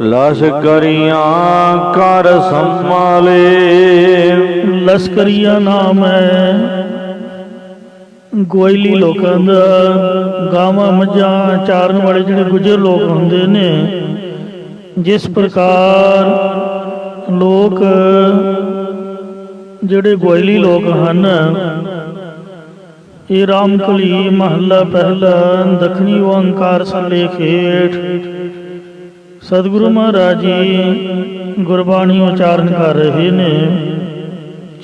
ਲਸ਼ਕਰੀਆਂ ਕਰ ਸੰਭਾਲੇ। ਲਸ਼ਕਰੀਆ ਨਾਮ ਹੈ ਗੋਇਲੀ ਲੋਕਾਂ ਦਾ। ਗਾਵਾਂ ਮੱਝਾਂ ਚਾਰਨ ਵਾਲੇ ਜਿਹੜੇ ਗੁੱਜਰ ਲੋਕ ਹੁੰਦੇ ਨੇ, ਜਿਸ ਪ੍ਰਕਾਰ ਲੋਕ ਜਿਹੜੇ ਗੋਇਲੀ ਲੋਕ ਹਨ, ਇਹ ਰਾਮਕਲੀ ਮਹੱਲਾ ਪਹਿਲਾ ਦੱਖਣੀ ਓਂਕਾਰ ਸਲੇਖ ਹੇਠ ਸਤਿਗੁਰੂ ਮਹਾਰਾਜ ਜੀ ਗੁਰਬਾਣੀ ਉਚਾਰਨ ਕਰ ਰਹੇ ਨੇ।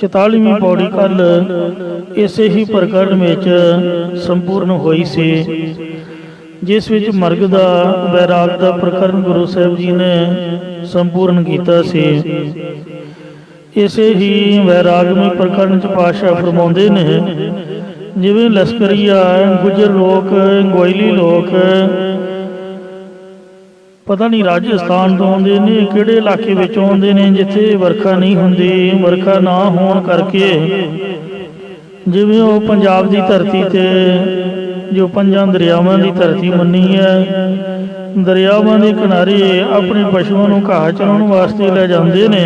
44ਵੀਂ ਪੌੜੀ ਕੱਲ ਇਸੇ ਹੀ ਪ੍ਰਕਰਣ ਵਿੱਚ ਸੰਪੂਰਨ ਹੋਈ ਸੀ, ਜਿਸ ਵਿੱਚ ਮਰਗ ਦਾ ਵੈਰਾਗ ਦਾ ਪ੍ਰਕਰਣ ਗੁਰੂ ਸਾਹਿਬ ਜੀ ਨੇ ਸੰਪੂਰਨ ਕੀਤਾ ਸੀ। ਇਸੇ ਹੀ ਵੈਰਾਗਮਈ ਪ੍ਰਕਰਣ ਚ ਪਾਤਸ਼ਾਹ ਫਰਮਾਉਂਦੇ ਨੇ, ਜਿਵੇਂ ਲਸ਼ਕਰੀਆ ਗੁੱਜਰ ਲੋਕ, ਗੋਇਲੀ ਲੋਕ ਪਤਾ ਨਹੀਂ ਰਾਜਸਥਾਨ ਤੋਂ ਆਉਂਦੇ ਨੇ, ਕਿਹੜੇ ਇਲਾਕੇ ਵਿੱਚੋਂ ਆਉਂਦੇ ਨੇ ਜਿੱਥੇ ਵਰਖਾ ਨਹੀਂ ਹੁੰਦੀ। ਵਰਖਾ ਨਾ ਹੋਣ ਕਰਕੇ ਜਿਵੇਂ ਉਹ ਪੰਜਾਬ ਦੀ ਧਰਤੀ ਤੇ ਜੋ 5 ਦਰਿਆਵਾਂ ਦੀ ਧਰਤੀ ਮੰਨੀ ਹੈ, ਦਰਿਆਵਾਂ ਦੇ ਕਿਨਾਰੇ ਆਪਣੇ ਪਸ਼ੂਆਂ ਨੂੰ ਘਾਹ ਚਰਾਉਣ ਵਾਸਤੇ ਲੈ ਜਾਂਦੇ ਨੇ,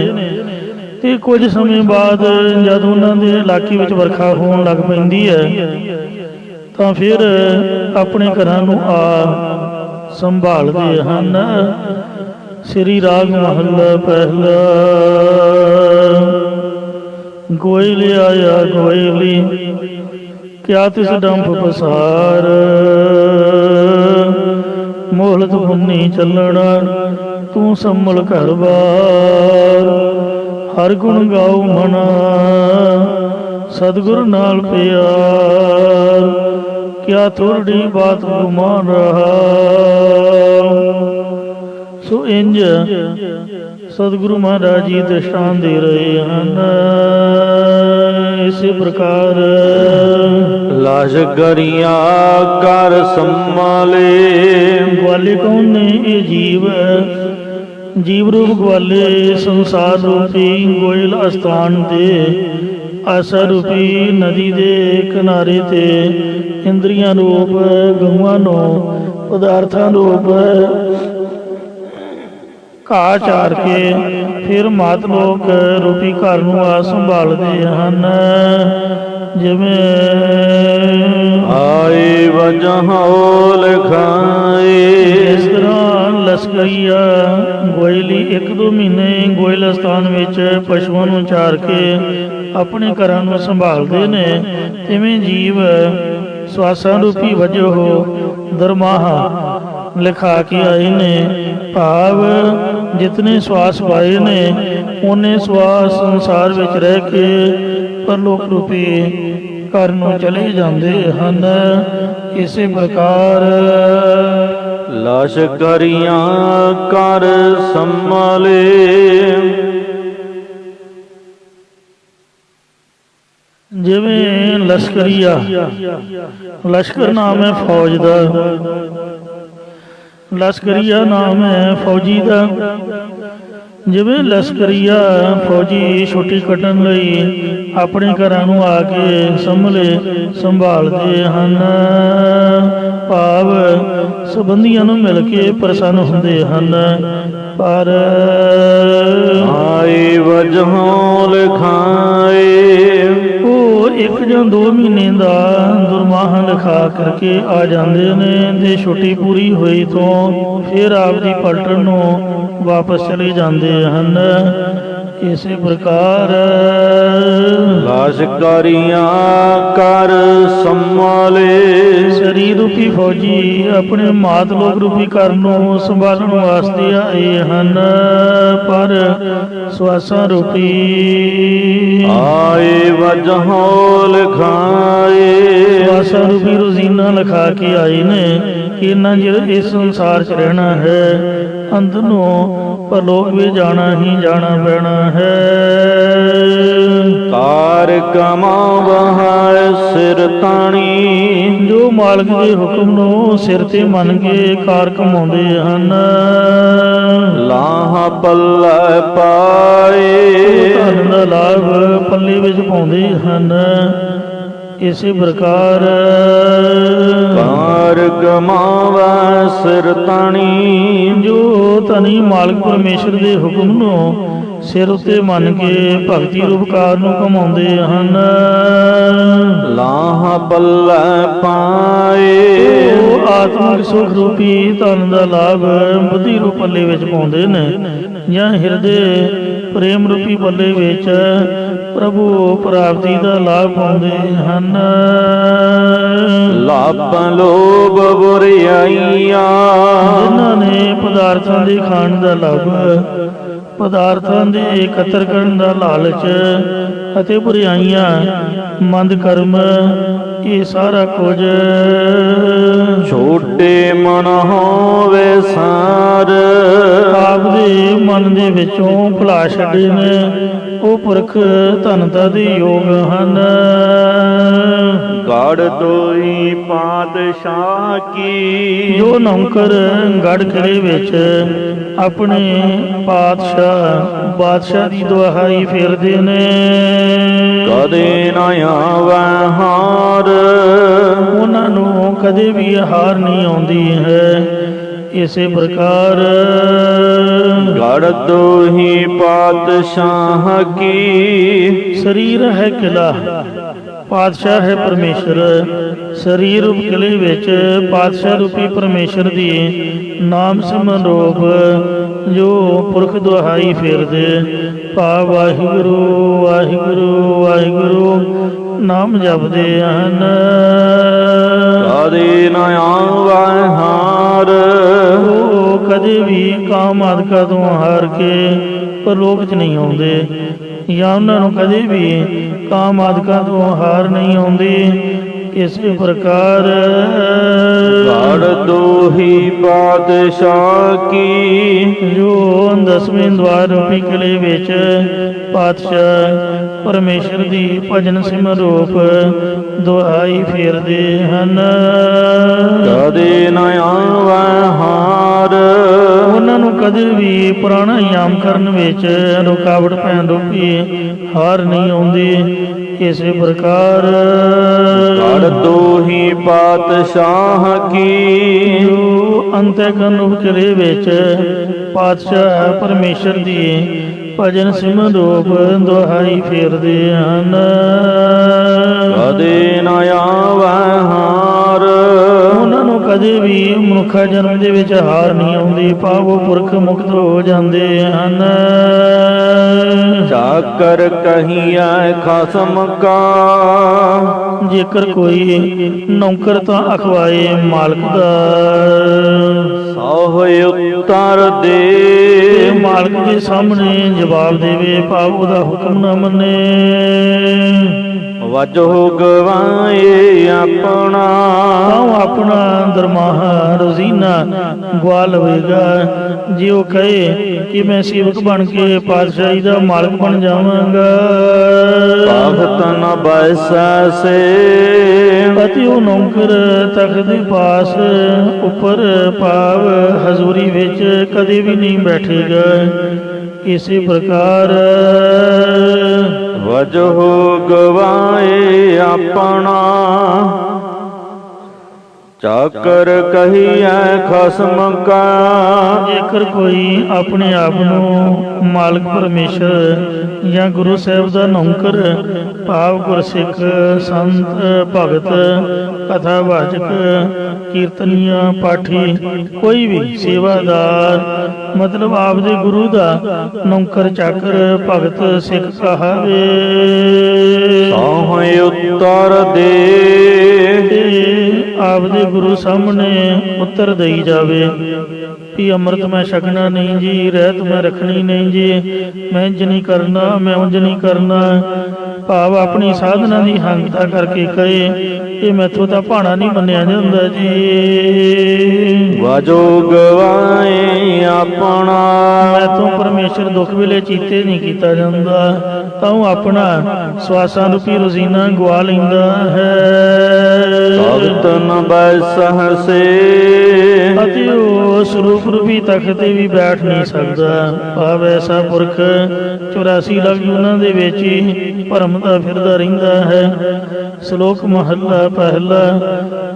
ਤੇ ਕੁਝ ਸਮੇਂ ਬਾਅਦ ਜਦ ਉਹਨਾਂ ਦੇ ਇਲਾਕੇ ਵਿੱਚ ਵਰਖਾ ਹੋਣ ਲੱਗ ਪੈਂਦੀ ਹੈ ਤਾਂ ਫਿਰ ਆਪਣੇ ਘਰਾਂ ਨੂੰ ਆ ਸੰਭਾਲਦੇ ਹਨ। ਸ੍ਰੀ ਰਾਗ ਮਹੱਲਾ ਪਹਿਲਾ। ਗੋਇਲ ਆਇਆ ਗੋਇਲੀ ਕਿਆ ਤਿਸ ਡੰਫ ਪਸਾਰ, ਮੋਹਲਤ ਮੁੰਨੀ ਚੱਲਣਾ ਤੂੰ ਸੰਭਲ ਘਰ ਬਾਰ। ਹਰ ਗੁਣ ਗਾਉ ਮਨਾ ਸਤਿਗੁਰ ਨਾਲ ਪਿਆਰ, ਕਿਆ ਥੋੜੀ ਬਾਤ ਗੁਮਾਨ ਰਹਾ। ਸੋ ਇੰਜ ਸਤਿਗੁਰੂ ਮਹਾਰਾਜ ਜੀ ਦ੍ਰਿਸ਼ਟਾਂਤ ਦੇ ਰਹੇ ਹਨ। ਇਸੇ ਪ੍ਰਕਾਰ ਲਸ਼ਕਰੀਆਂ ਕਰ ਸੰਭਾਲੇ। ਗਵਾਲੇ ਕੌਣ ਨੇ? ਇਹ ਜੀਵ ਜੀਵ ਰੂਪ ਗਵਾਲੇ ਸੰਸਾਰ ਰੂਪੀ ਗੋਇਲ ਅਸਥਾਨ ਤੇ ਆਸਾ ਰੂਪੀ ਨਦੀ ਦੇ ਕਿਨਾਰੇ ਤੇ ਇੰਦਰੀਆਂ ਰੂਪ ਗਊਆਂ ਨੂੰ ਪਦਾਰਥਾਂ ਰੂਪ ਘਾਹ ਚਾਰ ਕੇ ਫਿਰ ਮਾਤ ਲੋਕ ਰੂਪੀ ਘਰ ਨੂੰ ਆ ਸੰਭਾਲਦੇ ਹਨ। ਜਿਵੇਂ ਆਏ ਵਜਹੋ ਲਿਖਾਏ। ਇਸ ਤਰ੍ਹਾਂ ਲਸ਼ਕਰੀਆ ਗੋਇਲੀ 1-2 ਮਹੀਨੇ ਗੋਇਲ ਸਥਾਨ ਵਿੱਚ ਪਸ਼ੂਆਂ ਨੂੰ ਚਾਰ ਕੇ ਆਪਣੇ ਘਰਾਂ ਨੂੰ ਸੰਭਾਲਦੇ ਨੇ, ਤਿਵੇਂ ਜੀਵ ਸਵਾਸਾਂ ਰੂਪੀ ਵਜੋਂ ਦਰਮਾਹਾ ਲਿਖਾ ਕੇ ਆਏ ਨੇ। ਭਾਵ ਜਿਤਨੇ ਸਵਾਸ ਪਾਏ ਨੇ ਉਹਨੇ ਸਵਾਸ ਸੰਸਾਰ ਵਿੱਚ ਰਹਿ ਕੇ ਪਰਲੋਕ ਰੂਪੀ ਘਰ ਨੂੰ ਚਲੇ ਜਾਂਦੇ ਹਨ। ਇਸੇ ਪ੍ਰਕਾਰ ਲਸ਼ਕਰੀਆਂ ਕਰ ਸੰਭਾਲੇ। ਜਿਵੇਂ ਲਸ਼ਕਰੀਆ, ਲਸ਼ਕਰ ਨਾਮ ਹੈ ਫੌਜ ਦਾ, ਲਸ਼ਕਰੀਆ ਨਾਮ ਹੈ ਫੌਜੀ ਦਾ। ਜਿਵੇਂ ਲਸ਼ਕਰੀਆ ਫੌਜੀ ਛੁੱਟੀ ਕੱਟਣ ਲਈ ਆਪਣੇ ਘਰਾਂ ਨੂੰ ਆ ਕੇ ਸੰਭਾਲਦੇ ਹਨ। ਭਾਵ ਸੰਬੰਧੀਆਂ ਨੂੰ ਮਿਲ ਕੇ ਪ੍ਰਸੰਨ ਹੁੰਦੇ ਹਨ। ਪਰ ਆਏ ਵਜਹੋਂ ਲਿਖਾਏ। ਉਹ 1 ਜਾਂ 2 ਮਹੀਨੇ ਦਾ ਦੁਰਮਾਹਾ ਲਿਖਾ ਕਰਕੇ ਆ ਜਾਂਦੇ ਨੇ, ਤੇ ਛੁੱਟੀ ਪੂਰੀ ਹੋਈ ਤੋਂ ਫਿਰ ਆਪ ਦੀ ਪਲਟਨ ਨੂੰ ਵਾਪਸ ਚਲੇ ਜਾਂਦੇ ਹਨ। ਇਸੇ ਪ੍ਰਕਾਰ ਲਸ਼ਕਰੀਆਂ ਕਰ ਸੰਭਾਲੇ। ਸਰੀਰ ਰੂਪੀ ਫੌਜੀ ਆਪਣੇ ਮਾਤ ਲੋਕ ਰੂਪੀ ਘਰ ਨੂੰ ਸੰਭਾਲਣ ਵਾਸਤੇ ਆਏ ਹਨ, ਪਰ ਸਵਾਸਾਂ ਰੂਪੀ ਆਏ ਵਜਹੋਂ ਲਿਖਾਏ। ਸਵਾਸਾਂ ਰੂਪੀ ਰੋਜ਼ੀਨਾ ਲਿਖਾ ਕੇ ਆਏ ਨੇ ਕਿ ਇੰਨਾ ਚਿਰ ਇਸ ਸੰਸਾਰ 'ਚ ਰਹਿਣਾ ਹੈ, ਅੰਤ ਨੂੰ ਪਰਲੋਕ ਵੀ ਜਾਣਾ ਹੀ ਜਾਣਾ ਪੈਣਾ ਹੈ। ਕਾਰ ਕਮਾਵਹਿ ਸਿਰ ਤਾਣੀ। ਜੋ ਮਾਲਕ ਦੇ ਹੁਕਮ ਨੂੰ ਸਿਰ ਤੇ ਮੰਨ ਕੇ ਕਾਰ ਕਮਾਉਂਦੇ ਹਨ। ਲਾਹ ਪੱਲੇ ਪਾਏ। ਧਨ ਦਾ ਲਾਭ ਪੱਲੇ ਵਿੱਚ ਪਾਉਂਦੇ ਹਨ। ਇਸੇ ਪ੍ਰਕਾਰ ਕਾਰ ਕਮਾਵੈ ਸਿਰ ਤਾਣੀ। ਜੋ ਧਨੀ ਮਾਲਕ ਪਰਮੇਸ਼ਰ ਦੇ ਹੁਕਮ ਨੂੰ ਸਿਰ ਉੱਤੇ ਮੰਨ ਕੇ ਭਗਤੀ ਰੂਪ ਕਾਰ ਨੂੰ ਕਮਾਉਂਦੇ ਹਨ, ਲਾਹ ਪੱਲੇ ਪਾਏ। ਉਹ ਆਤਮਿਕ ਸੁਖ ਰੂਪੀ ਧਨ ਦਾ ਲਾਭ ਬੁੱਧੀ ਰੂਪ ਪੱਲੇ ਵਿੱਚ ਪਾਉਂਦੇ ਨੇ, ਜਾਂ ਹਿਰਦੇ ਪ੍ਰੇਮ ਰੂਪੀ ਪੱਲੇ ਵਿੱਚ ਪ੍ਰਭੂ ਪ੍ਰਾਪਤੀ ਦਾ ਲਾਭ ਪਾਉਂਦੇ ਹਨ। ਲਾਭ ਲੋਭ ਬੁਰਿਆਈਆਂ। ਜਿਨ੍ਹਾਂ ਨੇ ਪਦਾਰਥਾਂ ਦੇ ਖਾਣ ਦਾ ਲਾਭ, ਪਦਾਰਥਾਂ ਦੇ ਇਕੱਤਰ ਕਰਨ ਦਾ ਲਾਲਚ ਅਤੇ ਬੁਰਾਈਆਂ, ਮੰਦ ਕਰਮ, ਇਹ ਸਾਰਾ ਕੁਝ ਛੋਟੇ ਮਨ ਹੋਵੇ ਸਾਰ। ਆਪ ਦੇ ਮਨ ਦੇ ਵਿੱਚੋਂ ਭੁਲਾ ਛੱਡੇ ਨੇ, ਉਹ ਪੁਰਖ ਧਨਤਾ ਦੇ ਯੋਗ ਹਨ। ਗੜ ਤੋਈ ਪਾਤਸ਼ਾਹ ਕੀ। ਜੋ ਨੌਕਰ ਗੜ ਕਿਲੇ ਵਿੱਚ ਆਪਣੇ ਬਾਦਸ਼ਾਹ ਦੀ ਦੁਹਾਈ ਫੇਰਦੇ ਨੇ, ਕਦੇ ਨਾ ਆਵੈ ਹਾਰ। ਉਹਨਾਂ ਨੂੰ ਕਦੇ ਵੀ ਹਾਰ ਨਹੀਂ ਆਉਂਦੀ ਹੈ। ਇਸੇ ਪ੍ਰਕਾਰ ਗੜ ਦੋਹੀ ਪਾਤਸ਼ਾਹ ਕੀ। ਸਰੀਰ ਹੈ ਕਿਲਾ, ਪਾਤਸ਼ਾਹ ਹੈ ਪਰਮੇਸ਼ਰ। ਸਰੀਰ ਰੂਪ ਕਿਲੇ ਵਿੱਚ ਪਾਤਸ਼ਾਹ ਰੂਪੀ ਪਰਮੇਸ਼ਰ ਦੀ ਨਾਮ ਸਿਮਰਨ ਰੂਪ ਜੋ ਪੁਰਖ ਦੁਹਾਈ ਫੇਰਦੇ, ਭਾ ਵਾਹਿਗੁਰੂ ਵਾਹਿਗੁਰੂ ਵਾਹਿਗੁਰੂ ਨਾਮ ਜਪਦੇ ਹਨ, ਕਦੇ ਨਾ ਆਵੈ ਹਾਰ। ਉਹ ਕਦੇ ਵੀ ਕਾਮ ਆਦਿਕਾਂ ਤੋਂ ਹਾਰ ਕੇ ਪਰਲੋਕ 'ਚ ਨਹੀਂ ਆਉਂਦੇ, ਜਾਂ ਉਹਨਾਂ ਨੂੰ ਕਦੇ ਵੀ ਕਾਮ ਆਦਿਕਾਂ ਤੋਂ ਹਾਰ ਨਹੀਂ ਆਉਂਦੀ। ਇਸੇ ਪ੍ਰਕਾਰ ਗੜ ਦੋਹੀ ਪਾਤਸ਼ਾਹ ਕੀ। ਜੋ 10ਵੇਂ ਦਵਾਰ ਰੂਪੀ ਕਿਲੇ ਵਿੱਚ ਪਾਤਸ਼ਾਹ ਪਰਮੇਸ਼ਰ ਦੀ ਭਜਨ ਸਿਮਰਨ ਰੂਪ ਦੁਹਾਈ ਫੇਰਦੇ ਹਨ, ਕਦੇ ਨਾ ਆਵੈ ਹਾਰ। ਉਹਨਾਂ ਨੂੰ ਕਦੇ ਵੀ ਪ੍ਰਾਣਾਯਾਮ ਕਰਨ ਵਿੱਚ ਰੁਕਾਵਟ ਪੈਣ ਰੂਪੀ ਹਾਰ ਨਹੀਂ ਆਉਂਦੀ। ਇਸੇ ਪ੍ਰਕਾਰ ਗੜ ਦੋਹੀ ਪਾਤਸ਼ਾਹ ਕੀ। ਜੋ ਅੰਤਿਕਰਨ ਰੂਪ ਕਿਲੇ ਵਿੱਚ ਪਾਤਸ਼ਾਹ ਪਰਮੇਸ਼ਰ ਦੀ ਭਜਨ ਸਿਮਰਨ ਰੂਪ ਦੁਹਾਈ ਫੇਰਦੇ ਹਨ, ਕਦੇ ਨਾ ਆਵੈ ਹਾਰ। ਉਹਨਾਂ ਨੂੰ ਕਦੇ ਵੀ ਮਨੁੱਖਾ ਜਨਮ ਦੇ ਵਿੱਚ ਹਾਰ ਨਹੀਂ ਆਉਂਦੀ, ਭਾਵ ਪੁਰਖ ਮੁਕਤ ਹੋ ਜਾਂਦੇ ਹਨ। ਚਾਕਰ ਕਹੀਐ ਖਸਮ ਕਾ। ਜੇਕਰ ਕੋਈ ਨੌਕਰ ਤਾਂ ਅਖਵਾਏ ਮਾਲਕ ਦਾ, ਸੋਹ ਉਤਰ ਤੇ ਦੇ। ਮਾਲਕ ਦੇ ਸਾਹਮਣੇ ਜਵਾਬ ਦੇਵੇ, ਭਾਵ ਉਹਦਾ ਹੁਕਮ ਨਾ ਮੰਨੇ, ਵਜੋ ਗਵਾਏ ਆਪਣਾ। ਤਾਂ ਉਹ ਆਪਣਾ ਦਰਮਾਹਾ ਰੋਜ਼ੀਨਾ ਗਵਾ ਲਵੇਗਾ। ਜੇ ਉਹ ਕਹੇ ਕਿ ਮੈਂ ਸੇਵਕ ਬਣ ਕੇ ਪਾਤਸ਼ਾਹੀ ਦਾ ਮਾਲਕ ਬਣ ਜਾਵਾਂਗਾ, ਭਗਤ ਨ ਬੈਸੈ ਸੇ। ਅਤੇ ਉਹ ਨੌਕਰ ਤਖਤ ਦੇ ਪਾਸ ਉੱਪਰ ਭਾਵ ਹਜ਼ੂਰੀ ਵਿੱਚ ਕਦੇ ਵੀ ਨਹੀਂ ਬੈਠੇਗਾ। ਇਸੇ ਪ੍ਰਕਾਰ ਵਜੋ ਗਵਾਏ ਆਪਣਾ। ਚਾਕਰ ਕਹੀਐ ਖਸਮ ਕਾ। ਜੇਕਰ ਕੋਈ ਆਪਣੇ ਆਪ ਨੂੰ ਮਾਲਕ ਪਰਮੇਸ਼ਰ ਜਾਂ ਗੁਰੂ ਸਾਹਿਬ ਦਾ ਨੌਕਰ, ਭਾਵ ਗੁਰਸਿੱਖ, ਸੰਤ, ਭਗਤ, ਕਥਾ ਵਾਚਕ, ਕੀਰਤਨੀਆ, ਪਾਠੀ, ਕੋਈ ਵੀ ਸੇਵਾਦਾਰ, ਮਤਲਬ ਆਪਦੇ ਗੁਰੂ ਦਾ ਨੌਕਰ, ਚਾਕਰ, ਭਗਤ, ਸਿੱਖ ਕਹਾਵੇ, ਸੋਹ ਉਤਰ ਦੇ। ਆਪਦੇ ਗੁਰੂ ਸਾਹਮਣੇ ਉੱਤਰ ਦੇਈ ਜਾਵੇ ਵੀ ਅੰਮ੍ਰਿਤ ਮੈਂ ਛਕਣਾ ਨਹੀਂ ਜੀ, ਰਹਿਤ ਮੈਂ ਰੱਖਣੀ ਨਹੀਂ ਜੀ, ਮੈਂ ਇੰਜ ਨਹੀਂ ਕਰਨਾ, ਮੈਂ ਉਂਝ ਨਹੀਂ ਕਰਨਾ। ਭਾਵ ਆਪਣੀ ਸਾਧਨਾ ਦੀ ਹੰਗਤਾ ਕਰਕੇ ਕਹੇ ਇਹ ਮੈਥੋਂ ਤਾਂ ਭਾਣਾ ਨਹੀਂ ਮੰਨਿਆ ਜਾਂਦਾ ਜੀ। ਵਜੋ ਗਵਾਏ ਆਪਣਾ। ਮੈਥੋਂ ਪਰਮੇਸ਼ਰ ਦੁੱਖ ਵੇਲੇ ਚੀਤੇ ਨਹੀਂ ਕੀਤਾ ਜਾਂਦਾ, ਤਾਂ ਉਹ ਆਪਣਾ ਸਵਾਸਾਂ ਰੂਪੀ ਰੋਜ਼ੀਨਾ ਗਵਾ ਲੈਂਦਾ ਹੈ। ਭਗਤ ਨ ਬੈਸਹਿ ਸੇ ਅਤੇ ਉਹ ਸਰੂਪ ਰੂਪੀ ਤਖਤ ਤੇ ਵੀ ਬੈਠ ਨਹੀਂ ਸਕਦਾ। ਭਾਵ ਐਸਾ ਪੁਰਖ 84 ਲੱਖ ਉਹਨਾਂ ਦੇ ਵਿੱਚ ਹੀ ਭਰਮਦਾ ਫਿਰਦਾ ਰਹਿੰਦਾ ਹੈ। ਸ਼ਲੋਕ ਮਹੱਲਾ ਪਹਿਲਾ।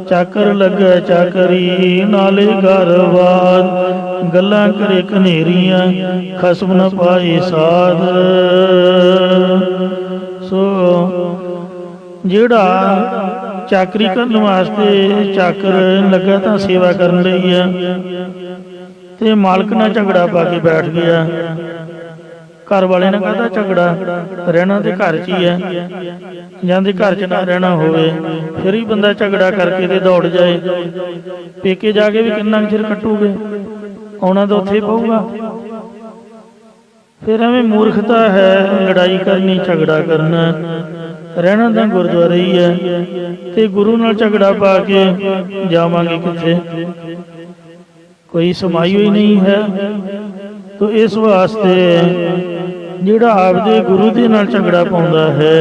ਚਾਕਰ ਲੱਗੈ ਚਾਕਰੀ ਨਾਲੇ ਗਰਵਾਦ, ਗੱਲਾਂ ਕਰੇ ਕਨੇਰੀਆਂ ਖਸਮ ਨ ਪਾਏ ਸਾਧ। ਸੋ ਜਿਹੜਾ ਚਾਕਰੀ ਕਰਨ ਵਾਸਤੇ ਚਾਕਰ ਲੱਗਾ ਤਾਂ ਸੇਵਾ ਕਰਨ ਲਈ ਆ, ਤੇ ਮਾਲਕ ਨਾਲ ਝਗੜਾ ਪਾ ਕੇ ਬੈਠ ਗਿਆ। ਘਰ ਵਾਲੇ ਨੇ ਕਹਤਾ ਝਗੜਾ, ਰਹਿਣਾ ਤੇ ਘਰ 'ਚ ਹੀ ਹੈ, ਜਾਂਦੇ ਘਰ 'ਚ ਨਾ ਰਹਿਣਾ ਹੋਵੇ ਫਿਰ ਵੀ ਬੰਦਾ ਝਗੜਾ ਕਰਕੇ ਤੇ ਦੌੜ ਜਾਏ। ਪੇਕੇ ਜਾ ਕੇ ਵੀ ਕਿੰਨਾ ਚਿਰ ਕੱਟੂਗੇ, ਆਉਣਾ ਤਾਂ ਉੱਥੇ ਪਊਗਾ। ਫਿਰ ਐਵੇਂ ਮੂਰਖਤਾ ਹੈ ਲੜਾਈ ਕਰਨੀ, ਝਗੜਾ ਕਰਨਾ। ਰਹਿਣਾ ਤਾਂ ਗੁਰਦੁਆਰੇ ਹੀ ਹੈ, ਤੇ ਗੁਰੂ ਨਾਲ ਝਗੜਾ ਪਾ ਕੇ ਜਾਵਾਂਗੇ ਕਿੱਥੇ? ਕੋਈ ਸਮਾਈ ਹੋਈ ਨਹੀਂ ਹੈ। ਤੋ ਇਸ ਵਾਸਤੇ ਜਿਹੜਾ ਆਪਦੇ ਗੁਰੂ ਦੇ ਨਾਲ ਝਗੜਾ ਪਾਉਂਦਾ ਹੈ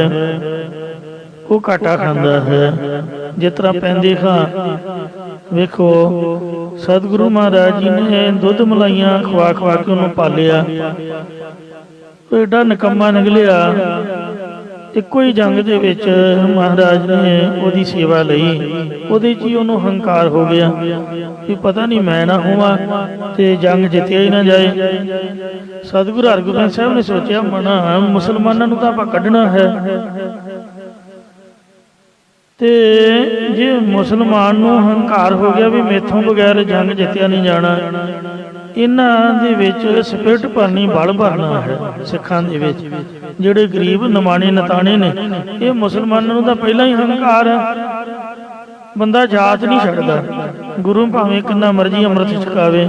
ਉਹ ਘਾਟਾ ਖਾਂਦਾ ਹੈ। ਜਿਸ ਤਰ੍ਹਾਂ ਪੈਂਦੇ ਖਾਂ ਵੇਖੋ, ਸਤਿਗੁਰੂ ਮਹਾਰਾਜ ਜੀ ਨੇ ਦੁੱਧ ਮਲਾਈਆਂ ਖਵਾ ਖਵਾ ਕੇ ਉਹਨੂੰ ਪਾਲਿਆ। ਉਹ ਏਡਾ ਨਿਕੰਮਾ ਨਿਕਲਿਆ, ਇੱਕੋ ਹੀ ਜੰਗ ਦੇ ਵਿੱਚ ਮਹਾਰਾਜ ਨੇ ਉਹਦੀ ਸੇਵਾ ਲਈ। ਉਹਦੇ 'ਚ ਹੀ ਉਹਨੂੰ ਹੰਕਾਰ ਹੋ ਗਿਆ ਕਿ ਪਤਾ ਨਹੀਂ ਮੈਂ ਨਾ ਹੋਵਾਂ ਤੇ ਜੰਗ ਜਿੱਤਿਆ ਹੀ ਨਾ ਜਾਏ। ਸਤਿਗੁਰੂ ਹਰਗੋਬਿੰਦ ਸਾਹਿਬ ਨੇ ਸੋਚਿਆ, ਮਨਾ ਮੁਸਲਮਾਨਾਂ ਨੂੰ ਤਾਂ ਆਪਾਂ ਕੱਢਣਾ ਹੈ, ਤੇ ਜੇ ਮੁਸਲਮਾਨ ਨੂੰ ਹੰਕਾਰ ਹੋ ਗਿਆ ਵੀ ਮੈਥੋਂ ਬਗੈਰ ਜੰਗ ਜਿੱਤਿਆ ਨਹੀਂ ਜਾਣਾ, ਇਹਨਾਂ ਦੇ ਵਿੱਚ ਸਪਿਰਟ ਭਰਨੀ, ਬਲ ਭਰਨਾ ਹੈ। ਸਿੱਖਾਂ ਦੇ ਵਿੱਚ ਜਿਹੜੇ ਗਰੀਬ ਨਿਮਾਣੇ ਨਤਾਣੇ ਨੇ, ਇਹ ਮੁਸਲਮਾਨਾਂ ਨੂੰ ਤਾਂ ਪਹਿਲਾਂ ਹੀ ਹੰਕਾਰ ਹੈ। ਬੰਦਾ ਜਾਤ ਨਹੀਂ ਛੱਡਦਾ। ਗੁਰੂ ਭਾਵੇਂ ਕਿੰਨਾ ਮਰਜ਼ੀ ਅੰਮ੍ਰਿਤ ਛਕਾਵੇ,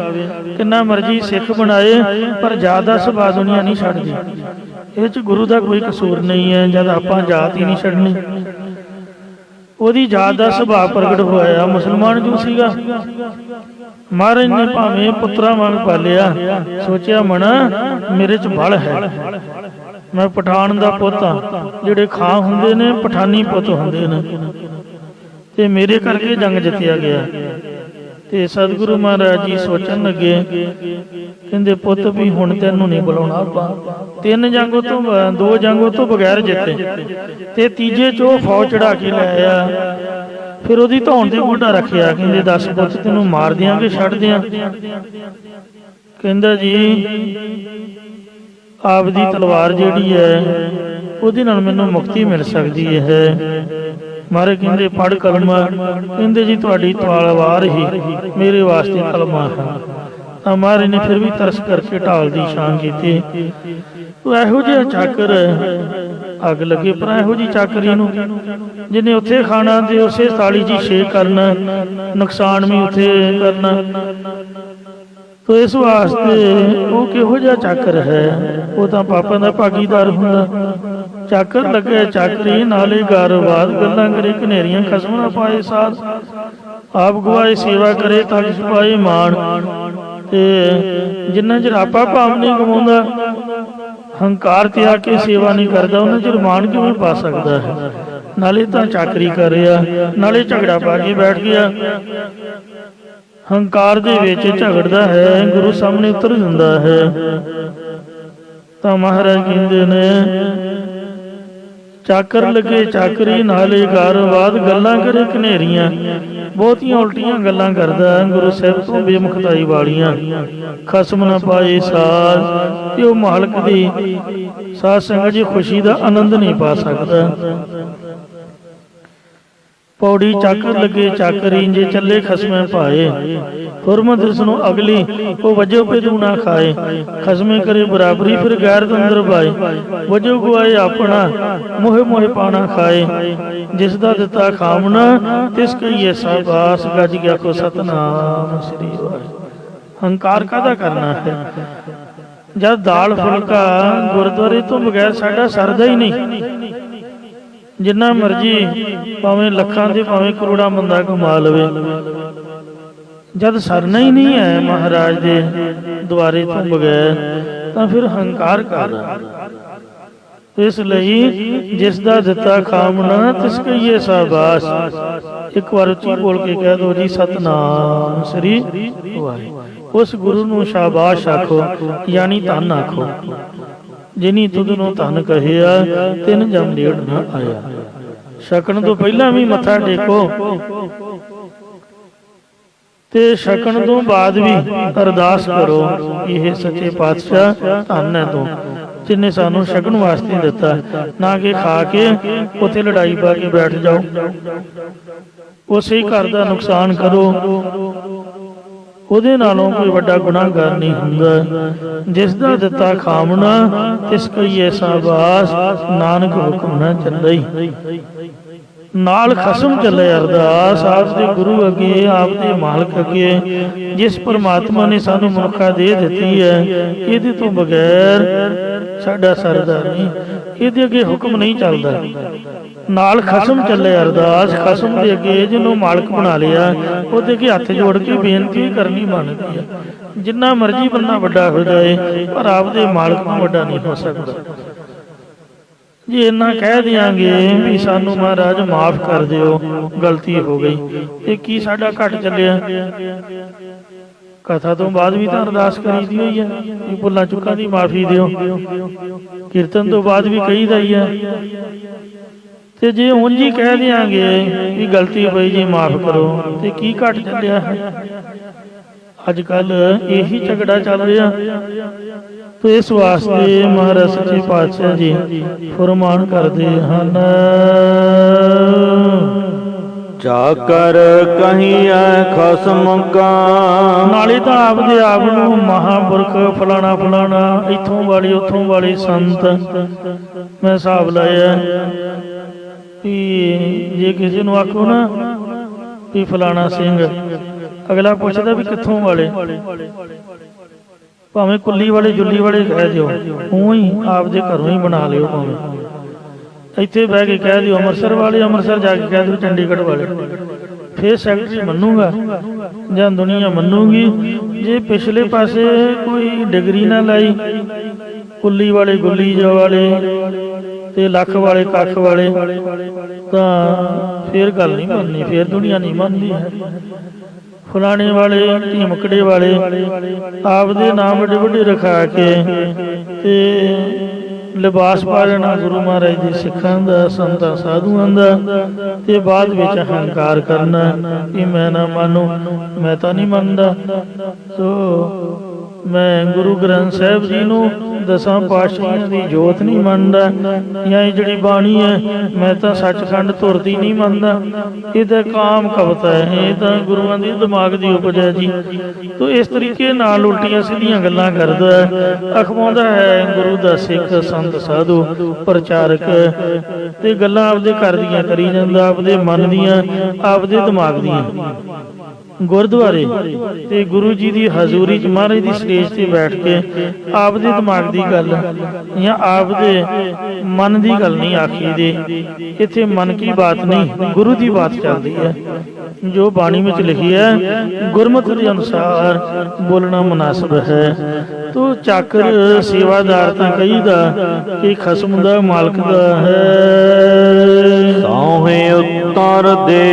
ਕਿੰਨਾ ਮਰਜ਼ੀ ਸਿੱਖ ਬਣਾਏ, ਪਰ ਜਾਤ ਦਾ ਸੁਭਾਅ ਦੁਨੀਆ ਨਹੀਂ ਛੱਡਦੀ। ਇਹ 'ਚ ਗੁਰੂ ਦਾ ਕੋਈ ਕਸੂਰ ਨਹੀਂ ਹੈ ਜਦ ਆਪਾਂ ਜਾਤ ਹੀ ਨਹੀਂ ਛੱਡਣੀ। ਉਹਦੀ ਜਾਤ ਦਾ ਸੁਭਾਅ ਪ੍ਰਗਟ ਹੋਇਆ। ਮੁਸਲਮਾਨ ਜੋ ਸੀਗਾ, ਮਹਾਰਾਜ ਨੇ ਭਾਵੇਂ ਪੁੱਤਰਾਂ ਵਾਂਗ ਪਾਲਿਆ। ਸੋਚਿਆ ਮਣਾ ਮੇਰੇ 'ਚ ਬਲ ਹੈ, ਮੈਂ ਪਠਾਨ ਦਾ ਪੁੱਤ ਹਾਂ। ਜਿਹੜੇ ਖਾਂ ਹੁੰਦੇ ਨੇ ਪਠਾਨੀ ਪੁੱਤ ਹੁੰਦੇ ਨੇ, ਤੇ ਮੇਰੇ ਕਰਕੇ ਜੰਗ ਜਿੱਤਿਆ ਗਿਆ। ਤੇ ਸਤਿਗੁਰੂ ਮਹਾਰਾਜ ਜੀ ਸੋਚਣ ਲੱਗੇ, ਕਹਿੰਦੇ ਪੁੱਤ ਵੀ ਹੁਣ ਤੈਨੂੰ ਨਹੀਂ ਬੁਲਾਉਣਾ ਆਪਾਂ। 3 ਜੰਗ ਤੋਂ 2 ਜੰਗ ਤੋਂ ਬਗੈਰ ਜਿੱਤੇ, ਤੇ ਤੀਜੇ 'ਚ ਉਹ ਫੌਜ ਚੜਾ ਕੇ ਲੈ ਆਇਆ। ਫਿਰ ਉਹਦੀ ਧੌਣ ਤੇ ਮੋਢਾ ਰੱਖਿਆ। ਕਹਿੰਦੇ ਦੱਸ ਪੁੱਤ ਤੈਨੂੰ ਮਾਰ ਦਿਆਂ ਕਿ ਛੱਡ ਦਿਆਂ? ਕਹਿੰਦਾ ਜੀ ਆਪਦੀ ਤਲਵਾਰ ਜਿਹੜੀ ਹੈ ਉਹਦੇ ਨਾਲ ਮੈਨੂੰ ਮੁਕਤੀ ਮਿਲ ਸਕਦੀ ਹੈ। ਮਹਾਰਾਜ ਕਹਿੰਦੇ ਪੜ੍ਹ ਕਲਮਾ। ਕਹਿੰਦੇ ਜੀ ਤੁਹਾਡੀ ਤਲਵਾਰ ਹੀ ਮੇਰੇ ਵਾਸਤੇ ਕਲਮਾ ਹੈ। ਤਾਂ ਮਹਾਰਾਜ ਨੇ ਫਿਰ ਵੀ ਤਰਸ ਕਰਕੇ ਢਾਲ ਦੀ ਛਾਂ ਕੀਤੀ। ਇਹੋ ਜਿਹਾ ਚਾਕਰ ਅੱਗ ਲੱਗੇ, ਪਰ ਇਹੋ ਜਿਹੀ ਚਾਕਰੀ ਨੂੰ ਜਿਹਨੇ ਉੱਥੇ ਖਾਣਾ ਤੇ ਉਸੇ ਥਾਲੀ 'ਚ ਹੀ ਛੇਕ ਕਰਨਾ, ਨੁਕਸਾਨ ਵੀ ਉੱਥੇ ਕਰਨਾ। ਤੋ ਇਸ ਵਾਸਤੇ ਉਹ ਕਿਹੋ ਜਿਹਾ ਚਾਕਰ ਹੈ? ਉਹ ਤਾਂ ਪਾਪਾਂ ਦਾ ਭਾਗੀਦਾਰ ਹੁੰਦਾ। ਚਾਕਰ ਲੱਗੇ ਚਾਕਰੀ ਨਾਲੇ ਗਰਵਾਦ, ਗੱਲਾਂ ਕਰੇ ਕਨੇਰੀਆਂ ਖਸਮ ਨਾ ਪਾਏ ਸਾਧ। ਆਪ ਗਵਾਏ ਸੇਵਾ ਕਰੇ ਤਾਂ ਕਿਸ ਪਾਏ ਮਾਣ। ਤੇ ਜਿੰਨਾ ਚਿਰ ਆਪਾ ਭਾਵ ਨਹੀਂ ਕਮਾਉਂਦਾ, ਹੰਕਾਰ ਤੇ ਆ ਕੇ ਸੇਵਾ ਨਹੀਂ ਕਰਦਾ, ਉਹਨਾਂ ਚਿਰ ਮਾਣ ਕਿਵੇਂ ਪਾ ਸਕਦਾ ਹੈ? ਨਾਲੇ ਤਾਂ ਚਾਕਰੀ ਕਰ ਰਿਹਾ, ਨਾਲੇ ਝਗੜਾ ਪਾ ਕੇ ਬੈਠ ਗਿਆ। ਹੰਕਾਰ ਦੇ ਵਿੱਚ ਝਗੜਦਾ ਹੈ, ਗੁਰੂ ਸਾਹਮਣੇ ਉਤਰ ਜਾਂਦਾ ਹੈ। ਤਾਂ ਮਹਾਰਾਜ ਕਹਿੰਦੇ ਨੇ ਚਾਕਰ ਲੱਗੇ ਚਾਕਰੀ ਨਾਲੇ ਗਰਵਾਦ, ਗੱਲਾਂ ਕਰੇ ਕਨੇਰੀਆਂ। ਬਹੁਤੀਆਂ ਉਲਟੀਆਂ ਗੱਲਾਂ ਕਰਦਾ ਗੁਰੂ ਸਾਹਿਬ ਤੋਂ ਬੇਮੁਖਤਾਈ ਵਾਲੀਆਂ। ਖਸਮ ਨਾ ਪਾਏ ਸਾਧ, ਤੇ ਉਹ ਮਾਲਕ ਦੀ ਸਾਧ ਸੰਗਤ ਦੀ ਖੁਸ਼ੀ ਦਾ ਆਨੰਦ ਨਹੀਂ ਪਾ ਸਕਦਾ। ਪੌੜੀ ਚਾਕਰ ਲੱਗੇ ਚਾਕਰੀ, ਜੇ ਚੱਲੇ ਖਸਮੇ ਪਾਏ। ਹੁਰਮਤ ਇਸ ਨੂੰ ਅਗਲੀ, ਉਹ ਵਜੋ ਪੇ ਤੂੰ ਨਾ ਖਾਏ। ਖਸਮੇ ਕਰੇ ਬਰਾਬਰੀ, ਫਿਰ ਗੈਰ ਅੰਦਰ ਪਾਏ। ਵਜੋ ਗਵਾਏ ਆਪਣਾ, ਮੋਹਿ ਮੋਹਿ ਪਾਣਾ ਖਾਏ। ਜਿਸ ਦਾ ਦਿੱਤਾ ਖਾਵਣਾ, ਤਿਸ ਕਹੀਏ ਸਾਬਾਸ। ਗੱਜ ਗਿਆ ਕੋ ਸਤਨਾਮ ਸ੍ਰੀ ਵਾਹਿਗੁਰੂ। ਹੰਕਾਰ ਕਾਹਦਾ ਕਰਨਾ ਹੈ? ਜਦ ਦਾਲ ਫੁਲਕਾ ਗੁਰਦੁਆਰੇ ਤੋਂ ਬਗੈਰ ਸਾਡਾ ਸਰਦਾ ਹੀ ਨਹੀਂ। ਜਿੰਨਾ ਮਰਜੀ ਭਾਵੇਂ ਲੱਖਾਂ ਦੇ ਭਾਵੇਂ ਕਰੋੜਾਂ ਬੰਦਾ ਕਮਾ ਲਵੇ, ਜਦ ਸਰਨਾ ਹੀ ਨਹੀਂ ਹੈ ਮਹਾਰਾਜ ਦੇ ਦੁਆਰੇ ਤੋਂ ਬਗੈਰ, ਤਾਂ ਫਿਰ ਹੰਕਾਰ ਕਰਦਾ। ਇਸ ਲਈ ਜਿਸ ਦਾ ਦਿੱਤਾ ਖਾਮਣਾ ਤਿਸ ਕਹੀਏ ਸਾਬਾਸ। ਇੱਕ ਵਾਰ ਉੱਚੀ ਬੋਲ ਕੇ ਕਹਿ ਦੋ ਜੀ ਸਤਨਾਮ ਸ੍ਰੀ ਵਾਹਿਗੁਰੂ। ਉਸ ਗੁਰੂ ਨੂੰ ਸ਼ਾਬਾਸ਼ ਆਖੋ, ਯਾਨੀ ਧੰਨ ਆਖੋ, ਜਿਨੀ ਤੁਧ ਨੂੰ ਧੰਨ ਕਹਿਆ ਤਿਨ ਜਮ ਨੇੜ ਨਾ ਆਇਆ। ਛਕਣ ਤੋਂ ਪਹਿਲਾਂ ਵੀ ਮੱਥਾ ਟੇਕੋ ਤੇ ਛਕਣ ਤੋਂ ਬਾਅਦ ਵੀ ਅਰਦਾਸ ਕਰੋ, ਇਹ ਸੱਚੇ ਪਾਤਸ਼ਾਹ ਧੰਨ ਹੈ ਤੂੰ ਜਿਨੇ ਸਾਨੂੰ ਛਕਣ ਵਾਸਤੇ ਦਿੱਤਾ, ਨਾ ਕਿ ਖਾ ਕੇ ਉੱਥੇ ਲੜਾਈ ਪਾ ਕੇ ਬੈਠ ਜਾਓ, ਉਸੇ ਹੀ ਘਰ ਦਾ ਨੁਕਸਾਨ ਕਰੋ, ਉਹਦੇ ਨਾਲੋਂ ਕੋਈ ਵੱਡਾ ਗੁਨਾਹਗਾਰ ਨਹੀਂ ਹੁੰਦਾ। ਜਿਸ ਦਾ ਦਿੱਤਾ ਖਾਮਣਾ ਤਿਸ ਕਹੀਏ ਸਾਬਾਸ, ਨਾਨਕ ਹੁਕਮ ਨਾ ਚੱਲਈ। ਨਾਲ ਖਸਮ ਚੱਲੇ ਅਰਦਾਸ ਆਪ ਦੇ ਗੁਰੂ ਅੱਗੇ, ਆਪ ਦੇ ਮਾਲਕ ਅੱਗੇ, ਜਿਸ ਪਰਮਾਤਮਾ ਨੇ ਸਾਨੂੰ ਮਨੁੱਖਾ ਦੇ ਦਿੱਤੀ ਹੈ, ਇਹਦੇ ਤੋਂ ਬਗੈਰ ਸਾਡਾ ਸਰਦਾ ਨਹੀਂ, ਇਹਦੇ ਅੱਗੇ ਹੁਕਮ ਨਹੀਂ ਚੱਲਦਾ। ਨਾਲ ਖਸਮ ਚੱਲੇ ਅਰਦਾਸ, ਖਸਮ ਦੇ ਅੱਗੇ ਜਿਹਨੂੰ ਮਾਲਕ ਬਣਾ ਲਿਆ ਉਹਦੇ ਅੱਗੇ ਹੱਥ ਜੋੜ ਕੇ ਬੇਨਤੀ ਕਰਨੀ ਬਣਦੀ ਹੈ। ਜਿੰਨਾ ਮਰਜ਼ੀ ਬੰਦਾ ਵੱਡਾ ਹੋ ਜਾਏ ਪਰ ਆਪਦੇ ਮਾਲਕ ਤੋਂ ਵੱਡਾ ਨਹੀਂ ਹੋ ਸਕਦਾ। ਜੇ ਇੰਨਾ ਕਹਿ ਦਿਆਂਗੇ ਵੀ ਸਾਨੂੰ ਮਹਾਰਾਜ ਮਾਫ ਕਰ ਦਿਓ, ਗਲਤੀ ਹੋ ਗਈ, ਤੇ ਕੀ ਸਾਡਾ ਘਟ ਚੱਲਿਆ? ਕਥਾ ਤੋਂ ਬਾਅਦ ਵੀ ਤਾਂ ਅਰਦਾਸ ਕਰੀਦੀ ਹੋਈ ਹੈ ਵੀ ਭੁੱਲਾਂ ਚੁੱਕਾਂ ਦੀ ਮਾਫੀ ਦਿਓ, ਕੀਰਤਨ ਤੋਂ ਬਾਅਦ ਵੀ ਕਹੀਦਾ ਹੀ ਹੈ। ਤੇ ਜੇ ਉਂਝ ਹੀ ਕਹਿ ਦਿਆਂਗੇ ਵੀ ਗਲਤੀ ਹੋਈ ਜੀ ਮਾਫ ਕਰੋ, ਤੇ ਕੀ ਘਟ ਚੱਲਿਆ ਹੈ? ਅੱਜ ਕੱਲ ਇਹੀ ਝਗੜਾ ਚੱਲ ਰਿਹਾ। ਤੇ ਇਸ ਵਾਸਤੇ ਮਹਾਰਾਜ ਸੱਚੇ ਪਾਤਸ਼ਾਹ ਜੀ ਫਰਮਾਨ ਕਰਦੇ ਹਨ, ਜਾ ਕਰ ਕਹੀਐ ਖਸਮ ਕਾ। ਨਾਲੇ ਤਾਂ ਆਪਦੇ ਆਪ ਨੂੰ ਮਹਾਂਪੁਰਖ ਫਲਾਣਾ ਫਲਾਣਾ, ਇੱਥੋਂ ਵਾਲੇ ਉੱਥੋਂ ਵਾਲੇ ਸੰਤ, ਮੈਂ ਹਿਸਾਬ ਲਾਇਆ ਵੀ ਜੇ ਕਿਸੇ ਨੂੰ ਆਖੋ ਨਾ ਵੀ ਫਲਾਣਾ ਸਿੰਘ, ਅਗਲਾ ਪੁੱਛਦਾ ਵੀ ਕਿੱਥੋਂ ਵਾਲੇ, ਭਾਵੇਂ ਕੁੱਲੀ ਵਾਲੇ ਜੁੱਲੀ ਵਾਲੇ ਕਹਿ ਦਿਓ, ਉਹ ਹੀ ਆਪਦੇ ਘਰੋਂ ਹੀ ਬਣਾ ਲਿਓ, ਭਾਵੇਂ ਇੱਥੇ ਬਹਿ ਕੇ ਕਹਿ ਦਿਓ ਅੰਮ੍ਰਿਤਸਰ ਵਾਲੇ, ਅੰਮ੍ਰਿਤਸਰ ਜਾ ਕੇ ਕਹਿ ਦਿਓ ਚੰਡੀਗੜ੍ਹ ਵਾਲੇ, ਫੇਰ ਸੈਕਟਰੀ ਮੰਨੂਗਾ ਜਾਂ ਦੁਨੀਆ ਮੰਨੂਗੀ। ਜੇ ਪਿਛਲੇ ਪਾਸੇ ਕੋਈ ਡਿਗਰੀ ਨਾ ਲਾਈ, ਕੁੱਲੀ ਵਾਲੇ ਗੁੱਲੀ ਜੋ ਵਾਲੇ ਤੇ ਲੱਖ ਵਾਲੇ ਕੱਖ ਵਾਲੇ, ਤਾਂ ਫੇਰ ਗੱਲ ਨਹੀਂ ਬਣਨੀ, ਫੇਰ ਦੁਨੀਆ ਨਹੀਂ ਮੰਨਦੀ ਹੈ। ਫਲਾਣੇ ਵਾਲੇ ਢੀਮਕੜੇ ਵਾਲੇ ਆਪਦੇ ਨਾਮ ਵੱਡੇ ਵੱਡੇ ਰਖਾ ਕੇ ਤੇ ਲਿਬਾਸ ਪਾ ਲੈਣਾ ਗੁਰੂ ਮਹਾਰਾਜ ਦੇ ਸਿੱਖਾਂ ਦਾ, ਸੰਤਾਂ ਸਾਧੂਆਂ ਦਾ, ਤੇ ਬਾਅਦ ਵਿੱਚ ਅਹੰਕਾਰ ਕਰਨਾ ਕਿ ਮੈਂ ਨਾ ਮੰਨੂ, ਮੈਂ ਤਾਂ ਨਹੀਂ ਮੰਨਦਾ। ਸੋ ਮੈਂ ਗੁਰੂ ਗ੍ਰੰਥ ਸਾਹਿਬ ਜੀ ਨੂੰ, ਦਸਾਂ ਪਾਤਸ਼ਾਹੀਆਂ ਦੀ ਜੋਤ ਨਹੀਂ ਮੰਨਦਾ, ਜਾਂ ਇਹ ਜਿਹੜੀ ਬਾਣੀ ਹੈ ਮੈਂ ਤਾਂ ਸੱਚਖੰਡ ਤੁਰਦੀ ਨਹੀਂ ਮੰਨਦਾ। ਇਹ ਤਾਂ ਕਾਮ ਕਵਿਤਾ ਹੈ, ਇਹ ਤਾਂ ਗੁਰੂਆਂ ਦੇ ਦਿਮਾਗ ਦੀ ਉਪਜ ਹੈ ਜੀ। ਤੋ ਇਸ ਤਰੀਕੇ ਨਾਲ ਉਲਟੀਆਂ ਸਿੱਧੀਆਂ ਗੱਲਾਂ ਕਰਦਾ ਹੈ, ਅਖਵਾਉਂਦਾ ਹੈ ਗੁਰੂ ਦਾ ਸਿੱਖ ਸੰਤ ਸਾਧੂ ਪ੍ਰਚਾਰਕ, ਤੇ ਗੱਲਾਂ ਆਪਦੇ ਘਰ ਦੀਆਂ ਕਰੀ ਜਾਂਦਾ, ਆਪਦੇ ਮਨ ਦੀਆਂ, ਆਪਦੇ ਦਿਮਾਗ ਦੀਆਂ। ਗੁਰਦੁਆਰੇ ਤੇ ਗੁਰੂ ਜੀ ਦੀ ਹਜ਼ੂਰੀ ਚ ਮਹਾਰਾਜ ਦੀ ਸਟੇਜ ਤੇ ਬੈਠ ਕੇ ਆਪਦੇ ਦਿਮਾਗ ਦੀ ਗੱਲ ਜਾਂ ਆਪਦੇ ਮਨ ਦੀ ਗੱਲ ਨਹੀਂ ਆਖੀ ਦੀ। ਇੱਥੇ ਮਨ ਕੀ ਬਾਤ ਨਹੀਂ, ਗੁਰੂ ਦੀ ਬਾਤ ਚੱਲਦੀ ਹੈ। ਜੋ ਬਾਣੀ ਵਿੱਚ ਲਿਖੀ ਹੈ ਗੁਰਮਤਿ ਦੇ ਅਨੁਸਾਰ ਬੋਲਣਾ ਮੁਨਾਸਬ ਹੈ। ਤੋ ਚਾਕਰ ਸੇਵਾਦਾਰ ਤਾਂ ਕਹੀਦਾ ਕਿ ਖਸਮ ਦਾ ਮਾਲਕ ਦਾ ਹੈ। ਸੌਹੇ ਉਤਰ ਦੇ,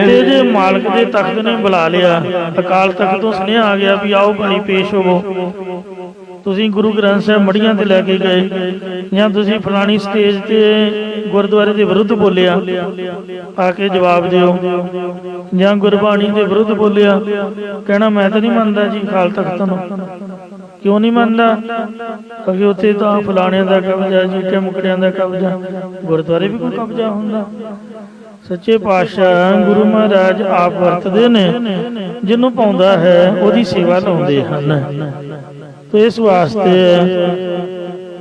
ਤੇ ਜੇ ਮਾਲਕ ਦੇ ਤਖਤ ਨੇ ਬੁਲਾ ਲਿਆ, ਅਕਾਲ ਤਖਤ ਤੋਂ ਸੁਨੇਹਾ ਆ ਗਿਆ ਵੀ ਆਓ ਭਾਈ ਪੇਸ਼ ਹੋਵੋ, ਤੁਸੀਂ ਗੁਰੂ ਗ੍ਰੰਥ ਸਾਹਿਬ ਮੜੀਆਂ ਤੇ ਲੈ ਕੇ ਗਏ, ਜਾਂ ਤੁਸੀਂ ਫਲਾਣੀ ਸਟੇਜ ਤੇ ਗੁਰਦੁਆਰੇ ਦੇ ਵਿਰੁੱਧ ਬੋਲਿਆ, ਆ ਕੇ ਜਵਾਬ ਦਿਓ, ਜਾਂ ਗੁਰਬਾਣੀ ਦੇ ਵਿਰੁੱਧ ਬੋਲਿਆ, ਕਹਿਣਾ ਮੈਂ ਤਾਂ ਨਹੀਂ ਮੰਨਦਾ ਜੀ ਅਕਾਲ ਤਖਤ ਨੂੰ। ਕਿਉਂ ਨਹੀਂ ਮੰਨਦਾ? ਕਿਉਂਕਿ ਉੱਥੇ ਤਾਂ ਫਲਾਣਿਆਂ ਦਾ ਕਬਜ਼ਾ, ਜੀ ਢਿਮਕੜਿਆਂ ਦਾ ਕਬਜ਼ਾ, ਗੁਰਦੁਆਰੇ ਵੀ ਕੋਈ ਕਬਜ਼ਾ ਹੁੰਦਾ। ਸੱਚੇ ਪਾਤਸ਼ਾਹ ਗੁਰੂ ਮਹਾਰਾਜ ਆਪ ਵਰਤਦੇ ਨੇ, ਜਿਹਨੂੰ ਪਾਉਂਦਾ ਹੈ ਉਹਦੀ ਸੇਵਾ ਲਾਉਂਦੇ ਹਨ। ਤੇ ਇਸ ਵਾਸਤੇ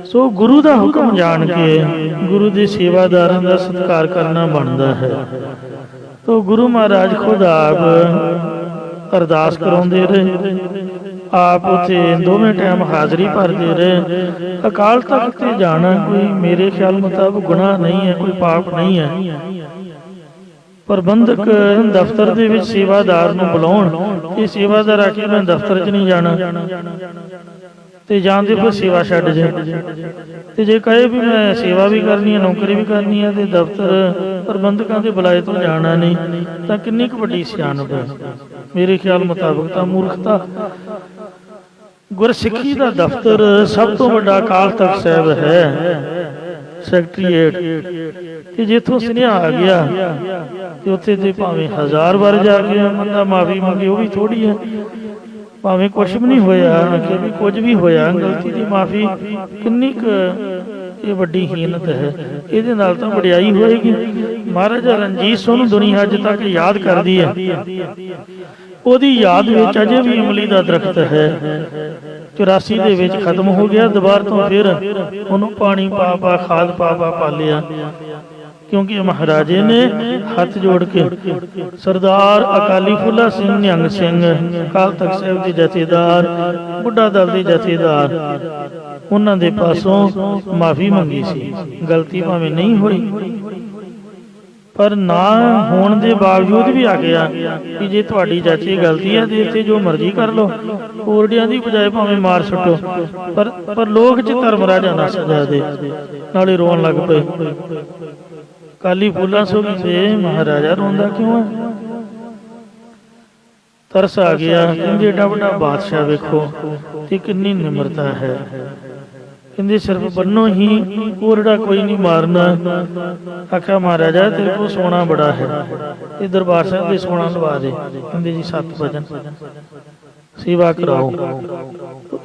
ਸੋ ਗੁਰੂ ਦਾ ਹੁਕਮ ਜਾਣ ਕੇ ਗੁਰੂ ਦੇ ਸੇਵਾਦਾਰਾਂ ਦਾ ਸਤਿਕਾਰ ਕਰਨਾ ਬਣਦਾ ਹੈ। ਤੋ ਗੁਰੂ ਮਹਾਰਾਜ ਖੁਦ ਆਪ ਅਰਦਾਸ ਕਰਾਉਂਦੇ ਰਹੇ, ਆਪ ਉੱਥੇ ਦੋਵੇਂ ਟਾਈਮ ਹਾਜ਼ਰੀ ਭਰਦੇ ਰਹੇ। ਅਕਾਲ ਤਖਤ ਤੇ ਜਾਣਾ ਕੋਈ ਮੇਰੇ ਖਿਆਲ ਮੁਤਾਬਕ ਗੁਨਾਹ ਨਹੀਂ ਹੈ, ਕੋਈ ਪਾਪ ਨਹੀਂ ਹੈ। ਪ੍ਰਬੰਧਕ ਦਫ਼ਤਰ ਦੇ ਵਿੱਚ ਸੇਵਾਦਾਰ ਨੂੰ ਬੁਲਾਉਣ ਤੇ ਸੇਵਾਦਾਰ ਆ ਕੇ ਮੈਂ ਦਫ਼ਤਰ 'ਚ ਨਹੀਂ ਜਾਣਾ ਤੇ ਜਾਂ ਤੇ ਫਿਰ ਸੇਵਾ ਛੱਡ ਜੇ, ਤੇ ਜੇ ਕਹੇ ਵੀ ਮੈਂ ਸੇਵਾ ਵੀ ਕਰਨੀ ਹੈ ਨੌਕਰੀ ਵੀ ਕਰਨੀ ਹੈ ਤੇ ਦਫ਼ਤਰ ਪ੍ਰਬੰਧਕਾਂ ਦੇ ਬੁਲਾਏ ਤੋਂ ਜਾਣਾ ਨਹੀਂ, ਤਾਂ ਕਿੰਨੀ ਕੁ ਵੱਡੀ ਸਿਆਣਪ ਹੈ। ਮੇਰੇ ਖਿਆਲ ਮੁਤਾਬਕ ਤਾਂ ਮੂਰਖਤਾ। ਗੁਰਸਿੱਖੀ ਦਾ ਦਫ਼ਤਰ ਸਭ ਤੋਂ ਵੱਡਾ ਅਕਾਲ ਤਖ਼ਤ ਸਾਹਿਬ ਹੈ, ਸੈਕਟਰੀਏਟ, ਤੇ ਜਿੱਥੋਂ ਸੁਨੇਹਾ ਆ ਗਿਆ ਤੇ ਉੱਥੇ ਤੇ ਭਾਵੇਂ 1000 ਵਾਰ ਜਾ ਕੇ ਬੰਦਾ ਮਾਫੀ ਮੰਗੇ ਉਹ ਵੀ ਥੋੜੀ ਹੈ। ਭਾਵੇਂ ਕੁਛ ਵੀ ਨਹੀਂ ਹੋਇਆ ਕਿ ਵੀ ਕੁਝ ਵੀ ਹੋਇਆ, ਗਲਤੀ ਦੀ ਮਾਫੀ ਕਿੰਨੀ ਕੁ ਇਹ ਵੱਡੀ ਹੀਨਤ ਹੈ। ਇਹਦੇ ਨਾਲ ਤਾਂ ਵਡਿਆਈ ਹੋਏਗੀ। ਮਹਾਰਾਜਾ ਰਣਜੀਤ ਸਿੰਘ ਨੂੰ ਦੁਨੀਆ ਅੱਜ ਤੱਕ ਯਾਦ ਕਰਦੀ ਹੈ। ਉਹਦੀ ਯਾਦ ਵਿੱਚ ਅਜੇ ਵੀ ਇਮਲੀ ਦਾ ਦਰਖਤ ਹੈ। 84 ਦੇ ਵਿੱਚ ਖਤਮ ਹੋ ਗਿਆ, ਦੁਬਾਰਾ ਤੋਂ ਫਿਰ ਉਹਨੂੰ ਪਾਣੀ ਪਾ ਪਾ ਖਾਦ ਪਾ ਪਾ ਪਾਲਿਆ, ਕਿਉਂਕਿ ਮਹਾਰਾਜੇ ਨੇ ਹੱਥ ਜੋੜ ਕੇ ਸਰਦਾਰ ਅਕਾਲੀ ਫੂਲਾ ਸਿੰਘ ਨਿਹੰਗ ਸਿੰਘ ਅਕਾਲ ਤਖ਼ਤ ਸਾਹਿਬ ਦੇ ਜਥੇਦਾਰ, ਬੁੱਢਾ ਦਲ ਦੇ ਜਥੇਦਾਰ, ਉਹਨਾਂ ਦੇ ਪਾਸੋਂ ਮਾਫੀ ਮੰਗੀ ਸੀ। ਗਲਤੀ ਭਾਵੇਂ ਨਹੀਂ ਹੋਈ, ਪਰ ਨਾ ਹੋਣ ਦੇ ਬਾਵਜੂਦ ਵੀ ਆ ਗਿਆ ਕਿ ਜੇ ਤੁਹਾਡੀ ਚਾਚੀ ਗਲਤੀ ਹੈ ਤੇ ਇੱਥੇ ਜੋ ਮਰਜ਼ੀ ਕਰ ਲਓ, ਕੋਰੜਿਆਂ ਦੀ ਬਜਾਏ ਭਾਵੇਂ ਮਾਰ ਸੁੱਟੋ, ਪਰ ਲੋਕ ਚ ਧਰਮ ਰਾਜਾ ਨਾ ਸਜਾ ਦੇ। ਨਾਲੇ ਰੋਣ ਲੱਗ ਪਏ। ਕਾਲੀ ਫੂਲਾ ਸਿੰਘ ਕਹਿੰਦੇ ਮਹਾਰਾਜਾ ਰੋਂਦਾ ਕਿਉਂ ਹੈ? ਤਰਸ ਆ ਗਿਆ। ਕਹਿੰਦੇ ਏਡਾ ਵੱਡਾ ਬਾਦਸ਼ਾਹ ਵੇਖੋ ਤੇ ਕਿੰਨੀ ਨਿਮਰਤਾ ਹੈ। ਕਹਿੰਦੇ ਸਿਰਫ ਬੰਨੋ ਹੀ ਕੋਰੜਾ ਕੋਈ ਨਹੀਂ ਮਾਰਨਾ। ਆਖਿਆ ਮਹਾਰਾਜਾ ਤੇਰੇ ਕੋਲ ਸੋਨਾ ਬੜਾ ਹੈ, ਇਹ ਦਰਬਾਰ ਸਾਹਿਬ ਦੇ ਸੋਨਾ ਲਵਾ ਦੇ। ਕਹਿੰਦੇ ਜੀ 7 ਵਜਨ ਸੇਵਾ ਕਰਾਓ।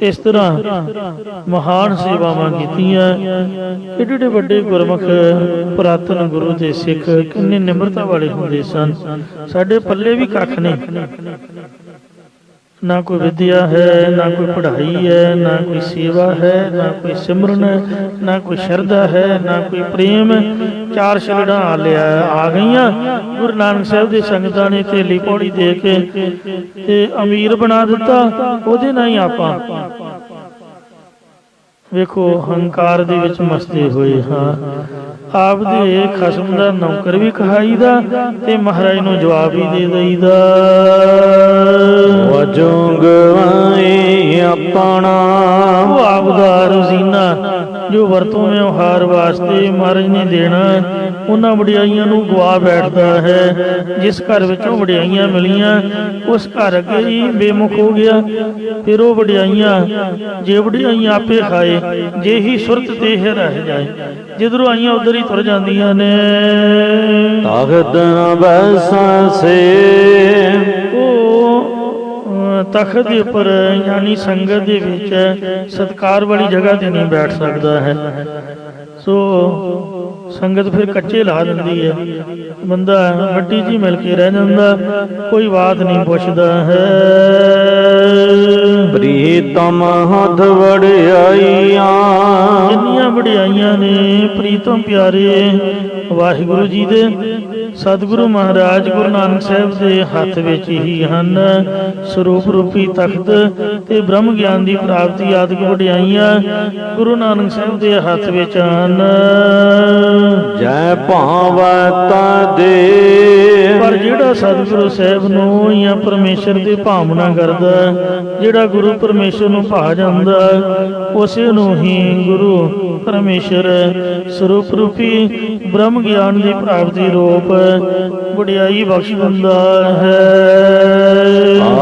ਇਸ ਤਰ੍ਹਾਂ ਮਹਾਨ ਸੇਵਾਵਾਂ ਕੀਤੀਆਂ। ਏਡੇ ਵੱਡੇ ਗੁਰਮੁਖ ਪੁਰਾਤਨ ਗੁਰੂ ਦੇ ਸਿੱਖ ਕਿੰਨੇ ਨਿਮਰਤਾ ਵਾਲੇ ਹੁੰਦੇ ਸਨ। ਸਾਡੇ ਪੱਲੇ ਵੀ ਕੱਖ ਨਹੀਂ, ਨਾ ਕੋਈ ਵਿਦਿਆ ਹੈ, ਨਾ ਕੋਈ ਪੜ੍ਹਾਈ ਹੈ, ਨਾ ਕੋਈ ਸੇਵਾ ਹੈ, ਨਾ ਕੋਈ ਸਿਮਰਨ ਹੈ, ਨਾ ਕੋਈ ਸ਼ਰਧਾ ਹੈ, ਨਾ ਕੋਈ ਪ੍ਰੇਮ। 4 ਛਲੜਾਂ ਆ ਗਈਆਂ। ਗੁਰੂ ਨਾਨਕ ਸਾਹਿਬ ਦੇ ਸੰਗਤਾਂ ਨੇ ਥੇਲੀ ਪੌੜੀ ਦੇ ਕੇ ਤੇ ਅਮੀਰ ਬਣਾ ਦਿੱਤਾ। ਉਹਦੇ ਨਾਲ ਹੀ ਆਪਾਂ ਵੇਖੋ ਹੰਕਾਰ ਦੇ ਵਿੱਚ ਮਸਤੇ ਹੋਏ ਹਾਂ। ਆਪ ਦੇ ਖਸਮ ਦਾ ਨੌਕਰ ਵੀ ਕਹਾਈਦਾ ਤੇ ਮਹਾਰਾਜ ਨੂੰ ਜਵਾਬ ਵੀ ਦੇ ਦਈਦਾ। ਵਜੋਂ ਗਵਾਏ ਆਪਣਾ ਉਹ ਆਪ ਦਾ ਰੋਜ਼ੀਨਾ ਜੋ ਵਰਤੋਂ ਵਿਵਹਾਰ ਵਾਸਤੇ ਮਹਾਰਾਜ ਨੇ ਦੇਣਾ, ਉਹਨਾਂ ਵਡਿਆਈਆਂ ਨੂੰ ਗਵਾ ਬੈਠਦਾ ਹੈ। ਜਿਸ ਘਰ ਵਿੱਚੋਂ ਵਡਿਆਈਆਂ ਮਿਲੀਆਂ ਉਸ ਘਰ ਅੱਗੇ ਹੀ ਬੇਮੁਖ ਹੋ ਗਿਆ। ਫਿਰ ਉਹ ਵਡਿਆਈਆਂ ਜੇ ਵਡਿਆਈਆਂ ਆਪੇ ਖਾਏ, ਜੇ ਹੀ ਸੁਰਤ ਤੇ ਹੀ ਰਹਿ ਜਾਏ, ਜਿੱਧਰੋਂ ਆਈਆਂ ਉਧਰ ਹੀ ਤੁਰ ਜਾਂਦੀਆਂ ਨੇ। ਤਖਤ ਨ ਬੈਸਾਂ ਸੇ ਉਹ ਤਖਤ ਦੇ ਉੱਪਰ ਯਾਨੀ ਸੰਗਤ ਦੇ ਵਿੱਚ ਸਤਿਕਾਰ ਵਾਲੀ ਜਗ੍ਹਾ ਤੇ ਨਹੀਂ ਬੈਠ ਸਕਦਾ ਹੈ। ਸੋ ਸੰਗਤ ਫਿਰ ਕੱਚੇ ਲਾ ਦਿੰਦੀ ਹੈ, ਬੰਦਾ ਮਿੱਟੀ ਜੀ ਮਿਲ ਕੇ ਰਹਿ ਜਾਂਦਾ, ਕੋਈ ਬਾਤ ਨਹੀਂ ਪੁੱਛਦਾ ਹੈ। ਪ੍ਰੀਤਮ ਹੱਥ ਵਡਿਆਈਆਂ ਜਿੰਨੀਆਂ ਵਡਿਆਈਆਂ ਨੇ ਪ੍ਰੀਤਮ ਪਿਆਰੇ ਵਾਹਿਗੁਰੂ ਜੀ ਦੇ ਸਤਿਗੁਰੂ ਮਹਾਰਾਜ ਗੁਰੂ ਨਾਨਕ ਸਾਹਿਬ ਦੇ ਹੱਥ ਵਿੱਚ ਹੀ ਹਨ। ਸਰੂਪ ਰੂਪੀ ਤਖਤ ਤੇ ਬ੍ਰਹਮ ਗਿਆਨ ਦੀ ਪ੍ਰਾਪਤੀ ਆਦਿਕ ਵਡਿਆਈਆਂ ਗੁਰੂ ਨਾਨਕ ਸਾਹਿਬ ਦੇ ਹੱਥ ਵਿੱਚ ਹਨ। ਜੈ ਭਾਵੈ ਤਾ ਦੇ। ਪਰ ਜਿਹੜਾ ਸਤਿਗੁਰੂ ਸਾਹਿਬ ਨੂੰ ਜਾਂ ਪਰਮੇਸ਼ਰ ਦੀ ਭਾਵਨਾ ਕਰਦਾ, ਜਿਹੜਾ ਗੁਰੂ ਪਰਮੇਸ਼ਰ ਨੂੰ ਭਾ ਜਾਂਦਾ, ਉਸੇ ਨੂੰ ਹੀ ਗੁਰੂ ਪਰਮੇਸ਼ਰ ਸਰੂਪ ਰੂਪੀ ਬ੍ਰਹਮ ਗਿਆਨ ਦੀ ਪ੍ਰਾਪਤੀ ਰੂਪ ਵਡਿਆਈ ਬਖਸ਼ ਦਿੰਦਾ ਹੈ।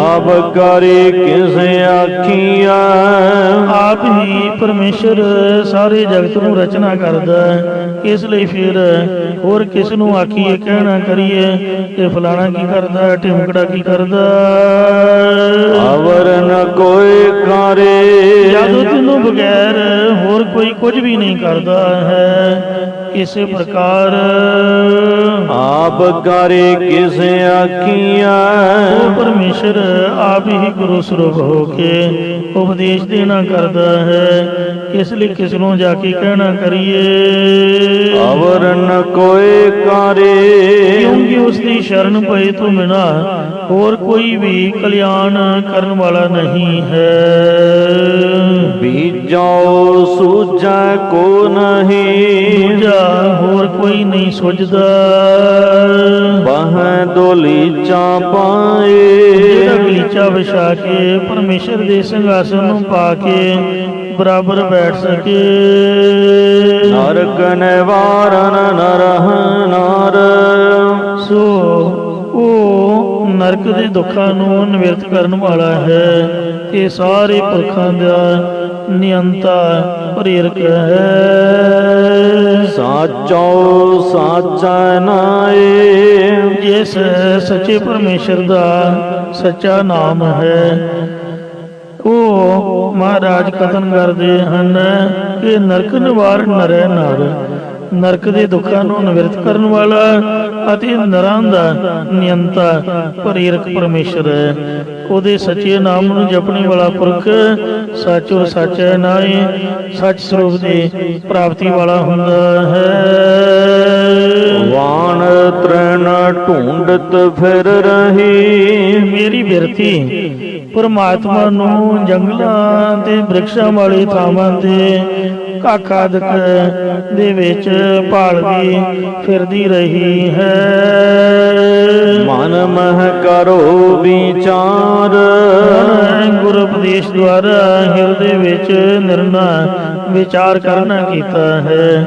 ਆਪ ਕਰੇ ਕਿਸ ਆਖੀਆ। ਆਪ ਹੀ ਪਰਮੇਸ਼ਰ ਸਾਰੇ ਜਗਤ ਨੂੰ ਰਚਨਾ ਕਰਦਾ, ਇਸ ਲਈ ਫਿਰ ਹੋਰ ਕਿਸ ਨੂੰ ਆਖੀਏ, ਕਹਿਣਾ ਕਰੀਏ ਕਿ ਫਲਾਣਾ ਕੀ ਕਰਦਾ, ਢਿਮਕੜਾ ਕੀ ਕਰਦਾ। ਅਵਰ ਨ ਕੋਈ ਕਰੇ। ਜਦੋਂ ਤੈਨੂੰ ਬਗੈਰ ਹੋਰ ਕੋਈ ਕੁਝ ਵੀ ਨਹੀਂ ਕਰਦਾ ਹੈ। ਇਸੇ ਪ੍ਰਕਾਰ ਆਪ ਕਰੇ ਕਿਸ ਆਖੀਆ। ਉਹ ਪਰਮੇਸ਼ਰ ਆਪ ਹੀ ਗੁਰੂ ਸਰੂਪ ਹੋ ਕੇ ਉਪਦੇਸ਼ ਦੇਣਾ ਕਰਦਾ ਹੈ। ਇਸ ਲਈ ਕਿਸ ਨੂੰ ਜਾ ਕੇ ਕਹਿਣਾ ਕਰੀਏ। ਅਵਰ ਨ ਕੋਈ ਕਰੇ। ਕਿਉਂਕਿ ਉਸ ਦੀ ਸ਼ਰਨ ਪਏ ਤੋਂ ਬਿਨਾਂ ਹੋਰ ਕੋਈ ਵੀ ਕਲਿਆਣ ਕਰਨ ਵਾਲਾ ਨਹੀਂ ਹੈ। ਬੀਜੋ ਸੂਝੈ ਕੋ ਨਹੀਂ। ਦੂਜਾ ਹੋਰ ਕੋਈ ਨਹੀਂ ਸੁਝਦਾ। ਬਾਹੈ ਦੋਲੀਚਾ ਪਾਏ। ਜਿਹੜਾ ਗਲੀਚਾ ਵਿਛਾ ਕੇ ਪਰਮੇਸ਼ਰ ਦੇ ਸਿੰਘਾਸਨ ਨੂੰ ਪਾ ਕੇ ਬਰਾਬਰ ਬੈਠ ਸਕੇ। ਨਰਕ ਨਿਵਾਰਨ ਨਰਹ ਨਾਰ। ਸੋ ਉਹ ਨਰਕ ਦੇ ਦੁੱਖਾਂ ਨੂੰ ਨਿਵਰਤ ਕਰਨ ਵਾਲਾ ਹੈ ਤੇ ਸਾਰੇ ਪੁਰਖਾਂ ਦਾ ਨਿਯੰਤਾ ਪ੍ਰੇਰਕ ਹੈ। ਸਾਚੋ ਸਾਚਾ ਨਾਏ। ਜਿਸ ਸੱਚੇ ਪਰਮੇਸ਼ਰ ਦਾ ਸੱਚਾ ਨਾਮ ਹੈ ਉਹ ਮਹਾਰਾਜ ਕਥਨ ਕਰਦੇ ਹਨ ਕਿ ਨਰਕ ਨਿਵਾਰਨ ਨਰੈ ਨਰ। ਨਰਕ ਦੇ ਦੁੱਖਾਂ ਨੂੰ ਨਿਵਰਤ ਕਰਨ ਵਾਲਾ ਅਤੇ ਨਰਾਂ ਦਾ ਨਿਯੰਤਾ ਪ੍ਰੇਰਕ ਪਰਮੇਸ਼ਰ ਹੈ। ਉਹਦੇ ਸੱਚੇ ਨਾਮ ਨੂੰ ਜਪਣੇ ਵਾਲਾ ਪੁਰਖ ਸੱਚੋ ਸੱਚ ਹੈ ਨਾਏ ਸੱਚ ਸਰੂਪ ਦੀ ਪ੍ਰਾਪਤੀ ਵਾਲਾ ਹੁੰਦਾ ਹੈ। ਵਾਣ ਤ੍ਰਣ ਢੂੰਡਤ ਫਿਰ ਰਹੀ। ਮੇਰੀ ਬਿਰਤੀ ਪਰਮਾਤਮਾ ਨੂੰ ਜੰਗਲਾਂ ਤੇ ਬ੍ਰਿਕਸ਼ਾਂ ਵਾਲੇ ਥਾਵਾਂ ਤੇ ਕੱਖ ਆਦਿਕ ਦੇ ਵਿੱਚ ਭਾਲਦੀ ਫਿਰਦੀ ਰਹੀ ਹੈ। ਮਨ ਮਹਿ ਕਰੋ ਵਿਚਾਰ। ਗੁਰ ਉਪਦੇਸ਼ ਦੁਆਰਾ ਹਿਰਦੇ ਵਿੱਚ ਨਿਰਣਾ ਵਿਚਾਰ ਕਰਨਾ ਕੀਤਾ ਹੈ।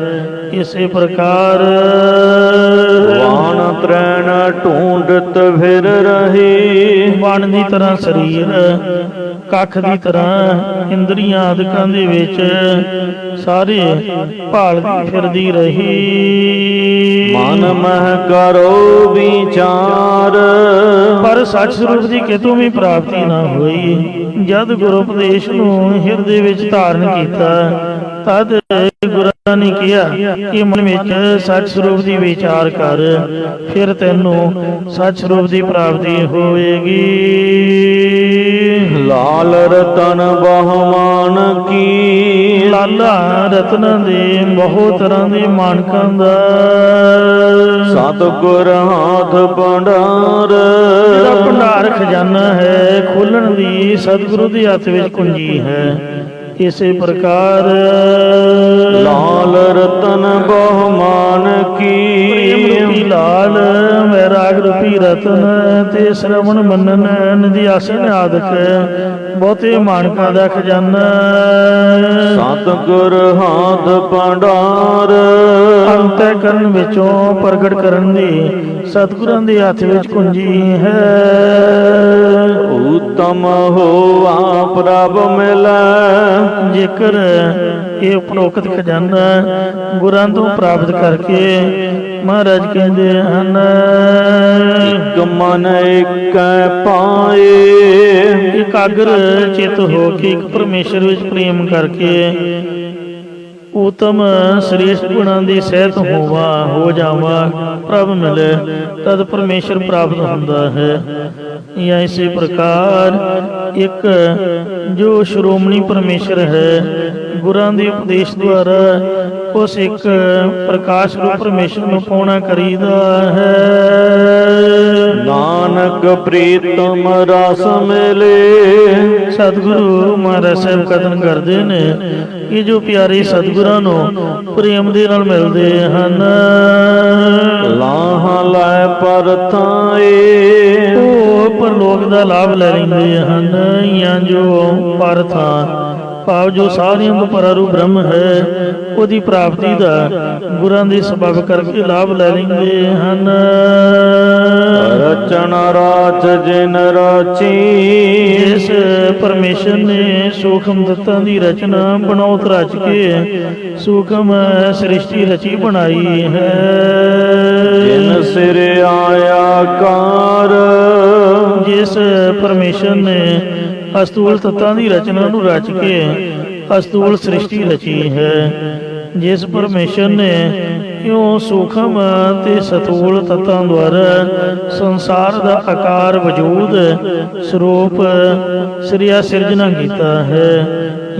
ਇਸੇ ਪ੍ਰਕਾਰ ਵਾਣ ਤ੍ਰੈਣ ਢੂੰਡਤ ਫਿਰ ਰਹੀ। ਵਣ ਦੀ ਤਰ੍ਹਾਂ ਸਰੀਰ, ਕੱਖ ਦੀ ਤਰ੍ਹਾਂ ਇੰਦਰੀਆਂ ਆਦਿਕਾਂ ਦੇ ਵਿੱਚ ਸਾਰੇ ਭਾਲਦੀ ਫਿਰਦੀ ਰਹੀ। ਮਨ ਮਹਿ ਕਰੋ ਵਿਚਾਰ। ਪਰ ਸੱਚ ਸਰੂਪ ਦੀ ਕਿਤੋਂ ਵੀ ਪ੍ਰਾਪਤੀ ਨਾ ਹੋਈ। ਜਦ ਗੁਰੂ ਉਪਦੇਸ਼ ਨੂੰ ਹਿਰਦੇ ਵਿੱਚ ਧਾਰਨ ਕੀਤਾ ਤਦ ਗੁਰਾਂ ਨੇ ਕਿਹਾ ਕਿ ਮਨ ਵਿੱਚ ਸੱਚ ਸਰੂਪ ਦੀ ਵਿਚਾਰ ਕਰ, ਫਿਰ ਤੈਨੂੰ ਸੱਚ ਸਰੂਪ ਦੀ ਪ੍ਰਾਪਤੀ ਹੋਵੇਗੀ। ਲਾਲ ਰਤਨ ਬਹਮਾਨ ਕੀ। ਲਾਲਾ ਰਤਨਾਂ ਦੇ ਬਹੁਤ ਤਰ੍ਹਾਂ ਦੇ ਮਾਨਕਾਂ ਦਾ ਸਤਿਗੁਰ ਹਾਥ ਭੰਡਾਰ। ਜਿਹੜਾ ਭੰਡਾਰ ਖਜ਼ਾਨਾ ਹੈ ਖੋਲਣ ਦੀ ਸਤਿਗੁਰੂ ਦੇ ਹੱਥ ਵਿੱਚ ਕੁੰਜੀ ਹੈ। ਇਸੇ ਪ੍ਰਕਾਰ ਲਾਲ ਰਤਨ ਬਹਮਾਨ ਪ੍ਰੇਮ ਕੀ। ਰੂਪੀ ਲਾਲ, ਵੈਰਾਗ ਰੂਪੀ ਰਤਨ ਤੇ ਸ਼ਰਵਣ ਮੰਨਨ ਨਿਧਿਆਸਨ ਆਦਿਕ ਬਹੁਤੇ ਮਾਨਕਾਂ ਦਾ ਖਜ਼ਾਨਾ। ਸਤਿਗੁਰ ਹਾਥ ਭੰਡਾਰ। ਅੰਤःਕਰਨ ਵਿੱਚੋਂ ਪ੍ਰਗਟ ਕਰਨ ਦੀ ਸਤਿਗੁਰਾਂ ਦੇ ਹੱਥ ਵਿੱਚ ਕੁੰਜੀ ਹੈ। ਉਤਮ ਹੋਆ ਪ੍ਰਭ ਮਿਲੈ। ਜੇਕਰ ਇਹ ਉਪਰੋਕਤ ਖਜ਼ਾਨਾ ਗੁਰਾਂ ਤੋਂ ਪ੍ਰਾਪਤ ਕਰਕੇ ਮਹਾਰਾਜ ਕਹਿੰਦੇ ਹਨ ਇਕ ਮਨ ਏਕੈ ਪਾਏ। ਇਕਾਗਰ ਚਿਤ ਹੋ ਕੇ ਇੱਕ ਪਰਮੇਸ਼ਰ ਵਿੱਚ ਪ੍ਰੇਮ ਕਰਕੇ ਉਤਮ ਸ੍ਰੇਸ਼ਟ ਗੁਣਾਂ ਦੀ ਸਹਿਤ ਹੋ ਜਾਵਾਂ ਪ੍ਰਭ ਮਿਲੇ ਤਦ ਪਰਮੇਸ਼ਰ ਪ੍ਰਾਪਤ ਹੁੰਦਾ ਹੈ। ਜਾਂ ਇਸੇ ਪ੍ਰਕਾਰ ਇੱਕ ਜੋ ਸ਼੍ਰੋਮਣੀ ਪਰਮੇਸ਼ਰ ਹੈ ਗੁਰਾਂ ਦੇ ਉਪਦੇਸ਼ ਦੁਆਰਾ ਉਸ ਇੱਕ ਪ੍ਰਕਾਸ਼ ਰੂਪ ਪਰਮੇਸ਼ਰ ਨੂੰ ਪਾਉਣਾ ਕਰੀਦਾ ਹੈ। ਨਾਨਕ ਪ੍ਰੀਤਮ ਰਸ ਮਿਲੇ। ਸਤਿਗੁਰੂ ਮਹਾਰਾਜ ਸਾਹਿਬ ਕਥਨ ਕਰਦੇ ਨੇ ਕਿ ਜੋ ਪਿਆਰੇ ਸਤਿਗੁਰਾਂ ਨੂੰ ਪ੍ਰੇਮ ਦੇ ਨਾਲ ਮਿਲਦੇ ਹਨ ਲਾਹ ਲੈ ਪਰਥਾਏ। ਉਹ ਪਰਲੋਕ ਦਾ ਲਾਭ ਲੈ ਲੈਂਦੇ ਹਨ। ਜਾਂ ਜੋ ਪਰਥਾ ਭਾਵ ਜੋ ਸਾਰਿਆਂ ਤੋਂ ਪਰਾਰੂ ਬ੍ਰਹਮ ਹੈ ਉਹਦੀ ਪ੍ਰਾਪਤੀ ਦਾ ਗੁਰਾਂ ਦੇ ਸਬਬ ਕਰਕੇ ਲਾਭ ਲੈ ਲੈਂਦੇ ਹਨ। ਰਚਨ ਰਾਚ ਜਿਨ ਰਾਚੀ। ਇਸ ਪਰਮੇਸ਼ਰ ਨੇ ਸੂਖਮ ਤੱਤਾਂ ਦੀ ਰਚਨਾ ਬਣਾਉਤ ਰਚ ਕੇ ਸੂਖਮ ਸ੍ਰਿਸ਼ਟੀ ਰਚੀ ਬਣਾਈ ਹੈ। ਜਿਨ ਸਿਰ ਆਇਆ ਕਾਰ। ਜਿਸ ਪਰਮੇਸ਼ਰ ਨੇ ਅਸਤੂਲ ਤੱਤਾਂ ਦੀ ਰਚਨਾ ਨੂੰ ਰਚ ਕੇ ਅਸਤੂਲ ਸ੍ਰਿਸ਼ਟੀ ਰਚੀ ਹੈ। ਜਿਸ ਪਰਮੇਸ਼ਰ ਨੇ ਇਉਂ ਸੂਖਮ ਤੇ ਸਤੂਲ ਤੱਤਾਂ ਦੁਆਰਾ ਸੰਸਾਰ ਦਾ ਆਕਾਰ ਵਜੂਦ ਸਰੂਪ ਸ੍ਰਿਆ ਸਿਰਜਣਾ ਕੀਤਾ ਹੈ।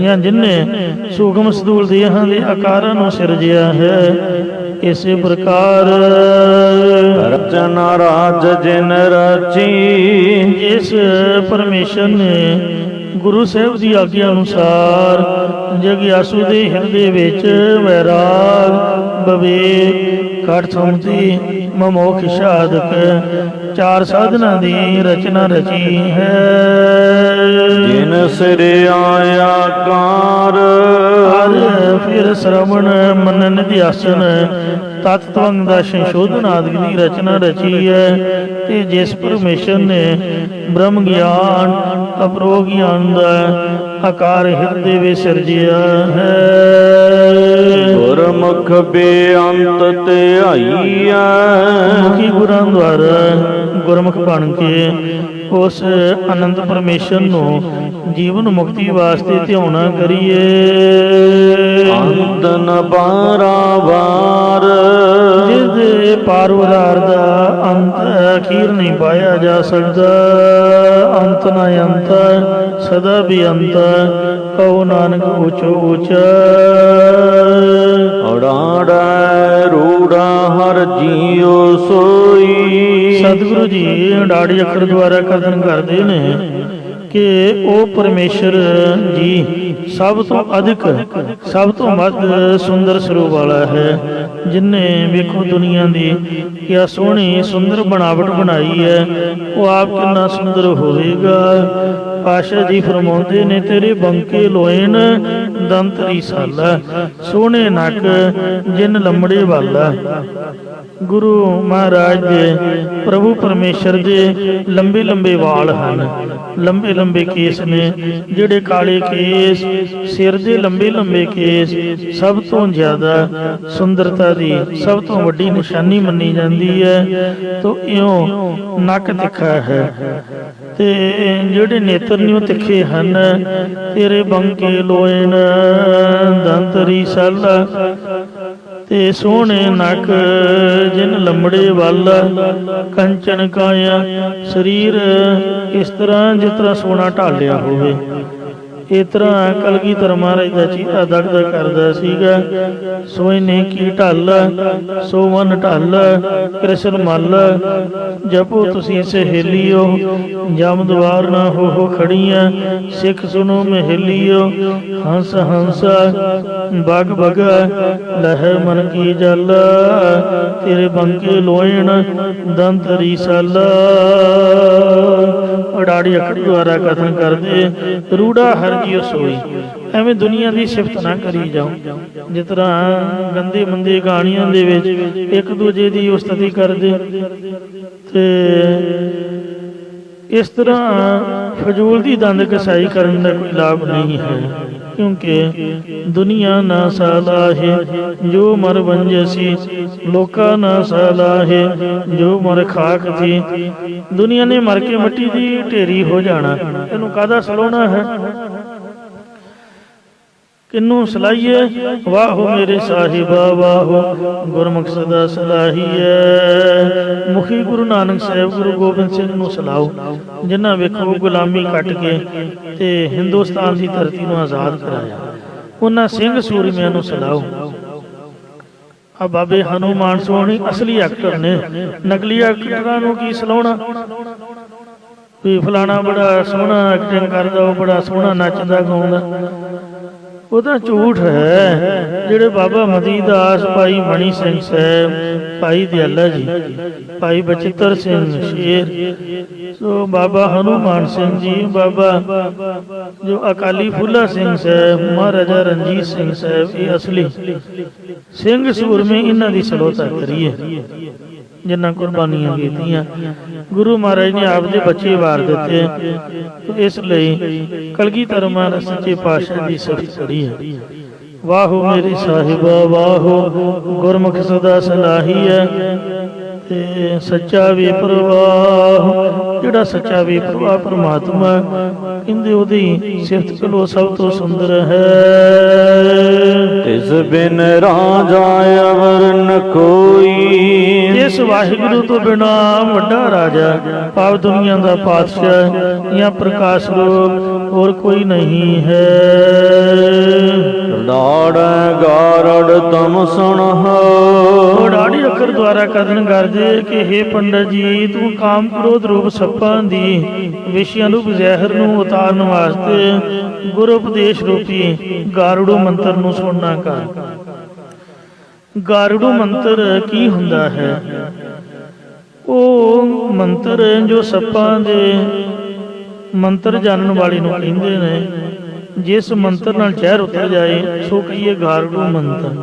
ਜਾਂ ਜਿਨਨੇ ਸੂਖਮ ਸਤੂਲ ਦੇਹਾਂ ਦੇ ਆਕਾਰਾਂ ਨੂੰ ਸਿਰਜਿਆ ਹੈ। ਇਸੇ ਪ੍ਰਕਾਰ ਰਚਨ ਰਾਜ ਜਿਨ ਰਚੀ। ਜਿਸ ਪਰਮੇਸ਼ਰ ਨੇ ਗੁਰੂ ਸਾਹਿਬ ਦੀ ਆਗਿਆ ਅਨੁਸਾਰ ਜਗਿਆਸੂ ਦੇ ਹਿਰਦੇ ਵਿੱਚ ਵੈਰਾਗ ਵਿਵੇਕ ਘਟ ਸੰਮਤੀ ਮਮੋਖ ਸ਼ਹਾਦਤ ਚਾਰ ਸਾਧਨਾ ਦੀ ਰਚਨਾ ਰਚੀ ਹੈ। ਜਿਨ ਸਿਰ ਆਇਆ ਕਾਰ ਫਿਰ ਸ਼ਰਵਣ ਮਨਨ ਅਧਿਆਸਨ ਤਤ ਤਵੰਗ ਦਾ ਸੰਸ਼ੋਧਨ ਆਦਿ ਦੀ ਰਚਨਾ ਰਚੀ ਹੈ। ਤੇ ਜਿਸ ਪਰਮੇਸ਼ਰ ਨੇ ਬ੍ਰਹਮ ਗਿਆਨ ਅਪਰੋ ਗਿਆਨ ਦਾ ਆਕਾਰ ਹਿਰਦੇ ਵਿੱਚ ਸਿਰਜਿਆ ਹੈ। ਗੁਰਮੁਖ ਬੇਅੰਤ ਧਿਆਈਐ ਮੁਖੀ ਗੁਰਾਂ ਦੁਆਰਾ ਗੁਰਮੁਖ ਬਣ ਕੇ ਉਸ ਅਨੰਤ ਪਰਮੇਸ਼ਰ ਨੂੰ ਜੀਵਨ ਮੁਕਤੀ ਵਾਸਤੇ ਧਿਆਉਣਾ ਕਰੀਏ। ਅੰਤ ਨ ਬਾਰਾਵਾਰ ਜਿਹਦੇ ਪਾਰ ਉਦਾਰ ਦਾ ਅੰਤ ਅਖੀਰ ਨਹੀਂ ਪਾਇਆ ਜਾ ਸਕਦਾ। ਅੰਤ ਨਾ ਅੰਤ ਸਦਾ ਵੀ ਅੰਤ ਕਹੋ ਨਾਨਕ ਉੱਚੋ ਉੱਚਾ। ਉਡਾੜੈ ਰੂੜਾ ਹਰ ਜੀਉ ਸੋਈ। ਸਤਿਗੁਰੂ ਜੀ ਉਡਾੜੀ ਅੱਖਰ ਦੁਆਰਾ ਕਥਨ ਕਰਦੇ ਨੇ ਕਿ ਉਹ ਪਰਮੇਸ਼ਰ ਜੀ ਸਭ ਤੋਂ ਅਧਿਕ ਸਭ ਤੋਂ ਵੱਧ ਸੁੰਦਰ ਸਰੂਪ ਵਾਲਾ ਹੈ। ਜਿਨੇ ਵੇਖੋ ਦੁਨੀਆ ਦੀ ਕਿਆ ਸੋਹਣੀ ਸੁੰਦਰ ਬਣਾਵਟ ਬਣਾਈ ਹੈ, ਉਹ ਆਪ ਕਿੰਨਾ ਸੁੰਦਰ ਹੋਵੇਗਾ। ਪਾਸ਼ਾ ਜੀ ਫਰਮਾਉਂਦੇ ਨੇ ਤੇਰੇ ਬੰਕੇ ਲੋਇਨ ਦੰਤ ਰੀਸਾਲਾ ਸੋਹਣੇ ਨੱਕ ਜਿਨ ਲੰਮੜੇ ਵਾਲਾ। ਗੁਰੂ ਮਹਾਰਾਜ ਦੇ ਪ੍ਰਭੂ ਪਰਮੇਸ਼ਰ ਦੇ ਲੰਬੇ ਲੰਬੇ ਵਾਲ ਹਨ, ਲੰਬੇ ਲੰਬੇ ਕੇਸ ਨੇ। ਜਿਹੜੇ ਕਾਲੇ ਕੇਸ ਸਿਰ ਦੇ ਲੰਬੇ ਲੰਬੇ ਕੇਸ ਸਭ ਤੋਂ ਜ਼ਿਆਦਾ ਸੁੰਦਰਤਾ ਦੀ ਸਭ ਤੋਂ ਵੱਡੀ ਨਿਸ਼ਾਨੀ ਮੰਨੀ ਜਾਂਦੀ ਹੈ। ਤੋ ਇਉਂ ਨੱਕ ਤਿੱਖਾ ਹੈ ਤੇ ਜਿਹੜੇ ਨੇਤਰ ਨੇ ਉਹ ਤਿੱਖੇ ਹਨ। ਤੇਰੇ ਬੰਕੇ ਲੋਇਨ ਦੰਤ ਰੀਸਾਲਾ ਤੇ ਸੋਹਣੇ ਨੱਕ ਜਿਨ ਲੰਮੜੇ ਵੱਲ ਕੰਚਨ ਕਾਇਆ ਸਰੀਰ ਇਸ ਤਰ੍ਹਾਂ ਜਿਸ ਤਰ੍ਹਾਂ ਸੋਨਾ ਢਾਲਿਆ ਹੋਵੇ। ਇਸ ਤਰ੍ਹਾਂ ਕਲਗੀਧਰ ਮਹਾਰਾਜ ਦਾ ਚੀਤਾ ਦਗਦਾ ਕਰਦਾ ਸੀਗਾ। ਸੋਇਨੇ ਕੀ ਢਲ ਸੋ ਮਨ ਢਲ ਕ੍ਰਿਸ਼ਨ ਮੱਲ ਜਪੋ ਤੁਸੀਂ ਸਹੇਲੀਓ ਜਮ ਦਵਾਰ ਨਾ ਹੋ ਖੜੀਆਂ ਸਿੱਖ ਸੁਨੋ ਮਹੇਲੀਓ ਹੰਸ ਹੰਸ ਬਗ ਬਗ ਲਹਿ ਮਨ ਕੀ ਜਲ ਤੇਰੇ ਬੰਕੇ ਲੋਇਣ ਦੰਤ ਰੀਸਾਲਾ। ਉਡਾੜੀ ਅੱਖਰ ਦੁਆਰਾ ਕਥਨ ਕਰਦੇ ਰੂੜਾ ਹਰ ਜੀਉ ਸੋਈ। ਐਵੇਂ ਦੁਨੀਆ ਦੀ ਸਿਫਤ ਨਾ ਕਰੀ ਜਾਓ। ਜਿਸ ਤਰ੍ਹਾਂ ਗੰਦੇ ਮੰਦੇ ਗਾਣੀਆਂ ਦੇ ਵਿੱਚ ਇੱਕ ਦੂਜੇ ਦੀ ਉਸਤਤੀ ਕਰਦੇ ਤੇ ਇਸ ਤਰ੍ਹਾਂ ਫਜ਼ੂਲ ਦੀ ਦੰਦ ਕਸਾਈ ਕਰਨ ਦਾ ਕੋਈ ਲਾਭ ਨਹੀਂ ਹੈ। ਕਿਉਂਕਿ ਦੁਨੀਆ ਨਾ ਸਾਲਾਹੇ ਜੋ ਮਰ ਵੰਜਸੀ ਲੋਕਾਂ ਨਾ ਸਾਲਾਹੇ ਜੋ ਮਰ ਖਾਕ ਥੀ। ਦੁਨੀਆ ਨੇ ਮਰ ਕੇ ਮਿੱਟੀ ਦੀ ਢੇਰੀ ਹੋ ਜਾਣਾ, ਇਹਨੂੰ ਕਾਹਦਾ ਸਲਾਉਣਾ ਹੈ। ਕਿਨੂੰ ਸਲਾਈਏ ਵਾਹੋ ਮੇਰੇ ਸਾਹਿਬਾ ਵਾਹੋ ਗੁਰਮੁਖ ਸਦਾ ਸਲਾਹੀਐ। ਮੁਖੀ ਗੁਰੂ ਨਾਨਕ ਸਾਹਿਬ ਗੁਰੂ ਗੋਬਿੰਦ ਸਿੰਘ ਨੂੰ ਸਲਾਓ ਜਿਨ੍ਹਾਂ ਵੇਖੋ ਗੁਲਾਮੀ ਕੱਟ ਕੇ ਤੇ ਹਿੰਦੁਸਤਾਨ ਦੀ ਧਰਤੀ ਨੂੰ ਆਜ਼ਾਦ ਕਰਾਇਆ। ਉਹਨਾਂ ਸਿੰਘ ਸੂਰਮਿਆਂ ਨੂੰ ਸਲਾਓ। ਆ ਬਾਬੇ ਹਨੂਮਾਨ ਸੋਹਣੀ ਅਸਲੀ ਐਕਟਰ ਨੇ, ਨਕਲੀ ਐਕਟਰਾਂ ਨੂੰ ਕੀ ਸਲਾਉਣਾ। ਵੀ ਫਲਾਣਾ ਬੜਾ ਸੋਹਣਾ ਐਕਟਿੰਗ ਕਰਦਾ, ਉਹ ਬੜਾ ਸੋਹਣਾ ਨੱਚਦਾ ਗਾਉਂਦਾ, ਉਹ ਤਾਂ ਝੂਠ ਹੈ। ਜਿਹੜੇ ਬਾਬਾ ਮਦੀਦਾਸ, ਭਾਈ ਮਣੀ ਸਿੰਘ ਸਾਹਿਬ, ਭਾਈ ਦਿਆਲਾ ਜੀ, ਭਾਈ ਬਚਿੱਤਰ ਸਿੰਘ ਸ਼ੇਰ, ਸੋ ਬਾਬਾ ਹਨੂਮਾਨ ਸਿੰਘ ਜੀ, ਬਾਬਾ ਜੋ ਅਕਾਲੀ ਫੂਲਾ ਸਿੰਘ ਸਾਹਿਬ, ਮਹਾਰਾਜਾ ਰਣਜੀਤ ਸਿੰਘ ਸਾਹਿਬ, ਇਹ ਅਸਲੀ ਸਿੰਘ ਸੂਰਮੇ। ਇਹਨਾਂ ਦੀ ਸਲੋਤਾ ਕਰੀਏ ਜਿਨ੍ਹਾਂ ਕੁਰਬਾਨੀਆਂ ਕੀਤੀਆਂ। ਗੁਰੂ ਮਹਾਰਾਜ ਨੇ ਆਪ ਦੇ ਬੱਚੇ ਵਾਰ ਦਿੱਤੇ। ਇਸ ਲਈ ਕਲਗੀਧਰ ਮਹਾਰਾਜ ਸੱਚੇ ਪਾਤਸ਼ਾਹ ਦੀ ਸਿਫਤ ਕਰੀ ਹੈ। ਵਾਹੋ ਮੇਰੇ ਸਾਹਿਬਾ ਵਾਹੋ ਗੁਰਮੁਖ ਸਦਾ ਸਲਾਹੀਐ। ਤੇ ਸੱਚਾ ਵੀ ਪ੍ਰਵਾਹ ਜਿਹੜਾ ਸੱਚਾ ਵੀ ਪ੍ਰਵਾਹ ਪਰਮਾਤਮਾ ਕਹਿੰਦੇ ਉਹਦੀ ਸਿਫਤ ਕਰੋ ਸਭ ਤੋਂ ਸੁੰਦਰ ਹੈ। ਤਿਸ ਬਿਨ ਰਾਜਾ ਅਵਰ ਨ ਕੋਈ। ਇਸ ਵਾਹਿਗੁਰੂ ਤੋਂ ਬਿਨਾ ਵੱਡਾ ਰਾਜਾ ਭਾਵ ਦੁਨੀਆ ਦਾ ਪਾਤਸ਼ਾਹ ਜਾਂ ਪ੍ਰਕਾਸ਼ ਰੂਪ ਹੋਰ ਕੋਈ ਨਹੀਂ ਹੈ। ਦਾੜੈ ਗਾਰੜ ਤਮ ਸੁਣਹੁ। ਉਹ ਦਾੜੀ ਅੱਖਰ ਦੁਆਰਾ ਕਥਨ ਕਰਦੇ ਕਿ ਹੇ ਪੰਡਤ ਜੀ, ਤੂੰ ਕਾਮ ਕ੍ਰੋਧ ਰੂਪ ਸੱਪਾਂ ਦੀ ਵਿਸ਼ਿਆਂ ਰੂਪ ਜ਼ਹਿਰ ਨੂੰ ਉਤਾਰਨ ਵਾਸਤੇ ਗੁਰ ਉਪਦੇਸ਼ ਰੂਪੀ ਗਾਰੜੂ ਮੰਤਰ ਨੂੰ ਸੁਣਨਾ ਕਰ। ਗਾਰੜੂ ਮੰਤਰ ਕੀ ਹੁੰਦਾ ਹੈ? ਉਹ ਮੰਤਰ ਜੋ ਸੱਪਾਂ ਦੇ ਮੰਤਰ ਜਾਣਨ ਵਾਲੇ ਨੂੰ ਕਹਿੰਦੇ ਨੇ। ਜਿਸ ਮੰਤਰ ਨਾਲ ਜ਼ਹਿਰ ਉਤਰ ਜਾਏ ਸੋ ਕਹੀਏ ਗਾਰੜੂ ਮੰਤਰ।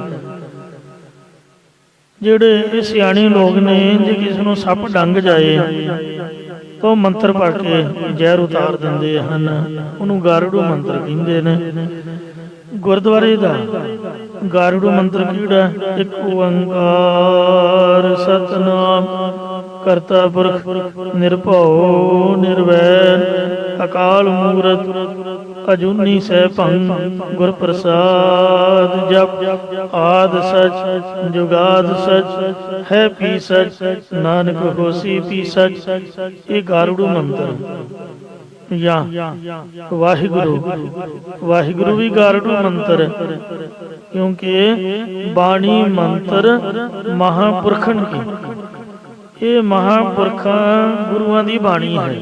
ਜਿਹੜੇ ਇਹ ਸਿਆਣੇ ਲੋਕ ਨੇ, ਜੇ ਕਿਸੇ ਨੂੰ ਸੱਪ ਡੰਗ ਜਾਏ ਤਾਂ ਉਹ ਮੰਤਰ ਪੜ੍ਹ ਕੇ ਜ਼ਹਿਰ ਉਤਾਰ ਦਿੰਦੇ ਹਨ, ਉਹਨੂੰ ਗਾਰੜੂ ਮੰਤਰ ਕਹਿੰਦੇ ਨੇ। ਗੁਰਦੁਆਰੇ ਦਾ ਗਾਰੜੂ ਮੰਤਰ ਕਿਹੜਾ? ਇੱਕ ਓੰਕਾਰ ਸਤਿਨਾਮ ਕਰਤਾ ਪੁਰਖ ਨਿਰਭਉ ਨਿਰਵੈਰ ਅਕਾਲ ਮੂਰਤ ਅਜੂਨੀ ਸੈਭੰ ਗੁਰ ਪ੍ਰਸਾਦ। ਜਪ ਆਦ ਸਚ ਜੁਗਾਦ ਸਚ ਹੈ ਪੀ ਸਚ ਨਾਨਕ ਹੋਸੀ ਪੀ ਸਚ। ਇਹ ਗਾਰੜੂ ਮੰਤਰ। ਜਾਂ ਵਾਹਿਗੁਰੂ, ਵਾਹਿਗੁਰੂ ਵੀ ਗਾਰੜੂ ਮੰਤਰ, ਕਿਉਂਕਿ ਬਾਣੀ ਮੰਤਰ ਮਹਾਂਪੁਰਖਨ ਕੀ। ਇਹ ਮਹਾਂਪੁਰਖਾਂ ਗੁਰੂਆਂ ਦੀ ਬਾਣੀ ਹੈ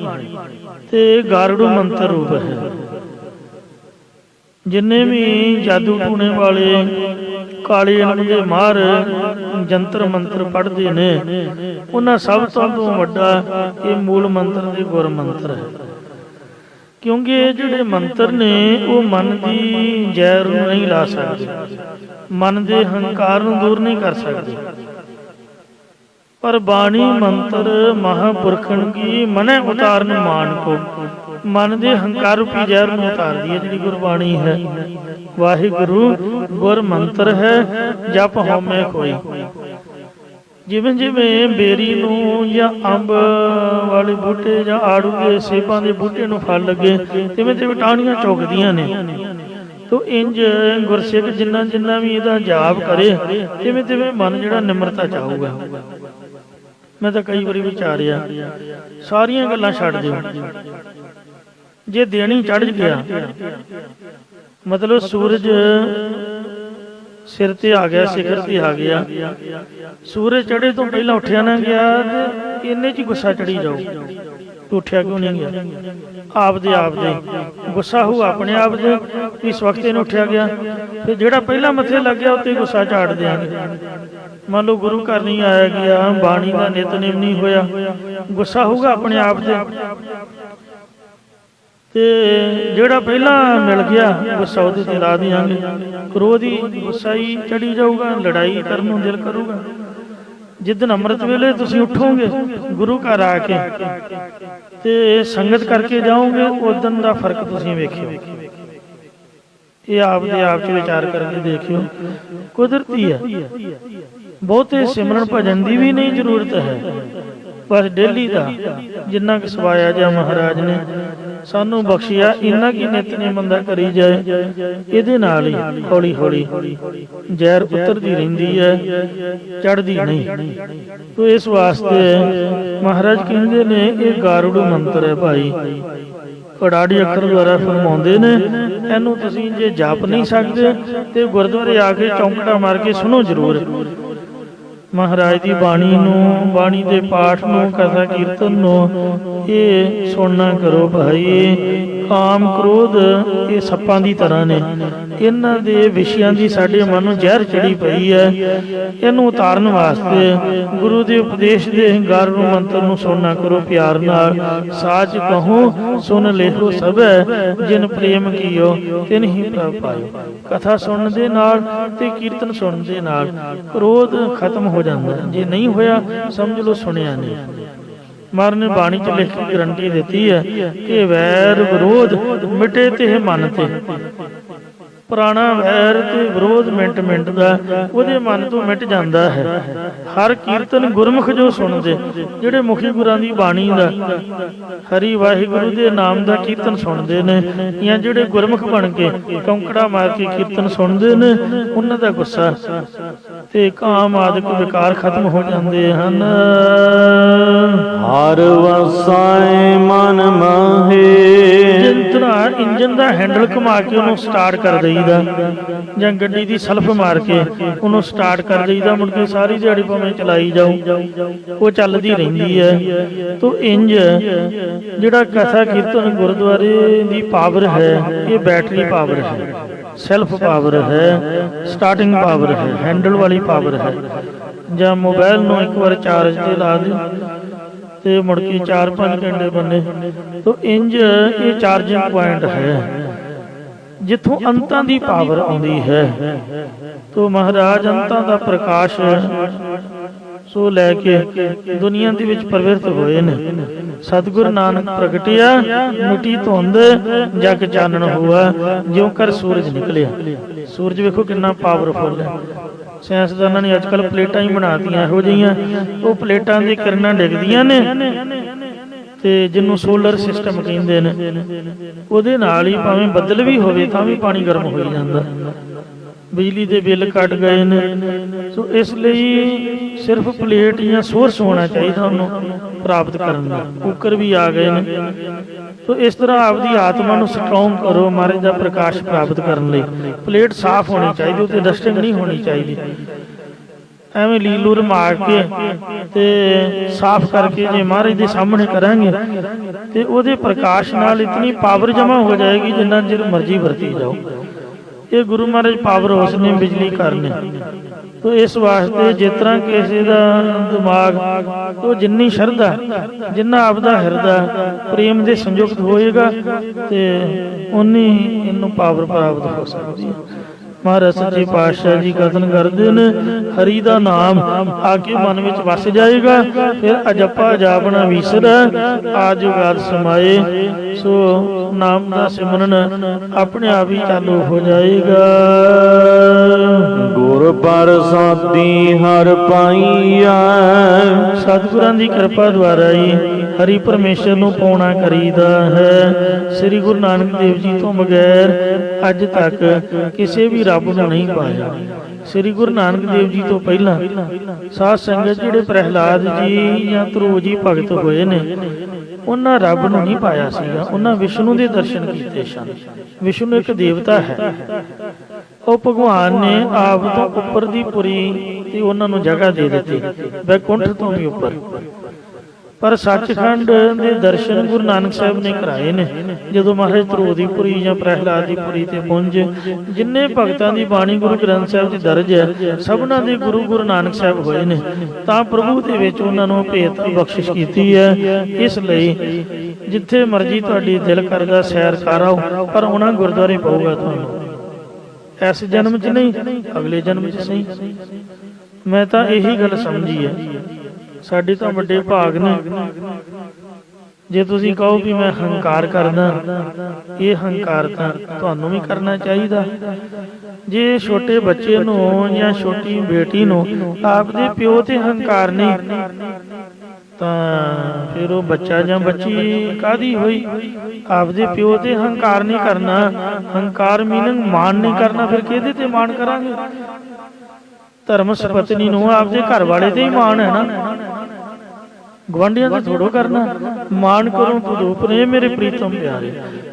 ਤੇ ਗਾਰੜੂ ਮੰਤਰ ਰੂਪ ਹੈ। ਜਿੰਨੇ ਵੀ ਜਾਦੂ ਟੂਣੇ ਵਾਲੇ ਕਾਲੇ ਇਲਮ ਦੇ ਮਾਹਰ ਜੰਤਰ ਮੰਤਰ ਪੜ੍ਹਦੇ ਨੇ, ਉਹਨਾਂ ਸਭ ਤੋਂ ਵੱਡਾ ਇਹ ਮੂਲ ਮੰਤਰ ਦੇ ਗੁਰ ਮੰਤਰ ਹੈ। ਕਿਉਂਕਿ ਇਹ ਜਿਹੜੇ ਮੰਤਰ ਨੇ ਉਹ ਮਨ ਦੀ ਜ਼ਹਿਰ ਨੂੰ ਨਹੀਂ ਲਾ ਸਕਦੇ, ਮਨ ਦੇ ਹੰਕਾਰ ਨੂੰ ਦੂਰ ਨਹੀਂ ਕਰ ਸਕਦੇ। ਪਰ ਬਾਣੀ ਮੰਤਰ ਮਹਾਂਪੁਰਖਨ ਕੀ ਮਨੈ ਉਤਾਰਨ ਮਾਨ ਕੋ। ਮਨ ਦੇ ਹੰਕਾਰ ਰੂਪੀ ਜ਼ਹਿਰ ਨੂੰ ਉਤਾਰਦੀ ਹੈ ਜਿਹੜੀ ਗੁਰਬਾਣੀ ਹੈ। ਵਾਹਿਗੁਰੂ ਗੁਰ ਮੰਤਰ ਹੈ, ਜਪ ਹਉਮੈ ਕੋਈ। ਜਿਵੇਂ ਜਿਵੇਂ ਬੇਰੀ ਨੂੰ ਜਾਂ ਅੰਬ ਵਾਲੇ ਬੂਟੇ ਜਾਂ ਆੜੂ ਦੇ ਸੇਬਾਂ ਦੇ ਬੂਟੇ ਨੂੰ ਫਲ ਲੱਗੇ, ਤਿਵੇਂ ਤਿਵੇਂ ਟਾਹਣੀਆਂ ਚੁੱਕਦੀਆਂ ਨੇ। ਤੋ ਇੰਜ ਗੁਰਸਿੱਖ ਜਿੰਨਾ ਜਿੰਨਾ ਵੀ ਇਹਦਾ ਜਾਪ ਕਰੇ, ਤਿਵੇਂ ਤਿਵੇਂ ਮਨ ਜਿਹੜਾ ਨਿਮਰਤਾ ਚਾਹੂਗਾ। ਮੈਂ ਤਾਂ ਕਈ ਵਾਰੀ ਵਿਚਾਰਿਆ, ਸਾਰੀਆਂ ਗੱਲਾਂ ਛੱਡ ਦਿਓ। ਜੇ ਦੇਣੀ ਚੜ੍ਹ ਗਿਆ, ਮਤਲਬ ਸੂਰਜ ਸਿਰ ਤੇ ਆ ਗਿਆ, ਸਿਖਰ ਤੇ ਆ ਗਿਆ, ਸੂਰਜ ਚੜ੍ਹੇ ਤੋਂ ਪਹਿਲਾਂ ਉੱਠਿਆ ਨਾ ਗਿਆ ਤੇ ਇੰਨੇ 'ਚ ਗੁੱਸਾ ਚੜੀ ਜਾਊ। ਤੂੰ ਉੱਠਿਆ ਕਿਉਂ ਨਹੀਂ ਗਿਆ? ਆਪਦੇ ਗੁੱਸਾ ਹੋਊ ਆਪਣੇ ਆਪ ਦੇ, ਇਸ ਵਕਤ ਇਹਨੂੰ ਉੱਠਿਆ ਗਿਆ। ਫਿਰ ਜਿਹੜਾ ਪਹਿਲਾਂ ਮੱਥੇ ਲੱਗ ਗਿਆ ਉੱਤੇ ਗੁੱਸਾ ਝਾੜ ਦਿਆਂਗੇ। ਮੰਨ ਲਓ ਗੁਰੂ ਘਰ ਨਹੀਂ ਆਇਆ ਗਿਆ, ਬਾਣੀ ਦਾ ਨਿਤਨੇਮ ਨਹੀਂ ਹੋਇਆ, ਗੁੱਸਾ ਹੋਊਗਾ ਆਪਣੇ ਆਪ ਤੇ। ਤੇ ਜਿਹੜਾ ਪਹਿਲਾਂ ਮਿਲ ਗਿਆ ਗੁੱਸਾ ਉਹਦੇ ਤੇ ਲਾ ਦਿਆਂਗੇ। ਕ੍ਰੋਧ ਹੀ ਗੁੱਸਾ ਹੀ ਚੜੀ ਜਾਊਗਾ, ਲੜਾਈ ਕਰਨ ਨੂੰ ਦਿਲ ਕਰੂਗਾ। ਜਿੱਦਣ ਅੰਮ੍ਰਿਤ ਵੇਲੇ ਤੁਸੀਂ ਉੱਠੋਗੇ ਗੁਰੂ ਘਰ ਆ ਕੇ ਤੇ ਸੰਗਤ ਕਰਕੇ ਜਾਓਗੇ, ਉਦੋਂ ਦਾ ਫਰਕ ਤੁਸੀਂ ਵੇਖਿਓ। ਇਹ ਆਪਦੇ ਆਪ 'ਚ ਵਿਚਾਰ ਕਰਕੇ ਦੇਖਿਓ। ਕੁਦਰਤੀ ਹੈ, ਬਹੁਤੇ ਸਿਮਰਨ ਭਜਨ ਦੀ ਵੀ ਨਹੀਂ ਜ਼ਰੂਰਤ ਹੈ। ਬਸ ਡੇਲੀ ਦਾ ਜਿੰਨਾ ਕੁ ਸਵਾਇਆ ਜਾਂ ਮਹਾਰਾਜ ਨੇ ਸਾਨੂੰ ਬਖਸ਼ਿਆ, ਇੰਨਾ ਕੀ ਨਿਤਨੇਮ ਬੰਦਾ ਕਰੀ ਜਾਏ, ਇਹਦੇ ਨਾਲ ਹੀ ਹੌਲੀ ਹੌਲੀ ਜ਼ਹਿਰ ਉਤਰਦੀ ਰਹਿੰਦੀ ਹੈ, ਚੜ੍ਹਦੀ ਨਹੀਂ। ਤੋ ਇਸ ਵਾਸਤੇ ਮਹਾਰਾਜ ਕਹਿੰਦੇ ਨੇ ਇਹ ਗਾਰੜੂ ਮੰਤਰ ਹੈ ਭਾਈ। ਕੜਾੜੀ ਅੱਖਰ ਦੁਆਰਾ ਫਰਮਾਉਂਦੇ ਨੇ, ਇਹਨੂੰ ਤੁਸੀਂ ਜੇ ਜਪ ਨਹੀਂ ਸਕਦੇ ਤੇ ਗੁਰਦੁਆਰੇ ਆ ਕੇ ਚੌਂਕੜਾ ਮਾਰ ਕੇ ਸੁਣੋ ਜ਼ਰੂਰ। ਮਹਾਰਾਜ ਦੀ ਬਾਣੀ ਨੂੰ, ਬਾਣੀ ਦੇ ਪਾਠ ਨੂੰ, ਕਥਾ ਕੀਰਤਨ ਨੂੰ ਇਹ ਸੁਣਨਾ ਕਰੋ ਭਾਈ। ਕਾਮ ਕ੍ਰੋਧ ਇਹ ਸੱਪਾਂ ਦੀ ਤਰ੍ਹਾਂ ਨੇ, ਇਹਨਾਂ ਦੇ ਵਿਸ਼ਿਆਂ ਦੀ ਸਾਡੇ ਮਨ ਨੂੰ ਜ਼ਹਿਰ ਚੜੀ ਪਈ ਹੈ। ਇਹਨੂੰ ਉਤਾਰਨ ਵਾਸਤੇ ਗੁਰੂ ਦੇ ਉਪਦੇਸ਼ ਦੇ ਗਾਰੜੂ ਮੰਤਰ ਨੂੰ ਸੁਣਨਾ ਕਰੋ ਪਿਆਰ ਨਾਲ। ਸਾਚ ਕਹੂੰ ਸੁਣ ਲੇਹੋ ਸਭੈ, ਜਿਨ ਪ੍ਰੇਮ ਕੀਓ ਤਿਨ ਹੀ ਪ੍ਰਭ ਪਾਇਓ। ਕਥਾ ਸੁਣਨ ਦੇ ਨਾਲ ਤੇ ਕੀਰਤਨ ਸੁਣਨ ਦੇ ਨਾਲ ਕ੍ਰੋਧ ਖਤਮ ਹੋ ਜਾਂਦਾ। ਜੇ ਨਹੀਂ ਹੋਇਆ ਸਮਝ ਲਓ ਸੁਣਿਆ ਨਹੀਂ। ਮਹਾਰਾਜ ਨੇ ਬਾਣੀ 'ਚ ਲਿਖ ਕੇ ਗਰੰਟੀ ਦਿੱਤੀ ਹੈ ਕਿ ਵੈਰ ਵਿਰੋਧ ਮਿਟੇ ਤੇ ਮਨ ਤੇ। ਪੁਰਾਣਾ ਵੈਰ ਤੇ ਵਿਰੋਧ ਮਿੰਟ ਮਿੰਟ ਦਾ ਉਹਦੇ ਮਨ ਤੋਂ ਮਿਟ ਜਾਂਦਾ ਹੈ। ਹਰ ਕੀਰਤਨ ਗੁਰਮੁਖ ਜੋ ਸੁਣਦੇ, ਜਿਹੜੇ ਮੁਖੀ ਗੁਰਾਂ ਦੀ ਬਾਣੀ ਦਾ ਹਰੀ ਵਾਹਿਗੁਰੂ ਦੇ ਨਾਮ ਦਾ ਕੀਰਤਨ ਸੁਣਦੇ ਨੇ, ਜਾਂ ਜਿਹੜੇ ਗੁਰਮੁਖ ਬਣ ਕੇ ਕੌਂਕੜਾ ਮਾਰ ਕੇ ਕੀਰਤਨ ਸੁਣਦੇ ਨੇ, ਉਹਨਾਂ ਦਾ ਗੁੱਸਾ ਤੇ ਕਾਮ ਆਦਿਕ ਵਿਕਾਰ ਖਤਮ ਹੋ ਜਾਂਦੇ ਹਨ। ਹਰ ਵਸਾਏ ਮਨ ਮਾਹੇ। ਇੰਜਨ ਦਾ ਹੈਂਡਲ ਘੁਮਾ ਕੇ ਉਹਨੂੰ ਸਟਾਰਟ ਕਰ ਦਈਦਾ ਲਈਦਾ ਜਾਂ ਗੱਡੀ ਦੀ ਸਲਫ ਮਾਰ ਕੇ ਉਹਨੂੰ ਸਟਾਰਟ ਕਰ ਲਈਦਾ, ਮੁੜ ਕੇ ਸਾਰੀ ਦਿਹਾੜੀ ਭਾਵੇਂ ਚਲਾਈ ਜਾਓ ਉਹ ਚੱਲਦੀ ਰਹਿੰਦੀ ਹੈ। ਤੋ ਇੰਜ ਜਿਹੜਾ ਕਥਾ ਕੀਰਤਨ ਗੁਰਦੁਆਰੇ ਦੀ ਪਾਵਰ ਹੈ ਇਹ ਬੈਟਰੀ ਪਾਵਰ ਹੈ, ਸੈਲਫ ਪਾਵਰ ਹੈ, ਸਟਾਰਟਿੰਗ ਪਾਵਰ ਹੈ, ਹੈਂਡਲ ਵਾਲੀ ਪਾਵਰ ਹੈ। ਜਾਂ ਮੋਬਾਈਲ ਨੂੰ ਇੱਕ ਵਾਰ ਚਾਰਜ ਤੇ ਲਾ ਦਿਓ ਤੇ ਮੁੜ ਕੇ 4-5 ਘੰਟੇ ਬੰਨੇ। ਤੋ ਇੰਜ ਇਹ ਚਾਰਜਿੰਗ ਪੁਆਇੰਟ ਹੈ ਜਿੱਥੋਂ ਅੰਤਾਂ ਦੀ ਪਾਵਰ ਆਉਂਦੀ ਹੈ। ਤੋ ਮਹਾਰਾਜ ਅੰਤਾਂ ਦਾ ਪ੍ਰਕਾਸ਼ ਸੋ ਲੈ ਕੇ ਦੁਨੀਆ ਦੇ ਵਿੱਚ ਪ੍ਰਵਿਰਤ ਹੋਏ ਨੇ। ਸਤਿਗੁਰ ਨਾਨਕ ਪ੍ਰਗਟਿਆ ਮਿੱਟੀ ਧੁੰਦ ਜਗ ਚਾਨਣ ਹੋਆ, ਜਿਉਂ ਕਰ ਸੂਰਜ ਨਿਕਲਿਆ। ਸੂਰਜ ਵੇਖੋ ਕਿੰਨਾ ਪਾਵਰਫੁਲ ਹੈ। ਸਾਇੰਸਦਾਨਾਂ ਨੇ ਅੱਜ ਕੱਲ੍ਹ ਪਲੇਟਾਂ ਹੀ ਬਣਾਤੀਆਂ ਇਹੋ ਜਿਹੀਆਂ, ਉਹ ਪਲੇਟਾਂ ਦੀ ਕਿਰਨਾਂ ਡਿੱਗਦੀਆਂ ਨੇ ਤੇ ਜਿਹਨੂੰ ਸੋਲਰ ਸਿਸਟਮ ਕਹਿੰਦੇ ਨੇ, ਉਹਦੇ ਨਾਲ ਹੀ ਭਾਵੇਂ ਬੱਦਲ ਵੀ ਹੋਵੇ ਤਾਂ ਵੀ ਪਾਣੀ ਗਰਮ ਹੋ ਜਾਂਦਾ। ਬਿਜਲੀ ਦੇ ਬਿੱਲ ਕੱਟ ਗਏ ਨੇ। ਸੋ ਇਸ ਲਈ ਸਿਰਫ ਪਲੇਟ ਜਾਂ ਸੋਰਸ ਹੋਣਾ ਚਾਹੀਦਾ ਉਹਨੂੰ ਪ੍ਰਾਪਤ ਕਰਨ ਦਾ। ਕੁੱਕਰ ਵੀ ਆ ਗਏ ਨੇ। ਤੋ ਇਸ ਤਰ੍ਹਾਂ ਆਪਦੀ ਆਤਮਾ ਨੂੰ ਸਟਰੋਂਗ ਕਰੋ ਮਹਾਰਾਜ ਦਾ ਪ੍ਰਕਾਸ਼ ਪ੍ਰਾਪਤ ਕਰਨ ਲਈ। ਪਲੇਟ ਸਾਫ਼ ਹੋਣੀ ਚਾਹੀਦੀ, ਉੱਤੇ ਡਸਟਿੰਗ ਨਹੀਂ ਹੋਣੀ ਚਾਹੀਦੀ। ਐਵੇਂ ਲੀਲੂ ਰਮਾੜ ਕੇ ਤੇ ਸਾਫ਼ ਕਰਕੇ ਜੇ ਮਹਾਰਾਜ ਦੇ ਸਾਹਮਣੇ ਕਰਾਂਗੇ ਤੇ ਉਹਦੇ ਪ੍ਰਕਾਸ਼ ਨਾਲ ਇਤਨੀ ਪਾਵਰ ਜਮਾ ਹੋ ਜਾਏਗੀ ਜਿੰਨਾ ਚਿਰ ਮਰਜ਼ੀ ਵਰਤੀ ਜਾਓ। ਇਹ ਗੁਰੂ ਮਹਾਰਾਜ ਪਾਵਰ ਉਸ ਨੇ ਬਿਜਲੀ ਕਰਨੇ। ਤੋ ਇਸ ਵਾਸਤੇ ਜਿਸ ਤਰ੍ਹਾਂ ਕਿਸੇ ਦਾ ਦਿਮਾਗ ਉਹ ਜਿੰਨੀ ਸ਼ਰਧਾ, ਜਿੰਨਾ ਆਪਦਾ ਹਿਰਦਾ ਪ੍ਰੇਮ ਦੇ ਸੰਯੁਕਤ ਹੋਏਗਾ ਤੇ ਉਨੀ ਇਹਨੂੰ ਪਾਵਰ ਪ੍ਰਾਪਤ ਹੋ ਸਕਦੀ ਹੈ। ਮਹਾਰਾਜ ਸੱਚੇ ਪਾਤਸ਼ਾਹ ਜੀ ਕਥਨ ਕਰਦੇ ਨੇ, ਹਰੀ ਦਾ ਨਾਮ ਆ ਕੇ ਮਨ ਵਿੱਚ ਵਸ ਜਾਏਗਾ, ਫਿਰ ਅਜੱਪਾ ਜਾਪਣਾ ਵੀਸਰ ਆਜ ਜੁਗਾਦ ਸਮਾਏ। ਸੋ ਨਾਮ ਦਾ ਸਿਮਰਨ ਆਪਣੇ ਆਪ ਹੀ ਚਾਲੂ ਹੋ ਜਾਏਗਾ। ਗੁਰ ਪ੍ਰਸਾਦੀ ਹਰ ਪਾਈਐ, ਸਤਿਗੁਰਾਂ ਦੀ ਕਿਰਪਾ ਦੁਆਰਾ ਹੀ ਹਰੀ ਪਰਮੇਸ਼ਰ ਨੂੰ ਪਾਉਣਾ ਕਰੀਦਾ ਹੈ। ਸ੍ਰੀ ਗੁਰੂ ਨਾਨਕ ਦੇਵ ਜੀ ਤੋਂ ਬਗੈਰ ਅੱਜ ਤੱਕ ਕਿਸੇ ਵੀ ਰੱਬ ਨੂੰ ਨਹੀਂ ਪਾਇਆ। ਸ੍ਰੀ ਗੁਰੂ ਨਾਨਕ ਦੇਵ ਜੀ ਤੋਂ ਪਹਿਲਾਂ ਸਾਧ ਸੰਗਤ ਜਿਹੜੇ ਪ੍ਰਹਿਲਾਦ ਜੀ ਜਾਂ ਧਰੂਵ ਜੀ ਭਗਤ ਹੋਏ ਨੇ, ਉਹਨਾਂ ਰੱਬ ਨੂੰ ਨਹੀਂ ਪਾਇਆ ਸੀਗਾ, ਉਹਨਾਂ ਵਿਸ਼ਨੂੰ ਦੇ ਦਰਸ਼ਨ ਕੀਤੇ ਸਨ। ਵਿਸ਼ਨੂੰ ਇੱਕ ਦੇਵਤਾ ਹੈ, ਉਹ ਭਗਵਾਨ ਨੇ ਆਪ ਤੋਂ ਉੱਪਰ ਦੀ ਪੁਰੀ ਤੇ ਉਹਨਾਂ ਨੂੰ ਜਗ੍ਹਾ ਦੇ ਦਿੱਤੀ, ਵੈਕੁੰਠ ਤੋਂ ਵੀ ਉੱਪਰ। ਪਰ ਸੱਚਖੰਡ ਦੇ ਦਰਸ਼ਨ ਗੁਰੂ ਨਾਨਕ ਸਾਹਿਬ ਨੇ ਕਰਾਏ ਨੇ। ਜਦੋਂ ਮਹਾਰਾਜ ਧਰੂਵ ਦੀ ਪੁਰੀ ਜਾਂ ਪ੍ਰਹਿਲਾਦ ਦੀ ਪੁਰੀ ਤੇ ਪਹੁੰਚੇ, ਜਿੰਨੇ ਭਗਤਾਂ ਦੀ ਬਾਣੀ ਗੁਰੂ ਗ੍ਰੰਥ ਸਾਹਿਬ ਦੀ ਦਰਜ ਹੈ, ਸਭਨਾਂ ਦੇ ਗੁਰੂ ਨਾਨਕ ਸਾਹਿਬ ਹੋਏ ਨੇ। ਤਾਂ ਪ੍ਰਭੂ ਦੇ ਵਿੱਚ ਉਹਨਾਂ ਨੂੰ ਭੇਤ ਬਖਸ਼ਿਸ਼ ਕੀਤੀ ਹੈ। ਇਸ ਲਈ ਜਿੱਥੇ ਮਰਜ਼ੀ ਤੁਹਾਡੀ ਦਿਲ ਕਰਦਾ ਸੈਰ ਕਰ ਆਓ, ਪਰ ਉਹਨਾਂ ਗੁਰਦੁਆਰੇ ਪਊਗਾ ਤੁਹਾਨੂੰ। ਇਸ ਜਨਮ 'ਚ ਨਹੀਂ, ਅਗਲੇ ਜਨਮ 'ਚ ਸਹੀ। ਮੈਂ ਤਾਂ ਇਹੀ ਗੱਲ ਸਮਝੀ ਹੈ। ਸਾਡੇ ਤਾਂ ਵੱਡੇ ਭਾਗ ਨੇ। ਜੇ ਤੁਸੀਂ ਕਹੋ ਵੀ ਮੈਂ ਹੰਕਾਰ ਕਰਦਾ, ਇਹ ਹੰਕਾਰ ਤਾਂ ਤੁਹਾਨੂੰ ਵੀ ਕਰਨਾ ਚਾਹੀਦਾ। ਜੇ ਛੋਟੇ ਬੱਚੇ ਨੂੰ ਜਾਂ ਛੋਟੀ ਬੇਟੀ ਨੂੰ ਆਪਦੇ ਪਿਓ ਤੇ ਹੰਕਾਰ ਨਹੀਂ, ਤਾਂ ਫਿਰ ਉਹ ਬੱਚਾ ਜਾਂ ਬੱਚੀ ਕਾਹਦੀ ਹੋਈ। ਆਪਦੇ ਪਿਓ ਤੇ ਹੰਕਾਰ ਨਹੀਂ ਕਰਨਾ, ਹੰਕਾਰ ਮੀਨਿੰਗ ਮਾਣ ਨਹੀਂ ਕਰਨਾ, ਫਿਰ ਕਿਹਦੇ ਤੇ ਮਾਣ ਕਰਾਂਗੇ। ਧਰਮ ਸਪਤਨੀ ਨੂੰ ਆਪਦੇ ਘਰ ਵਾਲੇ ਤੇ ਹੀ ਮਾਣ ਹੈ ਨਾ, ਗੁਆਂਢੀਆਂ ਤੇ ਥੋੜੋ ਕਰਨਾ। ਮਾਣ ਕਰੋ ਤੂੰ ਨੇ ਮੇਰੇ ਪ੍ਰੀਤਮ ਪਿਆਰੇ।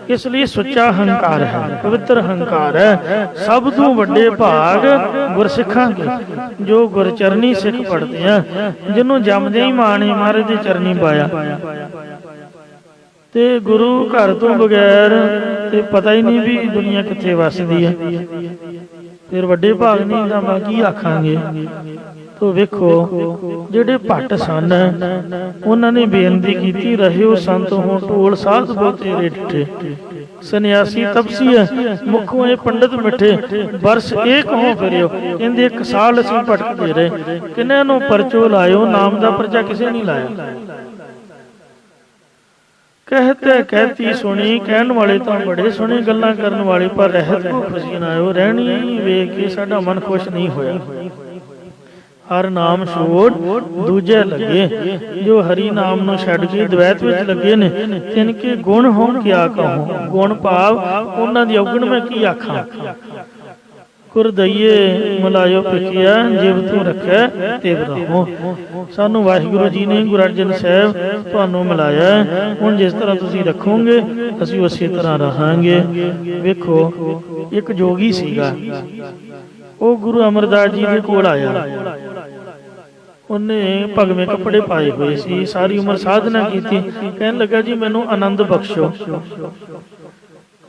ਇਸ ਲਈ ਸੁੱਚਾ ਹੰਕਾਰ ਹੈ, ਪਵਿੱਤਰ ਹੰਕਾਰ ਹੈ। ਸਭ ਤੋਂ ਵੱਡੇ ਭਾਗ ਗੁਰਸਿੱਖਾਂ ਦੇ, ਜੋ ਗੁਰਚਰਨੀ ਸਿੱਖ ਪੜਦੇ ਆ, ਜਿਹਨੂੰ ਜੰਮਦੇ ਹੀ ਮਾਣ ਹੈ ਮਹਾਰਾਜ ਦੇ ਚਰਨੀ ਪਾਇਆ। ਤੇ ਗੁਰੂ ਘਰ ਤੋਂ ਬਗੈਰ ਤੇ ਪਤਾ ਹੀ ਨਹੀਂ ਵੀ ਦੁਨੀਆ ਕਿੱਥੇ ਵਸਦੀ ਹੈ। ਫਿਰ ਵੱਡੇ ਭਾਗ ਨਹੀਂ ਤਾਂ ਬਾਕੀ ਆਖਾਂਗੇ। ਤੋ ਵੇਖੋ ਜਿਹੜੇ ਭੱਟ ਸਨ, ਉਹਨਾਂ ਨੇ ਬੇਨਤੀ ਕੀਤੀ, ਰਹਿਓ ਸੰਤ ਹੋ ਢੋਲ ਸਾਧ ਬੋਤੇ ਰੇਠੇ। ਸੰਨਿਆਸੀ ਤਪਸੀ ਹੈ, ਮੁਖੋਂ ਇਹ ਪੰਡਤ ਮਿੱਠੇ, ਬਰਸ ਇਹ ਕਹੋ ਫਿਰਿਓ। ਕਹਿੰਦੇ 1 ਸਾਲ ਅਸੀਂ ਭਟਕਦੇ ਰਹੇ, ਕਿੰਨਿਆਂ ਨੂੰ ਪਰਚੋ ਲਾਇਓ, ਨਾਮ ਦਾ ਪਰਚਾ ਕਿਸੇ ਨਹੀਂ ਲਾਇਆ। कहते कहती सुनी, कहण वाले तो बड़े सुने, गल्लां करन वाले पर रहत को खुशी ना आयो। रहनी वेख के साडा मन खुश नहीं होया। हर नाम छोड़ दूजे लगे, जो हरि नाम नूं छड्ड के द्वैत विच लगे ने, तिनके गुण हों क्या कहूं। गुण भाव उन्हां दी अवगुण मैं की आखां। ਕੁਰ ਦਈਏ ਮਲਾਇਓ ਪਿਕਿਆ ਜਿਵ ਤੂੰ ਰੱਖੈ ਤਿਵ ਰਹੋ। ਸਾਨੂੰ ਵਾਹਿਗੁਰੂ ਜੀ ਨੇ ਗੁਰੂ ਅਰਜਨ ਸਾਹਿਬ ਤੁਹਾਨੂੰ ਮਿਲਾਇਆ। ਹੁਣ ਜਿਸ ਤਰ੍ਹਾਂ ਤੁਸੀਂ ਰੱਖੋਗੇ ਅਸੀਂ ਉਸੇ ਤਰ੍ਹਾਂ ਰਹਾਂਗੇ। ਵੇਖੋ ਇੱਕ ਜੋਗੀ ਸੀਗਾ, ਉਹ ਗੁਰੂ ਅਮਰਦਾਸ ਜੀ ਦੇ ਕੋਲ ਆਇਆ। ਉਹਨੇ ਭਗਵੇਂ ਕੱਪੜੇ ਪਾਏ ਹੋਏ ਸੀ, ਸਾਰੀ ਉਮਰ ਸਾਧਨਾ ਕੀਤੀ। ਕਹਿਣ ਲੱਗਾ ਜੀ ਮੈਨੂੰ ਆਨੰਦ ਬਖਸ਼ੋ।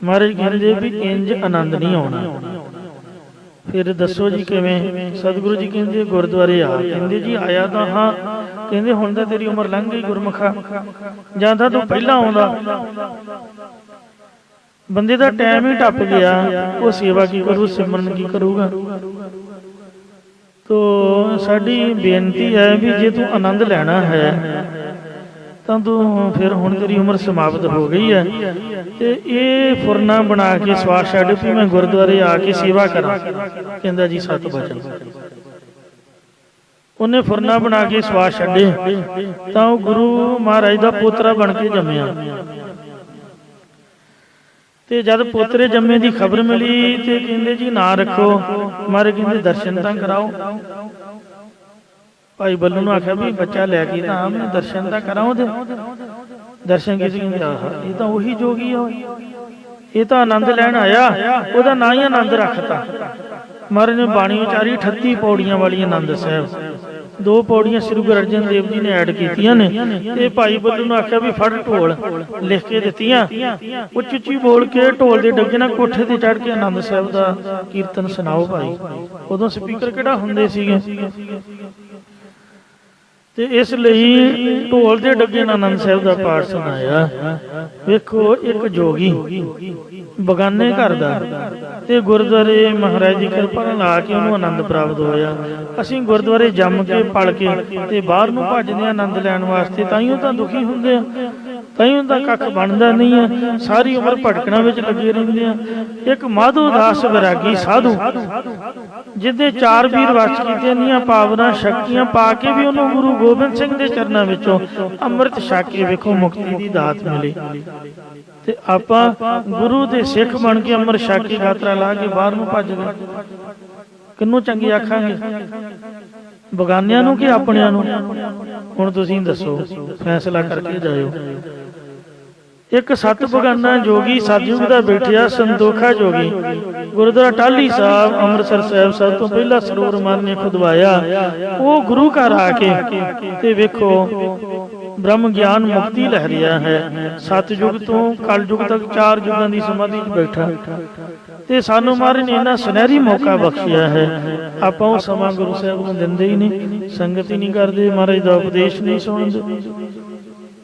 ਮਹਾਰਾਜ ਕਹਿੰਦੇ ਵੀ ਇੰਜ ਆਨੰਦ ਨਹੀਂ ਆਉਣਾ। ਫਿਰ ਦੱਸੋ ਜੀ ਕਿਵੇਂ? ਸਤਿਗੁਰੂ ਜੀ ਕਹਿੰਦੇ ਗੁਰਦੁਆਰੇ ਆ। ਕਹਿੰਦੇ ਜੀ ਆਇਆ ਤਾਂ ਹਾਂ। ਕਹਿੰਦੇ ਹੁਣ ਤਾਂ ਤੇਰੀ ਉਮਰ ਲੰਘ ਗਈ ਗੁਰਮੁਖਾ, ਜਾਂ ਤਾਂ ਤੂੰ ਪਹਿਲਾਂ ਆਉਂਦਾ। ਬੰਦੇ ਦਾ ਟਾਈਮ ਹੀ ਟੱਪ ਗਿਆ, ਉਹ ਸੇਵਾ ਕੀ ਕਰੂ, ਸਿਮਰਨ ਕੀ ਕਰੂਗਾ। ਤੋ ਸਾਡੀ ਬੇਨਤੀ ਹੈ ਵੀ ਜੇ ਤੂੰ ਆਨੰਦ ਲੈਣਾ ਹੈ ਤਾਂ ਤੂੰ ਫਿਰ ਹੁਣ ਤੇਰੀ ਉਮਰ ਸਮਾਪਤ ਹੋ ਗਈ ਹੈ ਤੇ ਇਹ ਫੁਰਨਾ ਬਣਾ ਕੇ ਸਵਾਸ ਛੱਡ ਵੀ ਮੈਂ ਗੁਰਦੁਆਰੇ ਆ ਕੇ ਸੇਵਾ ਕਰਾਂ। ਕਹਿੰਦਾ ਜੀ ਸਤ ਬਚਨ। ਉਹਨੇ ਫੁਰਨਾ ਬਣਾ ਕੇ ਸਵਾਸ ਛੱਡੇ ਤਾਂ ਉਹ ਗੁਰੂ ਮਹਾਰਾਜ ਦਾ ਪੋਤਰਾ ਬਣ ਕੇ ਜੰਮਿਆ। ਤੇ ਜਦ ਪੋਤਰੇ ਜੰਮੇ ਦੀ ਖਬਰ ਮਿਲੀ ਤੇ ਕਹਿੰਦੇ ਜੀ ਨਾਂ ਰੱਖੋ। ਮਹਾਰਾਜ ਕਹਿੰਦੇ ਦਰਸ਼ਨ ਤਾਂ ਕਰਾਓ। ਭਾਈ ਬੱਲੂ ਨੂੰ ਆਖਿਆ ਵੀ ਬੱਚਾ ਲੈ ਕੇ ਤਾਂ ਮੈਂ ਦਰਸ਼ਨ ਤਾਂ ਕਰਾਂ ਉਹਦੇ। ਦਰਸ਼ਨ ਕਿਸੇ ਕਹਿੰਦੇ ਆਹ ਇਹ ਤਾਂ ਉਹੀ ਜੋਗੀ ਆ, ਇਹ ਤਾਂ ਆਨੰਦ ਲੈਣ ਆਇਆ, ਉਹਦਾ ਨਾਂ ਹੀ ਆਨੰਦ ਰੱਖਤਾ। ਮਹਾਰਾਜ ਨੇ ਬਾਣੀ ਉਚਾਰੀ 38 ਪੌੜੀਆਂ ਵਾਲੀ ਆਨੰਦ ਸਾਹਿਬ। 2 ਪੌੜੀਆਂ ਸ੍ਰੀ ਗੁਰੂ ਅਰਜਨ ਦੇਵ ਜੀ ਨੇ ਐਡ ਕੀਤੀਆਂ ਨੇ। ਤੇ ਭਾਈ ਬੱਲੂ ਨੂੰ ਆਖਿਆ ਵੀ ਫੜ ਢੋਲ, ਲਿਖ ਕੇ ਦਿੱਤੀਆਂ। ਉੱਚੀ ਉੱਚੀ ਬੋਲ ਕੇ ਢੋਲ ਦੇ ਡੱਗੇ ਨਾਲ ਕੋਠੇ ਤੇ ਚੜ ਕੇ ਆਨੰਦ ਸਾਹਿਬ ਦਾ ਕੀਰਤਨ ਸੁਣਾਓ ਭਾਈ। ਉਦੋਂ ਸਪੀਕਰ ਕਿਹੜਾ ਹੁੰਦੇ ਸੀਗੇ। ਤੇ ਇਸ ਲਈ ਢੋਲ ਦੇ ਡੱਗੇ ਨਾਲ ਆਨੰਦ ਸਾਹਿਬ ਦਾ ਪਾਠ ਸੁਣਾਇਆ। ਵੇਖੋ ਇੱਕ ਜੋਗੀ ਬਗਾਨੇ ਘਰ ਦਾ ਤੇ ਗੁਰਦੁਆਰੇ ਮਹਾਰਾਜ ਦੀ ਕਿਰਪਾ ਨਾਲ ਆ ਕੇ ਉਹਨੂੰ ਆਨੰਦ ਪ੍ਰਾਪਤ ਹੋਇਆ। ਅਸੀਂ ਗੁਰਦੁਆਰੇ ਜੰਮ ਕੇ ਪਲ ਕੇ ਤੇ ਬਾਹਰ ਨੂੰ ਭੱਜਦੇ ਆ ਆਨੰਦ ਲੈਣ ਵਾਸਤੇ, ਤਾਈਓ ਤਾਂ ਦੁਖੀ ਹੁੰਦੇ ਆ, ਤਾਈਓ ਤਾਂ ਕੱਖ ਬਣਦਾ ਨਹੀਂ ਹੈ। ਸਾਰੀ ਉਮਰ ਭਟਕਣਾ ਵਿੱਚ ਲੱਗੇ ਰਹਿੰਦੇ ਆ। ਇੱਕ ਮਾਧੋ ਦਾਸ ਵਿਰਾਗੀ ਸਾਧੂ ਜਿਹਦੇ 4 ਵੀਰ ਵਸ ਕੀਤੇ ਨੀਆਂ ਪਾਵਨਾ ਸ਼ਕਤੀਆਂ ਪਾ ਕੇ ਵੀ ਉਹਨੂੰ ਗੁਰੂ ਗੋਬਿੰਦ ਸਿੰਘ ਦੇ ਚਰਨਾਂ ਵਿੱਚੋਂ ਅੰਮ੍ਰਿਤ ਛਕ ਕੇ ਵੇਖੋ ਮੁਕਤੀ ਦੀ ਦਾਤ ਮਿਲੀ। ਤੇ ਆਪਾਂ ਗੁਰੂ ਦੇ ਸਿੱਖ ਬਣ ਕੇ ਅੰਮ੍ਰਿਤ ਛਕ ਕੇ ਗਾਤਰਾ ਲਾ ਕੇ ਬਾਹਰ ਨੂੰ ਭੱਜ ਗਏ। ਕਿਹਨੂੰ ਚੰਗੇ ਆਖਾਂਗੇ, ਬਗਾਨਿਆਂ ਨੂੰ ਕਿ ਆਪਣਿਆਂ ਨੂੰ? ਹੁਣ ਤੁਸੀਂ ਦੱਸੋ, ਫੈਸਲਾ ਕਰਕੇ ਜਾਇਓ। ਇੱਕ ਸਤ ਬਗਾਨਾ ਜੋਗੀ ਸਤਿਯੁਗ ਦਾ ਬੈਠਿਆ ਸੰਤੋਖਾ ਜੋਗੀ ਗੁਰਦੁਆਰਾ ਟਾਹਲੀ ਸਾਹਿਬ ਅੰਮ੍ਰਿਤਸਰ ਸਾਹਿਬ ਸਭ ਤੋਂ ਪਹਿਲਾ ਸਰੋਵਰ ਮਹਾਰਾਜ ਨੇ ਖੁਦਵਾਇਆ। ਉਹ ਗੁਰੂ ਘਰ ਆ ਕੇ ਤੇ ਵੇਖੋ ਬ੍ਰਹਮ ਗਿਆਨ ਮੁਕਤੀ ਲੈ ਰਿਹਾ ਹੈ। ਸਤਿਯੁਗ ਤੋਂ ਕਲਯੁਗ ਤੱਕ 4 ਯੁੱਗਾਂ ਦੀ ਸਮਾਧੀ 'ਚ ਬੈਠਾ ਤੇ ਸਾਨੂੰ ਮਹਾਰਾਜ ਨੇ ਇੰਨਾ ਸੁਨਹਿਰੀ ਮੌਕਾ ਬਖਸ਼ਿਆ ਹੈ। ਆਪਾਂ ਉਹ ਸਮਾਂ ਗੁਰੂ ਸਾਹਿਬ ਨੂੰ ਦਿੰਦੇ ਹੀ ਨਹੀਂ, ਸੰਗਤ ਹੀ ਨਹੀਂ ਕਰਦੇ, ਮਹਾਰਾਜ ਦਾ ਉਪਦੇਸ਼ ਨਹੀਂ ਸੁਣਦੇ।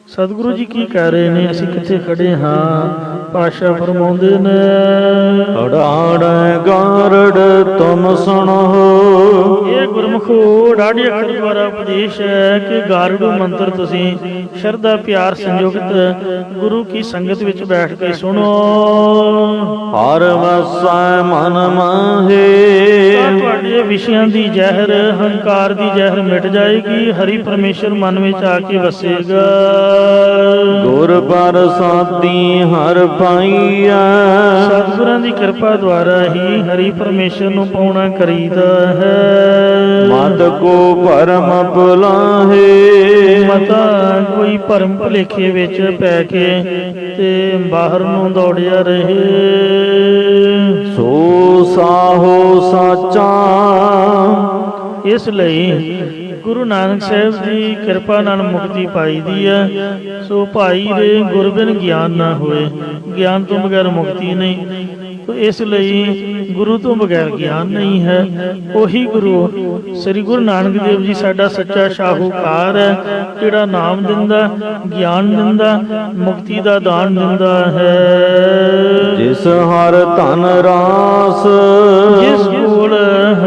ਸਤਿਗੁਰੂ ਜੀ ਕੀ ਕਹਿ ਰਹੇ ਨੇ, ਅਸੀਂ ਕਿੱਥੇ ਖੜੇ ਹਾਂ? ਪਾਤਸ਼ਾਹ ਫਰਮਾਉਂਦੇ ਨੇ ਅੜਾੜ ਗਾਰੜ ਤੁਮ ਸੁਣੋ। ਇਹ ਗੁਰਮੁਖੋ ਡਾਢੇ ਅੱਖਰ ਦੁਆਰਾ ਉਪਦੇਸ਼ ਹੈ ਕਿ ਗਾਰੜੂ ਮੰਤਰ ਤੁਸੀਂ ਸ਼ਰਧਾ ਪਿਆਰ ਸੰਯੁਕਤ ਗੁਰੂ ਕੀ ਸੰਗਤ ਵਿੱਚ ਬੈਠ ਕੇ ਸੁਣੋ। ਹਰ ਵਸੈ ਮਨ ਮਾਹੇ। ਤੁਹਾਡੇ ਵਿਸ਼ਿਆਂ ਦੀ ਜ਼ਹਿਰ, ਹੰਕਾਰ ਦੀ ਜ਼ਹਿਰ ਮਿਟ ਜਾਏਗੀ। ਹਰੀ ਪਰਮੇਸ਼ਰ ਮਨ ਵਿੱਚ ਆ ਕੇ ਵਸੇਗਾ। ਗੁਰ ਪ੍ਰਸਾਦੀ ਹਰ ਪਾਈਐ। ਸਤਿਗੁਰਾਂ ਦੀ ਕਿਰਪਾ ਦੁਆਰਾ ਹੀ ਹਰੀ ਪਰਮੇਸ਼ਰ ਨੂੰ ਪਾਉਣਾ ਕਰੀਦਾ ਹੈ। ਮਤ ਕੋ ਭਰਮ ਭੁਲਾਹੇ। ਮਤਾ ਕੋਈ ਭਰਮ ਭੁਲੇਖੇ ਵਿੱਚ ਪੈ ਕੇ ਤੇ ਬਾਹਰ ਨੂੰ ਦੌੜਿਆ ਰਹੇ। ਸੋ ਸਾਹੋ ਸਾਚਾ। ਇਸ ਲਈ ਗੁਰੂ ਨਾਨਕ ਸਾਹਿਬ ਦੀ ਕਿਰਪਾ ਨਾਲ ਮੁਕਤੀ ਪਾਈ ਦੀ ਹੈ। ਸੋ ਭਾਈ ਰੇ ਗੁਰਬਿਨ ਗਿਆਨ ਨਾ ਹੋਏ। ਗਿਆਨ ਤੋਂ ਬਗੈਰ ਮੁਕਤੀ ਨਹੀਂ। ਇਸ ਲਈ ਗੁਰੂ ਤੋਂ ਬਗੈਰ ਗਿਆਨ ਨਹੀਂ ਹੈ। ਉਹੀ ਗੁਰੂ ਸ੍ਰੀ ਗੁਰੂ ਨਾਨਕ ਦੇਵ ਜੀ ਸਾਡਾ ਸੱਚਾ ਸ਼ਾਹੂਕਾਰ ਹੈ, ਜਿਹੜਾ ਨਾਮ ਦਿੰਦਾ, ਗਿਆਨ ਦਿੰਦਾ, ਮੁਕਤੀ ਦਾ ਦਾਨ ਦਿੰਦਾ ਹੈ। ਜਿਸ ਹਰ ਧਨ ਰਾਸ। ਜਿਸ ਕੋਲ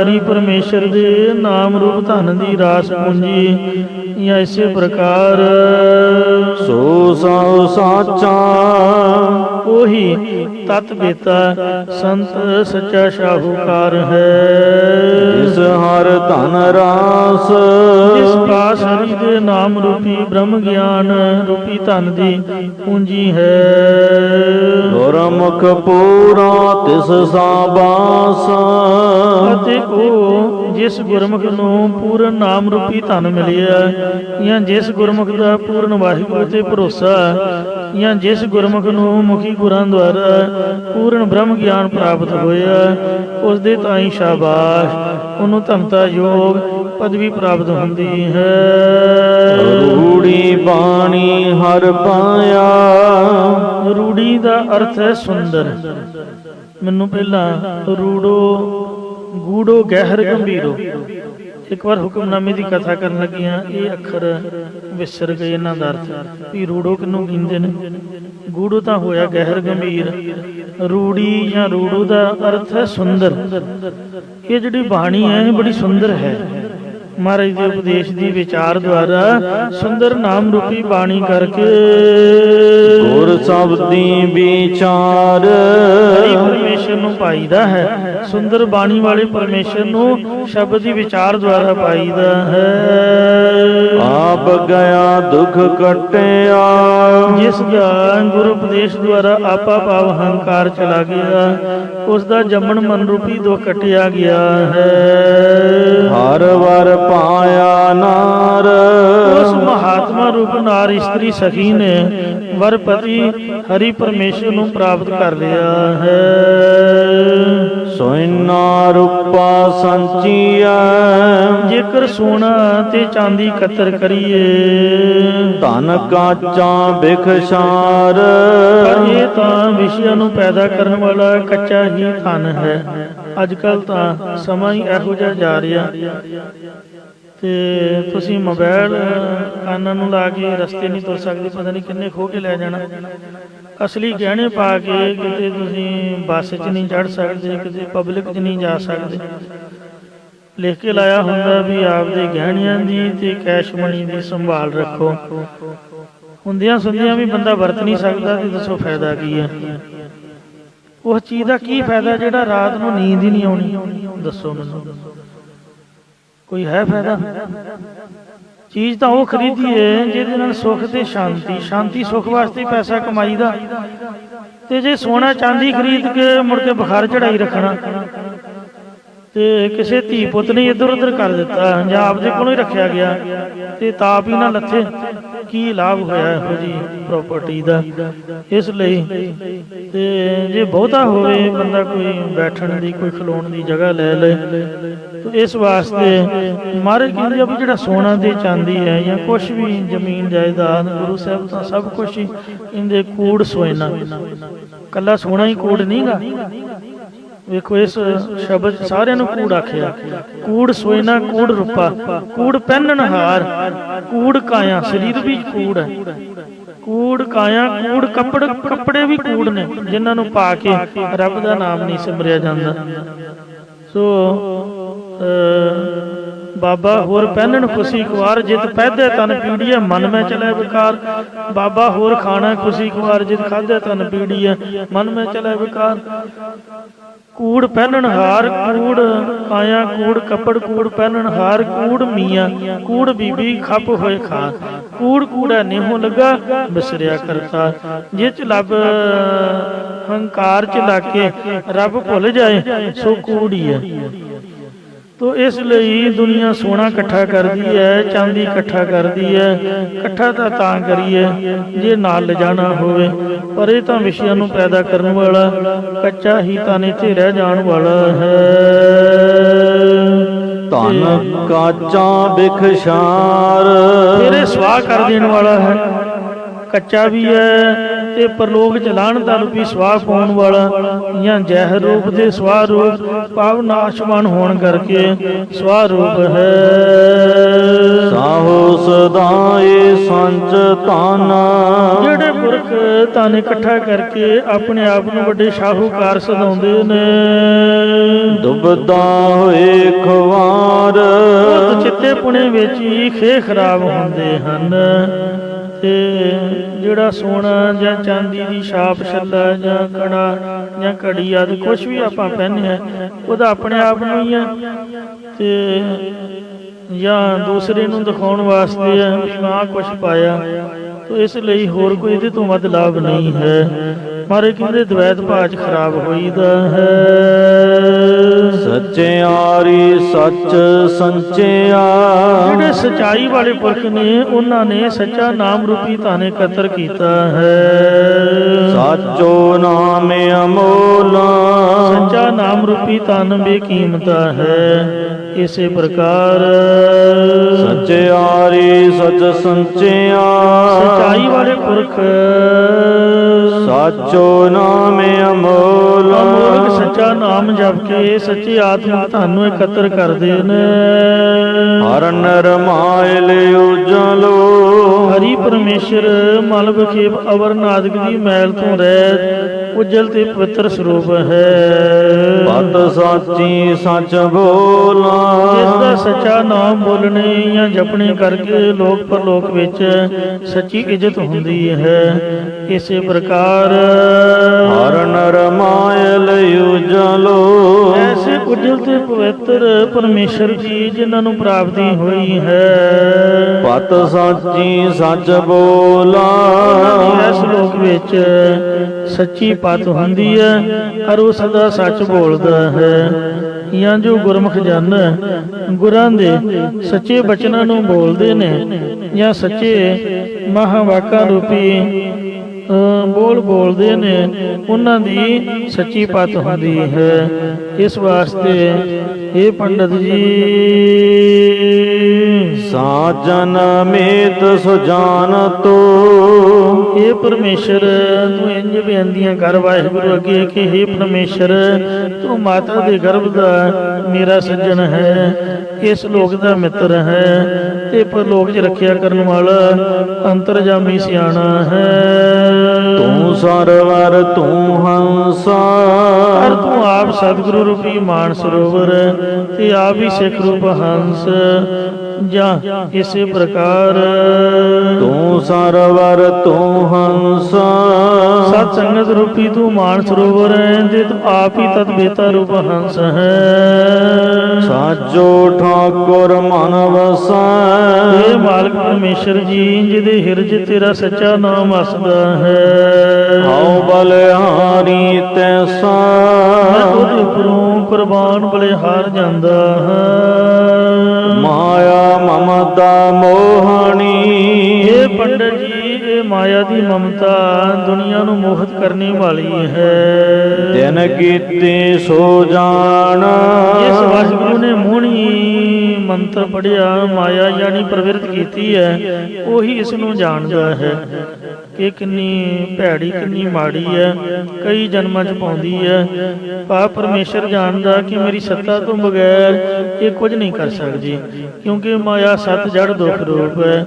ਹਰੀ ਪਰਮੇਸ਼ਰ ਦੇ ਨਾਮ ਰੂਪ ਧਨ ਦੀ ਰਾਸ ਪੂੰਜੀ ਜਾਂ ਇਸੇ ਪ੍ਰਕਾਰ ਸੋ ਸਹੁ ਸਾਚਾ ਉਹੀ ਤਤ ਬੇਤਾ ਸੰਤ ਸੱਚਾ ਸ਼ਾਹੂਕਾਰ ਹੈ। ਜਿਸ ਹਰ ਧਨ ਰਾਸ ਜਿਸ ਪਾਸ ਹਰੀ ਦੇ ਨਾਮ ਰੂਪੀ ਬ੍ਰਹਮ ਗਿਆਨ ਰੂਪੀ ਧਨ ਦੀ ਪੂੰਜੀ ਹੈ। ਗੁਰਮੁਖ ਪੂਰਾ ਤਿਸ ਸਾਬਾਸ ਅਤੇ ਉਹ ਜਿਸ ਗੁਰਮੁਖ ਨੂੰ ਪੂਰਨ ਨਾਮ ਰੂਪੀ ਧਨ ਮਿਲਿਆ ਜਾਂ ਜਿਸ ਗੁਰਮੁਖ ਦਾ ਪੂਰਨ ਵਾਹਿਗੁਰੂ ਤੇ ਭਰੋਸਾ ਜਾਂ ਜਿਸ ਗੁਰਮੁਖ ਨੂੰ ਮੁਖੀ ਗੁਰਾਂ ਦੁਆਰਾ ਪੂਰਨ ਬ੍ਰਹਮ ਗਿਆਨ ਪ੍ਰਾਪਤ ਹੋਇਆ ਉਸ ਦੇ ਤਾਈਂ ਸ਼ਾਬਾਸ਼, ਉਹਨੂੰ ਧੰਤਾ ਯੋਗ ਪਦਵੀ ਪ੍ਰਾਪਤ ਹੁੰਦੀ ਹੈ। ਰੂੜੀ ਬਾਣੀ ਹਰ ਪਾਇਆ। ਰੂੜੀ ਦਾ ਅਰਥ ਹੈ ਸੁੰਦਰ। ਮੈਨੂੰ ਪਹਿਲਾਂ ਰੂੜੋ ਗੂੜੋ ਗਹਿਰ ਗੰਭੀਰੋ, ਇੱਕ ਵਾਰ ਹੁਕਮਨਾਮੇ ਦੀ ਕਥਾ ਕਰਨ ਲੱਗਿਆ ਇਹ ਅੱਖਰ ਵਿਸਰ ਗਏ ਇਹਨਾਂ ਦਾ ਅਰਥ ਵੀ ਰੂੜੋ ਕਿਹਨੂੰ ਕਹਿੰਦੇ ਨੇ। ਗੂੜੋ ਤਾਂ ਹੋਇਆ ਗਹਿਰ ਗੰਭੀਰ, ਰੂੜੀ ਜਾਂ ਰੂੜੋ ਦਾ ਅਰਥ ਹੈ ਸੁੰਦਰ। ਇਹ ਜਿਹੜੀ ਬਾਣੀ ਹੈ ਇਹ ਬੜੀ ਸੁੰਦਰ ਹੈ। ਮਹਾਰਾਜ ਦੇ ਉਪਦੇਸ਼ ਦੀ ਵਿਚਾਰ ਦੁਆਰਾ ਸੁੰਦਰ ਨਾਮ ਰੂਪੀ ਬਾਣੀ ਕਰਕੇ ਗੁਰ ਸ਼ਬਦੀ ਵਿਚਾਰ ਹਰੀ ਪਰਮੇਸ਼ਰ ਨੂੰ ਪਾਈਦਾ ਹੈ। ਸੁੰਦਰ ਬਾਣੀ ਵਾਲੇ ਪਰਮੇਸ਼ਰ ਨੂੰ ਸ਼ਬਦ ਦੀ ਵਿਚਾਰ ਦੁਆਰਾ ਪਾਈਦਾ ਹੈ। ਆਪ ਗਿਆ ਦੁਖ ਕਟਿਆ। ਜਿਸ ਦਾ ਗੁਰੂ ਉਪਦੇਸ਼ ਦੁਆਰਾ ਆਪਾ ਭਾਵ ਹੰਕਾਰ ਚਲਾ ਗਿਆ ਉਸ ਦਾ ਜੰਮਣ ਮਨ ਰੂਪੀ ਦੁੱਖ ਕਟਿਆ ਗਿਆ ਹੈ। ਹਰ ਵਰ ਪਾਇਆ ਨਾਰ। ਉਸ ਮਹਾਤਮਾ ਰੂਪ ਨਾਰ ਇਸਤਰੀ ਸਖੀ ਨੇ ਵਰਪਤੀ ਹਰੀ ਪਰਮੇਸ਼ਰ ਨੂੰ ਪ੍ਰਾਪਤ ਕਰ ਲਿਆ ਹੈ। ਸੋਇਨਾ ਰੂਪਾ ਸੰਚੀਆ। ਜੇਕਰ ਸੋਨਾ ਤੇ ਚਾਂਦੀ ਇਕੱਤਰ ਕਰੀਏ ਧਨ ਕਾਚਾ ਬਿਖਸ਼ਾਰ। ਪਰ ਇਹ ਤਾਂ ਵਿਸ਼ਿਆਂ ਨੂੰ ਪੈਦਾ ਕਰਨ ਵਾਲਾ ਕੱਚਾ ਹੀ ਧਨ ਹੈ। ਅੱਜ ਕੱਲ ਤਾਂ ਸਮਾਂ ਹੀ ਇਹੋ ਜਿਹਾ ਜਾ ਰਿਹਾ ਤੇ ਤੁਸੀਂ ਮੋਬਾਈਲ ਕੰਨਾਂ ਨੂੰ ਲਾ ਕੇ ਰਸਤੇ ਨਹੀਂ ਤੁਰ ਸਕਦੇ, ਪਤਾ ਨਹੀਂ ਕਿੰਨੇ ਖੋਹ ਕੇ ਲੈ ਜਾਣਾ। ਅਸਲੀ ਗਹਿਣੇ ਪਾ ਕੇ ਕਿਤੇ ਤੁਸੀਂ ਬੱਸ 'ਚ ਨਹੀਂ ਚੜ੍ਹ ਸਕਦੇ, ਕਿਤੇ ਪਬਲਿਕ 'ਚ ਨਹੀਂ ਜਾ ਸਕਦੇ। ਲਿਖ ਕੇ ਲਾਇਆ ਹੁੰਦਾ ਵੀ ਆਪਦੇ ਗਹਿਣਿਆਂ ਦੀ ਤੇ ਕੈਸ਼ ਮਨੀ ਦੀ ਸੰਭਾਲ ਰੱਖੋ। ਹੁੰਦਿਆਂ ਸੁਣਦਿਆਂ ਵੀ ਬੰਦਾ ਵਰਤ ਨਹੀਂ ਸਕਦਾ ਤੇ ਦੱਸੋ ਫਾਇਦਾ ਕੀ ਹੈ? ਉਸ ਚੀਜ਼ ਦਾ ਕੀ ਫਾਇਦਾ ਜਿਹੜਾ ਰਾਤ ਨੂੰ ਨੀਂਦ ਹੀ ਨਹੀਂ ਆਉਣੀ? ਦੱਸੋ ਮੈਨੂੰ, ਕੋਈ ਹੈ ਫਾਇਦਾ? ਚੀਜ਼ ਤਾਂ ਉਹ ਖਰੀਦੀਏ ਜਿਹਦੇ ਨਾਲ ਸੁੱਖ ਤੇ ਸ਼ਾਂਤੀ ਸੁੱਖ ਵਾਸਤੇ ਪੈਸਾ ਕਮਾਈਦਾ। ਤੇ ਜੇ ਸੋਨਾ ਚਾਂਦੀ ਖਰੀਦ ਕੇ ਮੁੜ ਕੇ ਬੁਖਾਰ ਚੜਾਈ ਰੱਖਣਾ ਤੇ ਕਿਸੇ ਧੀ ਪੁੱਤ ਨੇ ਇੱਧਰ ਉੱਧਰ ਕਰ ਦਿੱਤਾ ਜਾਂ ਆਪਦੇ ਕੋਲੋਂ ਹੀ ਰੱਖਿਆ ਗਿਆ ਤੇ ਤਾਪ ਹੀ ਨਾ ਲੱਥੇ, ਕੀ ਲਾਭ ਹੋਇਆ ਇਹੋ ਜੀ ਪ੍ਰਾਪਰਟੀ ਦਾ? ਇਸ ਲਈ ਤੇ ਜੇ ਬਹੁਤਾ ਹੋਵੇ ਬੰਦਾ ਕੋਈ ਬੈਠਣ ਦੀ ਕੋਈ ਖਲੋਣ ਦੀ ਜਗ੍ਹਾ ਲੈ ਲਏ ਤੇ ਇਸ ਵਾਸਤੇ ਮਹਾਰਾਜ ਕਹਿੰਦੇ ਆ ਵੀ ਜਿਹੜਾ ਸੋਨਾ ਤੇ ਚਾਂਦੀ ਹੈ ਜਾਂ ਕੁਛ ਵੀ ਜ਼ਮੀਨ ਜਾਇਦਾਦ ਗੁਰੂ ਸਾਹਿਬ ਤਾਂ ਸਭ ਕੁਛ ਹੀ ਇਹਦੇ ਕੂੜ ਸੋਇਨਾ, ਕੱਲਾ ਸੋਨਾ ਹੀ ਕੂੜ ਨਹੀਂਗਾ। ਵੇਖੋ ਇਸ ਸ਼ਬਦ ਸਾਰਿਆਂ ਨੂੰ ਕੂੜ ਆਖਿਆ। ਕੂੜ ਸੋਇਨਾ, ਕੂੜ ਰੂਪਾ, ਕੂੜ ਪਹਿਨਣ ਹਾਰ, ਕੂੜ ਕਾਇਆ, ਸਰੀਰ ਵੀ ਕੂੜ ਹੈ। ਕੂੜ ਕਾਇਆ, ਕੂੜ ਕੱਪੜੇ ਵੀ ਕੂੜ ਨੇ ਜਿਨ੍ਹਾਂ ਨੂੰ ਪਾ ਕੇ ਰੱਬ ਦਾ ਨਾਮ ਨਹੀਂ ਸਿਮਰਿਆ ਜਾਂਦਾ। ਸੋ ਬਾਬਾ ਹੋਰ ਪਹਿਨਣ ਖੁਸ਼ੀ ਖੁਆਰ ਜਿਤ ਪੈਦੇ ਤਨ ਪੀੜੀਏ ਮਨ ਮੈਂ ਚਲੇ ਵਿਕਾਰ। ਬਾਬਾ ਹੋਰ ਖਾਣਾ ਖੁਸ਼ੀ ਖੁਆਰ ਜਿਤ ਖਾਦੇ ਤਨ ਪੀੜੀਏ ਮਨ ਮੈਂ ਚਲੇ ਵਿਕਾਰ। ਕੂੜ ਪਹਿਨਣ ਹਾਰ, ਕੂੜ ਕਾਇਆ, ਕੂੜ ਕੱਪੜ, ਕੂੜ ਪਹਿਨਣ ਹਾਰ, ਕੂੜ ਮੀਆਂ, ਕੂੜ ਬੀਬੀ ਖੱਪ ਹੋਏ ਖਾਰ। ਕੂੜ ਕੂੜਾ ਨਿਹੋ ਲੱਗਾ ਬਿਸਰਿਆ ਕਰਤਾ। ਜਿਹ ਲੱਭ ਹੰਕਾਰ ਚ ਲੱਗ ਕੇ ਰੱਬ ਭੁੱਲ ਜਾਏ ਸੋ ਕੂੜ ਹੀ ਹੈ। ਤੋ ਇਸ ਲਈ ਦੁਨੀਆ ਸੋਨਾ ਇਕੱਠਾ ਕਰਦੀ ਹੈ, ਚਾਂਦੀ ਇਕੱਠਾ ਕਰਦੀ ਹੈ। ਇਕੱਠਾ ਤਾਂ ਕਰੀਏ ਜੇ ਨਾਲ ਲਿਜਾਣਾ ਹੋਵੇ, ਪਰ ਇਹ ਤਾਂ ਵਿਸ਼ਿਆਂ ਨੂੰ ਪੈਦਾ ਕਰਨ ਵਾਲਾ ਕੱਚਾ ਹੀ ਧਨ ਇੱਥੇ ਰਹਿ ਜਾਣ ਵਾਲਾ ਹੈ। ਧਨ ਕਾਚਾ ਬਿਖਸ਼ਾਰ। ਫਿਰ ਇਹ ਸਵਾਹ ਕਰ ਦੇਣ ਵਾਲਾ ਹੈ, ਕੱਚਾ ਵੀ ਹੈ ਤੇ ਪਰਲੋਕ ਚਲਾਣ ਦਾ ਰੂਪੀ ਸਵਾਹ ਪਾਉਣ ਵਾਲਾ ਜਾਂ ਜ਼ਹਿਰ ਰੂਪ ਦੇ ਸਵਾਹ ਰੂਪ ਪਾਵ ਨਾਸ਼ਵਾਨ ਹੋਣ ਕਰਕੇ ਸਵਾਹ ਰੂਪ ਹੈ। ਸਾਹੋ ਸਦਾਏ ਸੰਚ ਧਨ, ਜਿਹੜੇ ਪੁਰਖ ਧਨ ਇਕੱਠਾ ਕਰਕੇ ਆਪਣੇ ਆਪ ਨੂੰ ਵੱਡੇ ਸ਼ਾਹੂਕਾਰ ਸਦਾਉਂਦੇ ਨੇ, ਦੁਬਦਾ ਹੋਏ ਖਵਾਰ, ਉਹ ਚਿੱਤੇ ਪੁਣੇ ਵਿੱਚ ਹੀ ਖੇ ਖਰਾਬ ਹੁੰਦੇ ਹਨ। ਤੇ ਜਿਹੜਾ ਸੋਨਾ ਜਾਂ ਚਾਂਦੀ ਦੀ ਛਾਪ ਛੱਲਾ ਜਾਂ ਕੜਾ ਜਾਂ ਘੜੀ ਆਦਿ ਕੁਛ ਵੀ ਆਪਾਂ ਪਹਿਨਦੇ ਹਾਂ ਉਹਦਾ ਆਪਣੇ ਆਪ ਨੂੰ ਹੀ ਆ, ਤੇ ਜਾਂ ਦੂਸਰੇ ਨੂੰ ਦਿਖਾਉਣ ਵਾਸਤੇ ਹੈ ਵੀ ਮੈਂ ਕੁਛ ਪਾਇਆ, ਤੋ ਇਸ ਲਈ ਹੋਰ ਕੋਈ ਇਹਦੇ ਤੋਂ ਵੱਧ ਲਾਭ ਨਹੀਂ ਹੈ। ਮਾਰੇ ਕਹਿੰਦੇ ਦਵੈਤ ਭਾਜ ਖਰਾਬ ਹੋਈਦਾ ਹੈ। ਸਚਿਆਰੀ ਸੱਚ ਸੰਚਿਆ, ਜਿਹੜੇ ਸਚਾਈ ਵਾਲੇ ਪੁਰਖ ਨੇ ਉਹਨਾਂ ਨੇ ਸੱਚਾ ਨਾਮ ਰੂਪੀ ਧਨ ਇਕੱਤਰ ਕੀਤਾ ਹੈ। ਸਾਚੋ ਨਾਮ ਅਮੋਲਾ, ਸੱਚਾ ਨਾਮ ਰੂਪੀ ਧਨ ਬੇਕੀਮਤਾ ਹੈ। ਇਸੇ ਪ੍ਰਕਾਰ ਸਚਿਆਰੀ ਸਚ ਸੰਚਿਆ, ਸਚਾਈ ਵਾਲੇ ਪੁਰਖ ਸਾਚੋ ਨਾਮ ਅਮੋਲਾ, ਅਮੋਲਕ ਸੱਚਾ ਨਾਮ ਜਪ ਕੇ ਸੱਚੇ ਆਤਮਿਕ ਧਨ ਨੂੰ ਇਕੱਤਰ ਕਰਦੇ ਨੇ। ਹਰ ਨਰਮਾਇਲ ਉਜਲੋ, ਹਰੀ ਪਰਮੇਸ਼ਰ ਮਲ ਵਿਖੇਪ ਅਵਰ ਨਾਦਿਕ ਦੀ ਮੈਲ ਤੋਂ ਰਹਿਤ ਉਜਲ ਤੇ ਪਵਿੱਤਰ ਸਰੂਪ ਹੈ। ਪਤ ਸਾਚੀ ਸੱਚ ਬੋਲਾ, ਜਿਸ ਦਾ ਸੱਚਾ ਨਾਮ ਬੋਲਣੇ ਜਾਂ ਜਪਣੇ ਕਰਕੇ ਲੋਕ ਪਰਲੋਕ ਵਿੱਚ ਸੱਚੀ ਇੱਜ਼ਤ ਹੁੰਦੀ ਹੈ। ਇਸੇ ਪ੍ਰਕਾਰ ਹਰ ਨਰਮਾਇਲ ਉਜਲੋ, ਐਸੇ ਉਜਲ ਤੇ ਪਵਿੱਤਰ ਪਰਮੇਸ਼ਰ ਜੀ ਜਿਨ੍ਹਾਂ ਨੂੰ ਪ੍ਰਾਪਤੀ ਹੋਈ ਹੈ। ਪਤ ਸਾਚੀ ਸੱਚ ਬੋਲਾ, ਇਸ ਲੋਕ ਵਿੱਚ ਸੱਚੀ ਪਤ ਹੁੰਦੀ ਹੈ ਔਰ ਉਹ ਸਦਾ ਸੱਚ ਬੋਲਦਾ ਹੈ। ਜਾਂ ਜੋ ਗੁਰਮੁਖ ਜਨ ਗੁਰਾਂ ਦੇ ਸੱਚੇ ਬਚਨਾਂ ਨੂੰ ਬੋਲਦੇ ਨੇ ਜਾਂ ਸੱਚੇ ਮਹਾਵਾਕਾਂ ਰੂਪੀ ਬੋਲਦੇ ਨੇ, ਉਹਨਾਂ ਦੀ ਸੱਚੀ ਪਤ ਹੁੰਦੀ ਹੈ। ਇਸ ਵਾਸਤੇ ਇਹ ਪੰਡਤ ਜੀ ਸਾਜਨ ਮੇਤ ਸੁਜਾਨ ਤੋ, ਇਹ ਪਰਮੇਸ਼ਰ ਤੂੰ ਇੰਜ ਬੇਨਤੀਆਂ ਕਰ ਵਾਹਿਗੁਰੂ ਅੱਗੇ ਕਿ ਹੇ ਪਰਮੇਸ਼ਰ ਤੂੰ ਮਾਤਾ ਦੇ ਗਰਭ ਦਾ ਮੇਰਾ ਸੱਜਣ ਹੈ, ਇਸ ਲੋਕ ਦਾ ਮਿੱਤਰ ਹੈ ਤੇ ਪਰਲੋਕ 'ਚ ਰੱਖਿਆ ਕਰਨ ਵਾਲਾ ਅੰਤਰਜਾਮੀ ਸਿਆਣਾ ਹੈ। ਤੂੰ ਸਰਵਰ ਤੂੰ ਹੰਸਾ, ਪਰ ਤੂੰ ਆਪ ਸਤਿਗੁਰੂ ਰੂਪੀ ਮਾਨ ਸਰੋਵਰ ਤੇ ਆਪ ਹੀ ਸਿੱਖ ਰੂਪ ਹੰਸ। ਜਾਂ ਇਸੇ ਪ੍ਰਕਾਰ ਤੂੰ ਸਰਵਰ ਤੂੰ ਹੰਸਾ, ਸਤ ਸੰਗਤ ਰੂਪੀ ਤੂੰ ਮਾਨ ਸਰੋਵਰ ਹੈ ਤੇ ਤੂੰ ਆਪ ਹੀ ਤਤ ਬੇਤਾ ਰੂਪ ਹੰਸ ਹੈ। ਸਾਚੋ ਠਾਕੁਰ ਮਨ ਵਸੈ, ਇਹ ਮਾਲਕ ਪਰਮੇਸ਼ਰ ਜੀ ਜਿਹਦੇ ਹਿਰਜ ਤੇਰਾ ਸੱਚਾ ਨਾਮ ਵਸਦਾ ਹੈ। ਹਉ ਬਲਿਹਾਰੀ ਤੈਸਾ, ਮੈਂ ਉਹਦੇ ਉੱਪਰੋਂ ਕੁਰਬਾਨ ਬਲਿਹਾਰ ਜਾਂਦਾ ਹਾਂ। ਮਾਇਆ ਮਮਤਾ ਮੋਹਣੀ, ਇਹ ਪੰਡਤ ਜੀ ਇਹ ਮਾਇਆ ਦੀ ਮਮਤਾ ਦੁਨੀਆ ਨੂੰ ਮੋਹਿਤ ਕਰਨੇ ਵਾਲੀ ਹੈ। ਦਿਨ ਕੀਤੇ ਸੋ ਜਾਣ, ਇਸ ਵਾਹਿਗੁਰੂ ਨੇ ਮੋਹਣੀ ਮੰਤਰ ਪੜਿਆ ਮਾਇਆ ਯਾਨੀ ਪ੍ਰਵਿਰਤ ਕੀਤੀ ਹੈ, ਉਹੀ ਇਸ ਨੂੰ ਜਾਣਦਾ ਹੈ ਕਿ ਕਿੰਨੀ ਭੈੜੀ ਕਿੰਨੀ ਮਾੜੀ ਹੈ, ਕਈ ਜਨਮਾਂ 'ਚ ਪਾਉਂਦੀ ਹੈ। ਪਾਪ ਪਰਮੇਸ਼ਰ ਜਾਣਦਾ ਕਿ ਮੇਰੀ ਸੱਤਾ ਤੋਂ ਬਗੈਰ ਇਹ ਕੁਝ ਨਹੀਂ ਕਰ ਸਕਦੀ, ਕਿਉਂਕਿ ਮਾਇਆ ਸੱਤ ਜੜ ਦੁੱਖ ਰੂਪ ਹੈ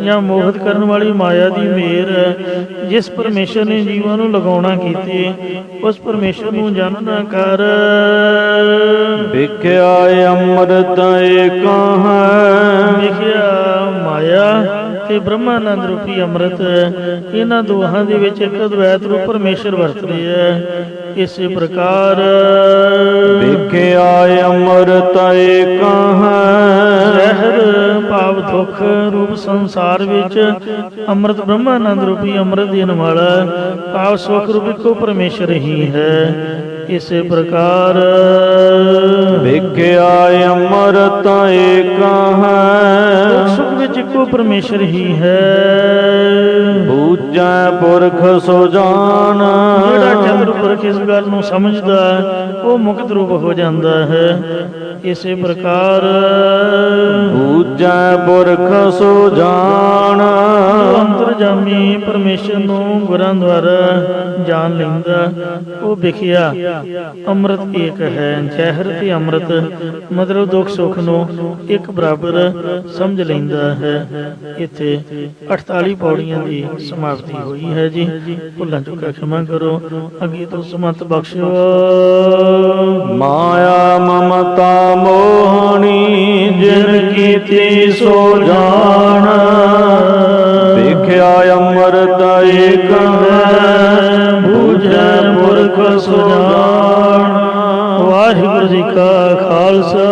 ਜਾਂ ਮੋਹਿਤ ਕਰਨ ਵਾਲੀ ਮਾਇਆ ਦੀ ਮੇਰ ਹੈ। ਜਿਸ ਪਰਮੇਸ਼ਰ ਨੇ ਜੀਵਾਂ ਨੂੰ ਲਗਾਉਣਾ ਕੀਤੀ ਉਸ ਪਰਮੇਸ਼ਰ ਨੂੰ ਜਾਣਨਾ ਕਰ। ਵਿਖਿਆ ਅੰਮ੍ਰਿਤ ਏਕਾ ਹੈ, ਵਿਖਿਆ ਮਾਇਆ ਤੇ ਬ੍ਰਹਮਾਨੰਦ ਰੂਪੀ ਅੰਮ੍ਰਿਤ, ਇਹਨਾਂ ਦੋਹਾਂ ਦੇ ਵਿੱਚ ਇੱਕ ਅਦਵੈਤ ਰੂਪ ਪਰਮੇਸ਼ਰ ਵਰਤਦੇ ਹੈ। ਇਸੇ ਪ੍ਰਕਾਰ ਵਿਖਿਆ ਅੰਮ੍ਰਿਤ ਏਕਾ ਹੈ, ਜ਼ਹਿਰ ਭਾਵ ਦੁੱਖ ਰੂਪ ਸੰਸਾਰ ਵਿੱਚ ਅੰਮ੍ਰਿਤ ਬ੍ਰਹਮਾਨੰਦ ਰੂਪੀ ਅੰਮ੍ਰਿਤ ਦੇਣ ਵਾਲਾ ਭਾਵ ਸੁਖ ਰੂਪ ਇੱਕੋ ਪਰਮੇਸ਼ਰ ਹੀ ਹੈ। ਇਸੇ ਪ੍ਰਕਾਰ ਵਿਖਿਆ ਅੰਮ੍ਰਿਤ ਏਕਾ ਹੈ, ਸੁਖ ਵਿੱਚ ਇੱਕੋ ਪਰਮੇਸ਼ਰ ਹੀ ਹੈ। ਬੂਝੈ ਪੁਰਖ ਸੋ ਜਾਣ ਜਿਹੜਾ ਚੰਦਰ ਪੁਰਖ ਇਸ ਗੱਲ ਨੂੰ ਸਮਝਦਾ ਹੈ, ਉਹ ਮੁਕਤ ਰੂਪ ਹੋ ਜਾਂਦਾ ਹੈ। ਇਸੇ ਪ੍ਰਕਾਰ ਬੂਝੈ ਪੁਰਖ ਸੋ ਜਾਣ ਅੰਤਰਜਾਮੀ ਪਰਮੇਸ਼ਰ ਨੂੰ ਗੁਰਾਂ ਦੁਆਰਾ ਜਾਣ ਲੈਂਦਾ, ਉਹ ਵਿਖਿਆ ਅੰਮ੍ਰਿਤ ਏਕ ਹੈ। ਜ਼ਹਿਰ ਤੇ ਅੰਮ੍ਰਿਤ ਮਤਲਬ ਦੁੱਖ ਸੁੱਖ ਨੂੰ ਇੱਕ ਬਰਾਬਰ ਸਮਝ ਲੈਂਦਾ ਹੈ। ਇੱਥੇ 48 ਪੌੜੀਆਂ ਦੀ ਸਮਾਪਤੀ ਹੋਈ ਹੈ ਜੀ। ਭੁੱਲਾਂ ਚੁੱਕਾ ਖਿਮਾ ਕਰੋ, ਅੱਗੇ ਤੋਂ ਸਮਤ ਬਖਸ਼ਿਓ। ਮਾਇਆ ਮਮਤਾ ਮੋਹਣੀ ਜਿਨ ਕੀਤੀ ਸੋ ਜਾਣ ਵੇਖਿਆ ਅੰਮ੍ਰਿਤ ਏਕ ਹੈ ਬੂਝੈ ਪੁਰਖ ਸੋ ਜਾਣ। ਵਾਹਿਗੁਰੂ ਜੀ ਕਾ ਖਾਲਸਾ